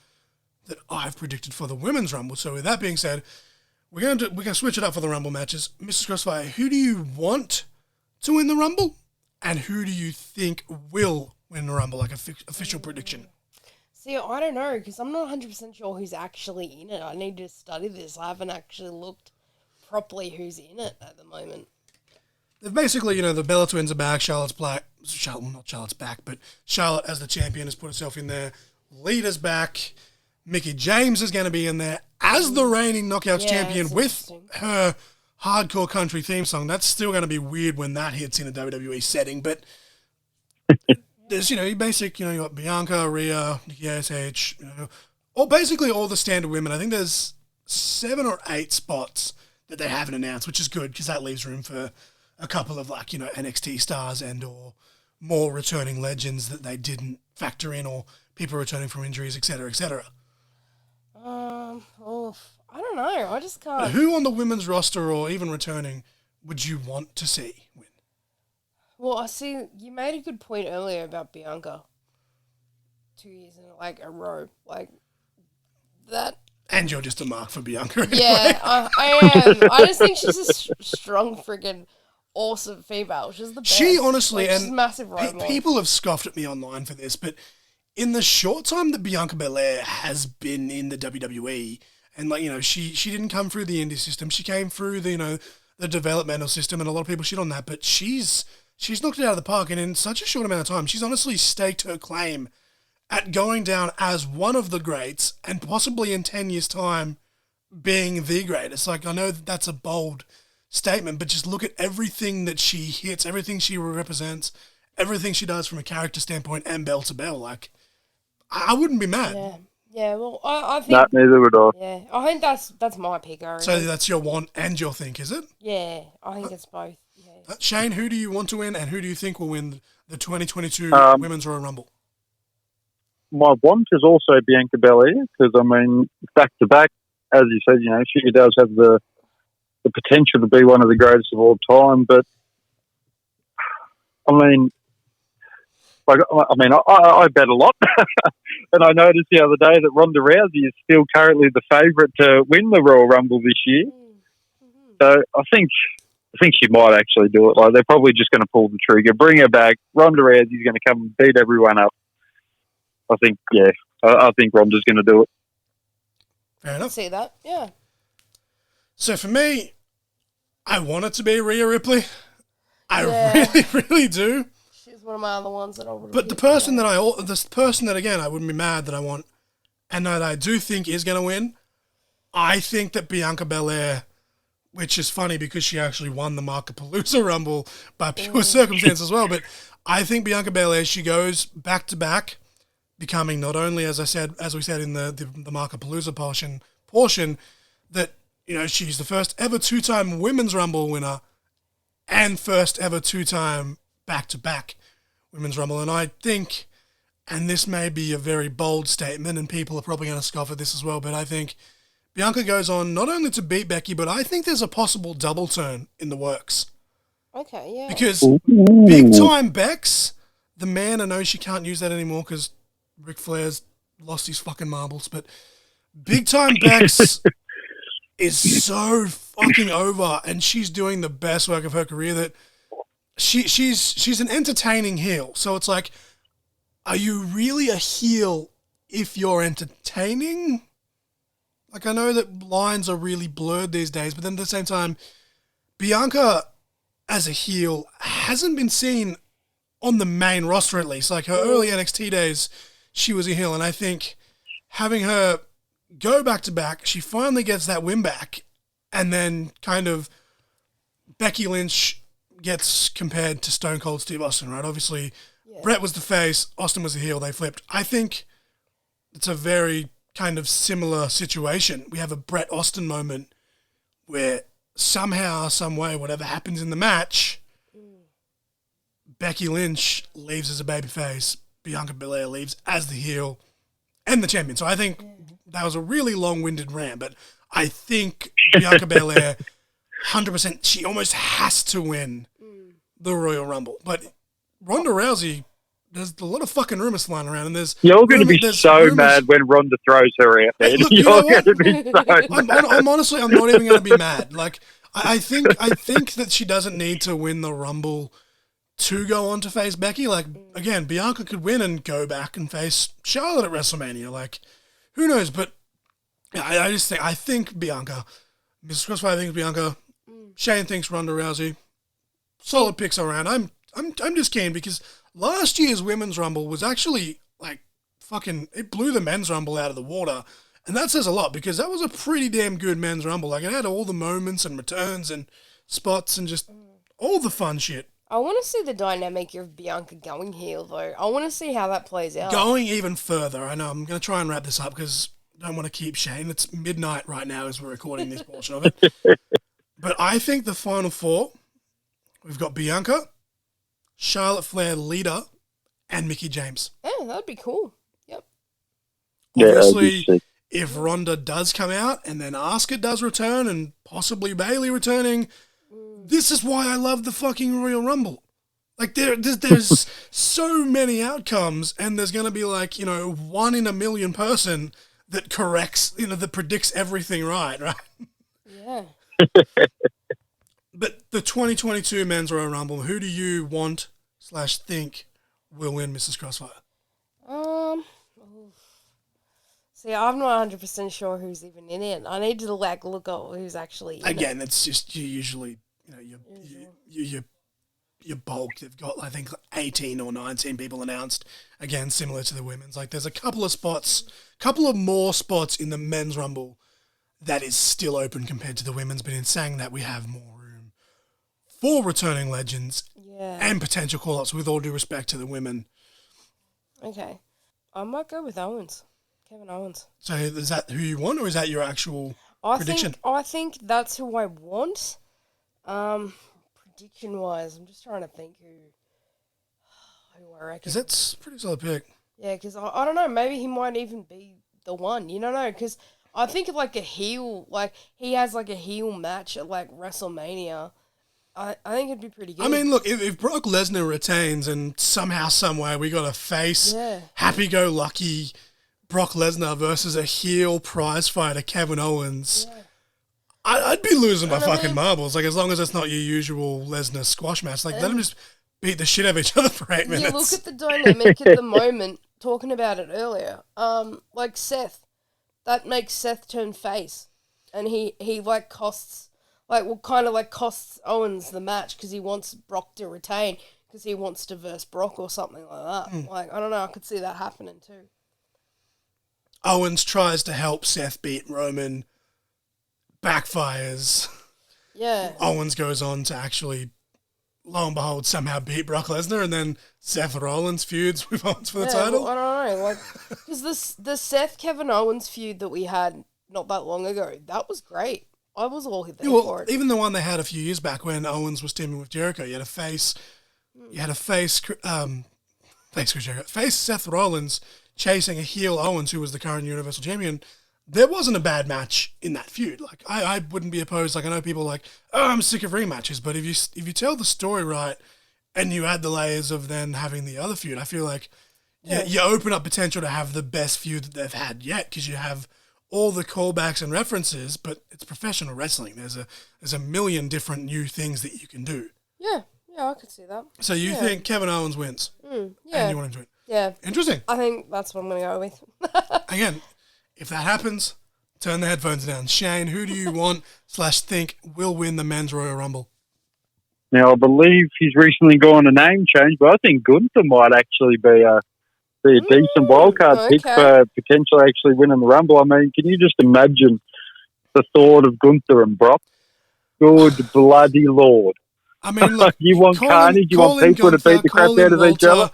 that I've predicted for the Women's Rumble. So with that being said, we're going to switch it up for the Rumble matches. Mrs. Crossfire, who do you want to win the Rumble? And who do you think will win the Rumble, like official prediction? See, I don't know, because I'm not 100% sure who's actually in it. I need to study this. I haven't actually looked properly who's in it at the moment. They've basically, the Bella Twins are back. Charlotte's back, but Charlotte as the champion has put herself in there. Lita's back. Mickie James is going to be in there as the reigning Knockouts champion with her hardcore country theme song. That's still going to be weird when that hits in a WWE setting, but there's, you got Bianca, Rhea, Nikki ASH, or basically all the standard women. I think there's 7 or 8 spots that they haven't announced, which is good because that leaves room for a couple of NXT stars and or more returning legends that they didn't factor in, or people returning from injuries, etc., etc. I don't know. I just can't. Who on the women's roster or even returning would you want to see win? Well, I see you made a good point earlier about Bianca. 2 years in a row, like that. And you're just a mark for Bianca. Anyway. Yeah, I am. I just think she's a strong, friggin' awesome female. She's the best. She honestly, she's a massive role model. People have scoffed at me online for this, but in the short time that Bianca Belair has been in the WWE, and she didn't come through the indie system. She came through the the developmental system, and a lot of people shit on that. But she's knocked it out of the park, and in such a short amount of time, she's honestly staked her claim at going down as one of the greats, and possibly in 10 years' time being the greatest. I know that's a bold statement, but just look at everything that she hits, everything she represents, everything she does from a character standpoint and bell to bell. I wouldn't be mad. Yeah. Well, I think. Not neither would I. Yeah, I think that's my pick. So that's your want and your think, is it? Yeah, I think it's both. Yeah. Shane, who do you want to win, and who do you think will win the 2022 Women's Royal Rumble? My want is also Bianca Belair because back to back, as you said, she does have the potential to be one of the greatest of all time. But I bet a lot, and I noticed the other day that Ronda Rousey is still currently the favourite to win the Royal Rumble this year. Mm-hmm. So I think she might actually do it. They're probably just going to pull the trigger, bring her back. Ronda Rousey's going to come and beat everyone up. I think Ronda's going to do it. Fair enough. See that? Yeah. So for me, I want it to be Rhea Ripley. I really, really do. She's one of my other ones that I would. But the person that again I wouldn't be mad that I want, and that I do think is going to win, I think that Bianca Belair, which is funny because she actually won the Mark-A-Palooza Rumble by pure circumstance as well. But I think Bianca Belair, she goes back to back, becoming not only, as we said in the Mark-A-Palooza portion, that she's the first ever 2-time Women's Rumble winner and first ever 2-time back-to-back Women's Rumble. And I think and this may be a very bold statement, and people are probably going to scoff at this as well, but I think Bianca goes on not only to beat Becky, but I think there's a possible double turn in the works. Okay, yeah. Because big time Bex, the man, I know she can't use that anymore because Ric Flair's lost his fucking marbles, but big time Bex is so fucking over, and she's doing the best work of her career. That she's an entertaining heel. So it's like, are you really a heel if you're entertaining? Like, I know that lines are really blurred these days, but then at the same time, Bianca as a heel hasn't been seen on the main roster, at least. Like, her early NXT days, she was a heel, and I think having her go back-to-back, she finally gets that win back, and then kind of Becky Lynch gets compared to Stone Cold Steve Austin, right? Obviously, Brett was the face, Austin was the heel, they flipped. I think it's a very kind of similar situation. We have a Brett Austin moment where somehow, some way, whatever happens in the match, Becky Lynch leaves as a babyface, Bianca Belair leaves as the heel and the champion. So I think that was a really long-winded rant, but I think Bianca Belair, 100%, she almost has to win the Royal Rumble. But Ronda Rousey, there's a lot of fucking rumors flying around, and there's you're going to be so mad when Ronda throws her out there. Hey, look, you're going to be so mad. I'm honestly, I'm not even going to be mad. Like, I think that she doesn't need to win the Rumble to go on to face Becky. Like, again, Bianca could win and go back and face Charlotte at WrestleMania. Like, who knows? But I think Bianca, Mrs. Crossfire thinks Bianca, Shane thinks Ronda Rousey. Solid picks around. I'm just keen because last year's Women's Rumble was actually like fucking, it blew the Men's Rumble out of the water. And that says a lot because that was a pretty damn good Men's Rumble. Like, it had all the moments and returns and spots and just all the fun shit. I want to see the dynamic of Bianca going heel, though. I want to see how that plays out. Going even further, I know I'm going to try and wrap this up because I don't want to keep Shane. It's midnight right now as we're recording this portion of it. But I think the final four, we've got Bianca, Charlotte Flair, Lita, and Mickie James. Yeah, that'd be cool. Yep. Obviously, if Ronda does come out and then Asuka does return and possibly Bayley returning, this is why I love the fucking Royal Rumble. Like, there's so many outcomes, and there's going to be like, 1 in a million person that corrects, that predicts everything right? Yeah. But the 2022 Men's Royal Rumble, who do you want / think will win, Mrs. Crossfire? See, I'm not 100% sure who's even in it. I need to look up who's actually in Again, it. it's just you usually, your bulk. They've got, I think, 18 or 19 people announced. Again, similar to the women's. Like, there's a couple of more spots in the Men's Rumble that is still open compared to the women's. But in saying that, we have more room for returning legends and potential call-ups, with all due respect to the women. Okay. I might go with Owens. Kevin Owens. So is that who you want, or is that your actual prediction? I think that's who I want. Prediction-wise, I'm just trying to think who I reckon. Because that's a pretty solid pick. Yeah, because I don't know, maybe he might even be the one. You don't know, because I think of like a heel, like he has like a heel match at like WrestleMania. I think it'd be pretty good. I mean, look, if Brock Lesnar retains and somehow, somewhere we got a face, happy-go-lucky Brock Lesnar versus a heel prize fighter, Kevin Owens, I'd be losing my fucking marbles. Like, as long as it's not your usual Lesnar squash match. Like, let them just beat the shit out of each other for 8 minutes. You look at the dynamic at the moment, talking about it earlier. Like Seth, that makes Seth turn face. And he like costs Owens the match because he wants Brock to retain because he wants to verse Brock or something like that. Like, I don't know, I could see that happening too. Owens tries to help Seth beat Roman, backfires. Yeah. Owens goes on to actually, lo and behold, somehow beat Brock Lesnar, and then Seth Rollins feuds with Owens for the title. Well, I don't know, like, because the Seth Kevin Owens feud that we had not that long ago, that was great. I was all there for it. Even the one they had a few years back when Owens was teaming with Jericho, you had a face Thanks, Chris Jericho. Face Seth Rollins chasing a heel Owens, who was the current Universal Champion. There wasn't a bad match in that feud. Like I wouldn't be opposed. Like I know people are like, oh, I'm sick of rematches, but if you tell the story right and you add the layers of then having the other feud, I feel like you open up potential to have the best feud that they've had yet, because you have all the callbacks and references, but it's professional wrestling. There's a million different new things that you can do. Yeah, I could see that. So you think Kevin Owens wins? Yeah. And you want him to win? Yeah. Interesting. I think that's what I'm going to go with. Again, if that happens, turn the headphones down. Shane, who do you want/think will win the Men's Royal Rumble? Now, I believe he's recently gone a name change, but I think Gunther might actually be a decent wildcard pick for potentially actually winning the Rumble. I mean, can you just imagine the thought of Gunther and Brock? Good bloody Lord. I mean, look, you want carnage, you want people to beat the crap out of each other.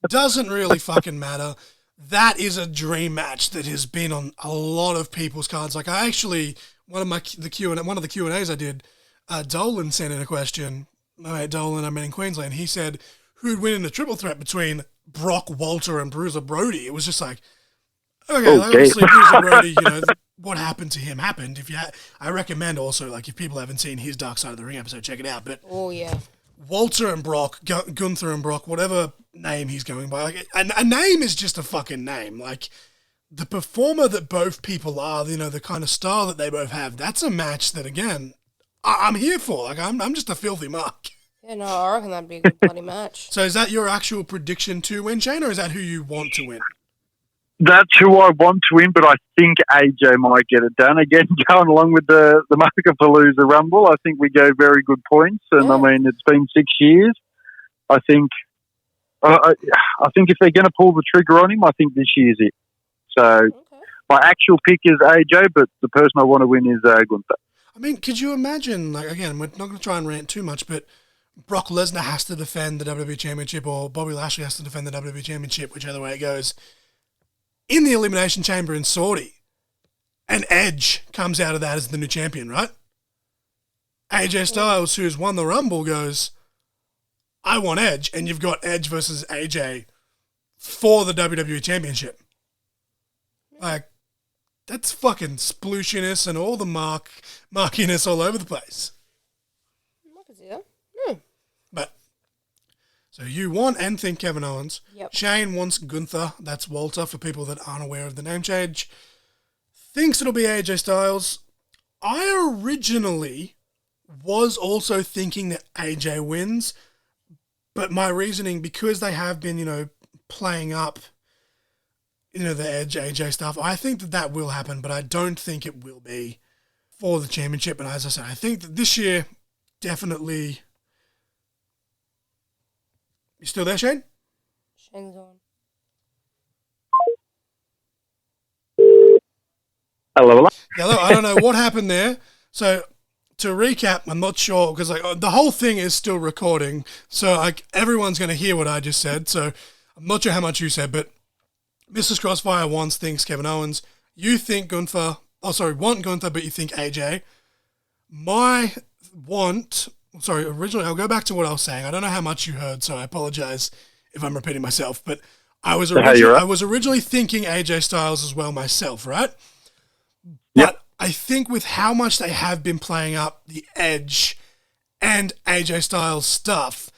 Doesn't really fucking matter. That is a dream match that has been on a lot of people's cards. Like I actually, one of the Q&As I did, Dolan sent in a question. My mate Dolan, I met in Queensland. He said, who'd win in a triple threat between Brock, Walter, and Bruiser Brody? It was just like, okay. Obviously Bruiser Brody, what happened to him happened. I recommend also, like, if people haven't seen his Dark Side of the Ring episode, check it out. But Walter and Brock, Gunther and Brock, whatever name he's going by, like, a name is just a fucking name. Like, the performer that both people are, the kind of style that they both have, that's a match that, again, I'm here for. Like, I'm just a filthy mark. Yeah, no, I reckon that'd be a good bloody match. So is that your actual prediction to win, Shane, or is that who you want to win? That's who I want to win, but I think AJ might get it done. Again, going along with the Mark-A-Palooza Rumble, I think we go very good points. And, I mean, it's been 6 years. I think if they're going to pull the trigger on him, I think this year's it. So my actual pick is AJ, but the person I want to win is Gunther. I mean, could you imagine, like, again, we're not going to try and rant too much, but Brock Lesnar has to defend the WWE Championship, or Bobby Lashley has to defend the WWE Championship, whichever way it goes, in the Elimination Chamber in Saudi, and Edge comes out of that as the new champion, right? AJ Styles, who's won the Rumble, goes, I want Edge, and you've got Edge versus AJ for the WWE Championship. Like, that's fucking splooshiness and all the markiness all over the place. I can see that. But, so you want and think Kevin Owens. Yep. Shane wants Gunther. That's Walter, for people that aren't aware of the name change. Thinks it'll be AJ Styles. I originally was also thinking that AJ wins, but my reasoning, because they have been, playing up, the Edge, AJ stuff, I think that will happen, but I don't think it will be for the championship. And as I said, I think that this year, definitely... You still there, Shane? Shane's on. Hello. Hello, I don't know what happened there. So, to recap, I'm not sure, because the whole thing is still recording, so everyone's going to hear what I just said, so I'm not sure how much you said, but Mrs. Crossfire thinks Kevin Owens. You think want Gunther, but you think AJ. Originally, I'll go back to what I was saying. I don't know how much you heard, so I apologize if I'm repeating myself, but I was originally thinking AJ Styles as well myself, right? Yep. But I think with how much they have been playing up the Edge and AJ Styles stuff,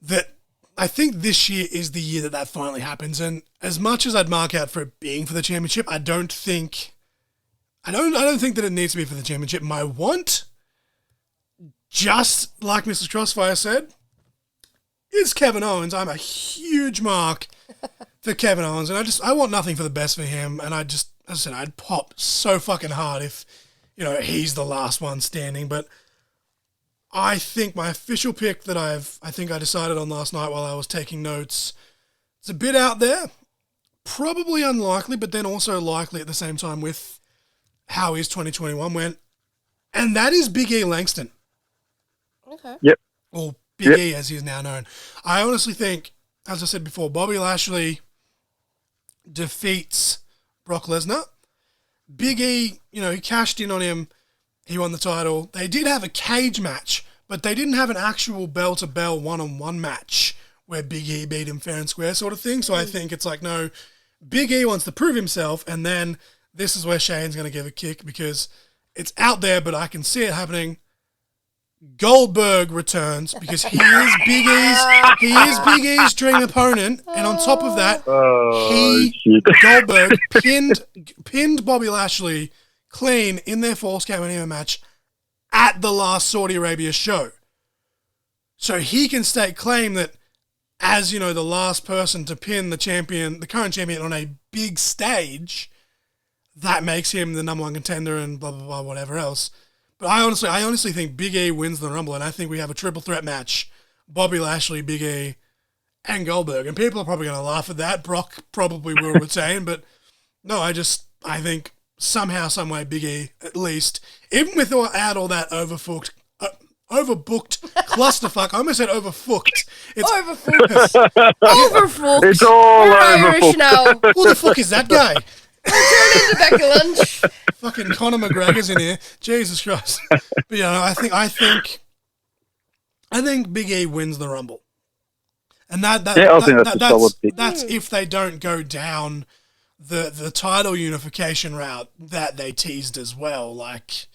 that I think this year is the year that finally happens. And as much as I'd mark out for it being for the championship, I don't think that it needs to be for the championship. My want, just like Mrs. Crossfire said, is Kevin Owens. I'm a huge mark for Kevin Owens, and I want nothing for the best for him. And as I said, I'd pop so fucking hard if, he's the last one standing. But I think my official pick that I decided on last night while I was taking notes, it's a bit out there, probably unlikely, but then also likely at the same time with how his 2021 went, and that is Big E Langston. Okay. Yep. Or Big E as he's now known. I honestly think, as I said before, Bobby Lashley defeats Brock Lesnar. Big E, he cashed in on him. He won the title. They did have a cage match, but they didn't have an actual bell-to-bell one-on-one match where Big E beat him fair and square sort of thing. So I think it's like, no, Big E wants to prove himself, and then this is where Shane's going to give a kick because it's out there, but I can see it happening. Goldberg returns because he is Big E's dream opponent, and on top of that, Goldberg pinned Bobby Lashley clean in their Falls Count Anywhere match at the last Saudi Arabia show. So he can stake claim that as, you know, the last person to pin the current champion on a big stage, that makes him the number one contender and blah, blah, blah, whatever else. But I honestly think Big E wins the Rumble, and I think we have a triple threat match. Bobby Lashley, Big E, and Goldberg. And people are probably going to laugh at that. Brock probably will retain, but no, I think somehow, some way, Big E, at least, even without all that overbooked clusterfuck. I almost said overfucked. It's overfucked. Overfucked. It's all Irish now. Who the fuck is that guy? Turn into back to lunch. Fucking Conor McGregor's in here. Jesus Christ. But you know, I think Big E wins the Rumble. And I think that's a solid pick. That's if they don't go down the title unification route that they teased as well. Like,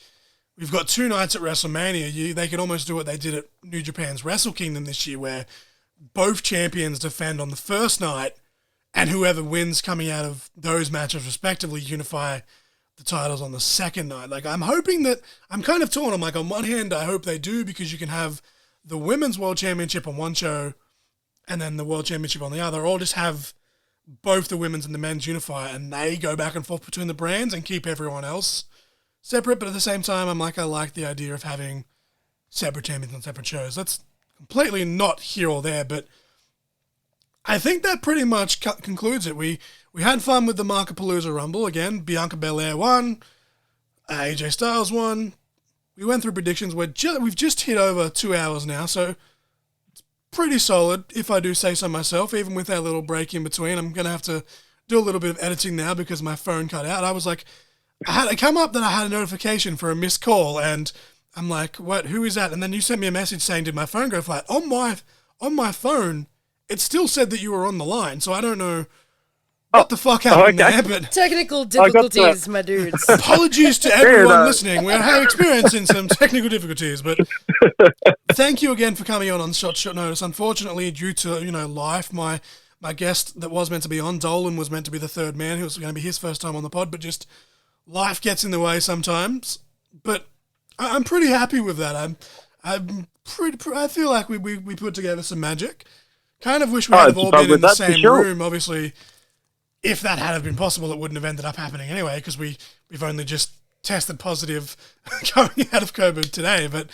we've got 2 nights at WrestleMania. They could almost do what they did at New Japan's Wrestle Kingdom this year, where both champions defend on the first night, and whoever wins coming out of those matches respectively unify the titles on the second night. Like, I'm hoping that, I'm kind of torn. I'm like, on one hand, I hope they do, because you can have the Women's World Championship on one show and then the World Championship on the other, or just have both the women's and the men's unify, and they go back and forth between the brands and keep everyone else separate. But at the same time, I'm like, I like the idea of having separate champions on separate shows. That's completely not here or there, but I think that pretty much concludes it. We had fun with the Mark-A-Palooza Rumble. Again, Bianca Belair won, AJ Styles won. We went through predictions. We've just hit over 2 hours now, so it's pretty solid, if I do say so myself, even with that little break in between. I'm going to have to do a little bit of editing now because my phone cut out. I was like, I had it come up that I had a notification for a missed call, and I'm like, what? Who is that? And then you sent me a message saying, did my phone go flat? On my phone, it still said that you were on the line, so I don't know what the fuck happened there, but technical difficulties, my dudes. Apologies to everyone listening. We're experiencing some technical difficulties, but thank you again for coming on short notice. Unfortunately, due to, you know, life, my guest that was meant to be on, Dolan, was meant to be the third man. It was going to be his first time on the pod, but just life gets in the way sometimes. But I'm pretty happy with that. I feel like we put together some magic. Kind of wish we had all been in the same room. Obviously, if that had been possible, it wouldn't have ended up happening anyway, because we've only just tested positive going out of COVID today. But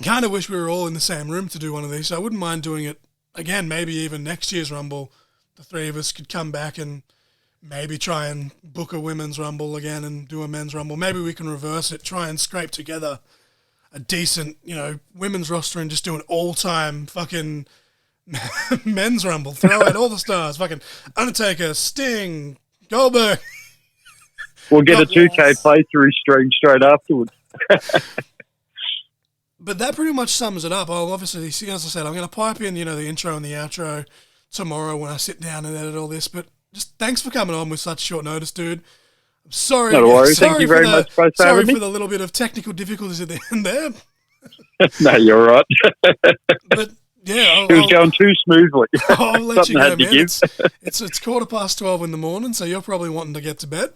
kind of wish we were all in the same room to do one of these. So I wouldn't mind doing it again, maybe even next year's Rumble. The three of us could come back and maybe try and book a women's Rumble again and do a men's Rumble. Maybe we can reverse it, try and scrape together a decent, you know, women's roster and just do an all-time fucking men's Rumble. Throw out all the stars. Fucking Undertaker, Sting, Goldberg. We'll get a 2K playthrough stream straight afterwards. But that pretty much sums it up. I'll obviously, as I said, I'm going to pipe in, you know, the intro and the outro tomorrow when I sit down and edit all this. But just thanks for coming on with such short notice, dude. I'm sorry. No worries. Thank you very much for Sorry having for the little bit of technical difficulties at the end there. No, you're right. But yeah, it was going too smoothly. I'll let you go, man. It's 12:15 in the morning, so you're probably wanting to get to bed.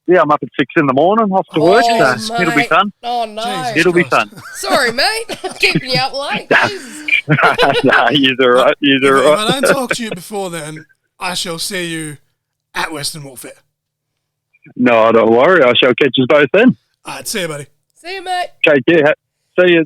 Yeah, I'm up at 6 in the morning, off to work. So it'll be fun. Oh, no. Jesus it'll Christ. be fun. Sorry, mate. Keeping you up late. Nah, you're all right. You're all If right. I don't talk to you before then, I shall see you at Western Warfare. No, don't worry. I shall catch us both then. All right, see you, buddy. See you, mate. Take care. See you.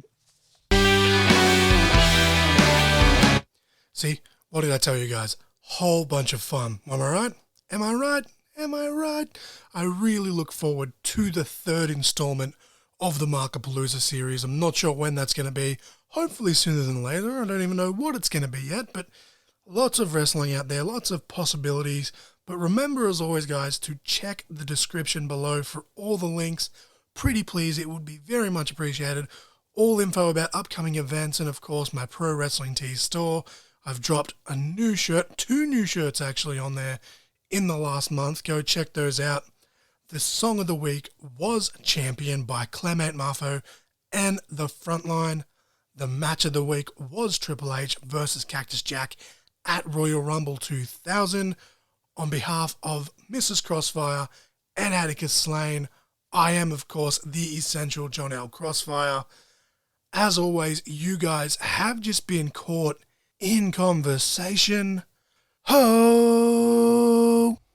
See, what did I tell you guys? Whole bunch of fun. Am I right? Am I right? Am I right? I really look forward to the third installment of the Mark-A-Palooza series. I'm not sure when that's going to be. Hopefully sooner than later. I don't even know what it's going to be yet, but lots of wrestling out there, lots of possibilities. But remember, as always, guys, to check the description below for all the links. Pretty please, it would be very much appreciated. all info about upcoming events, and of course my Pro Wrestling Tees store. I've dropped a new shirt, 2 new shirts actually on there in the last month. Go check those out. The song of the week was Champion by Clement Marfo and The Frontline. The match of the week was Triple H versus Cactus Jack at Royal Rumble 2000. On behalf of Mrs. Crossfire and Addicus Slain, I am, of course, the essential John L. Crossfire. As always, you guys have just been caught in conversation. Ho!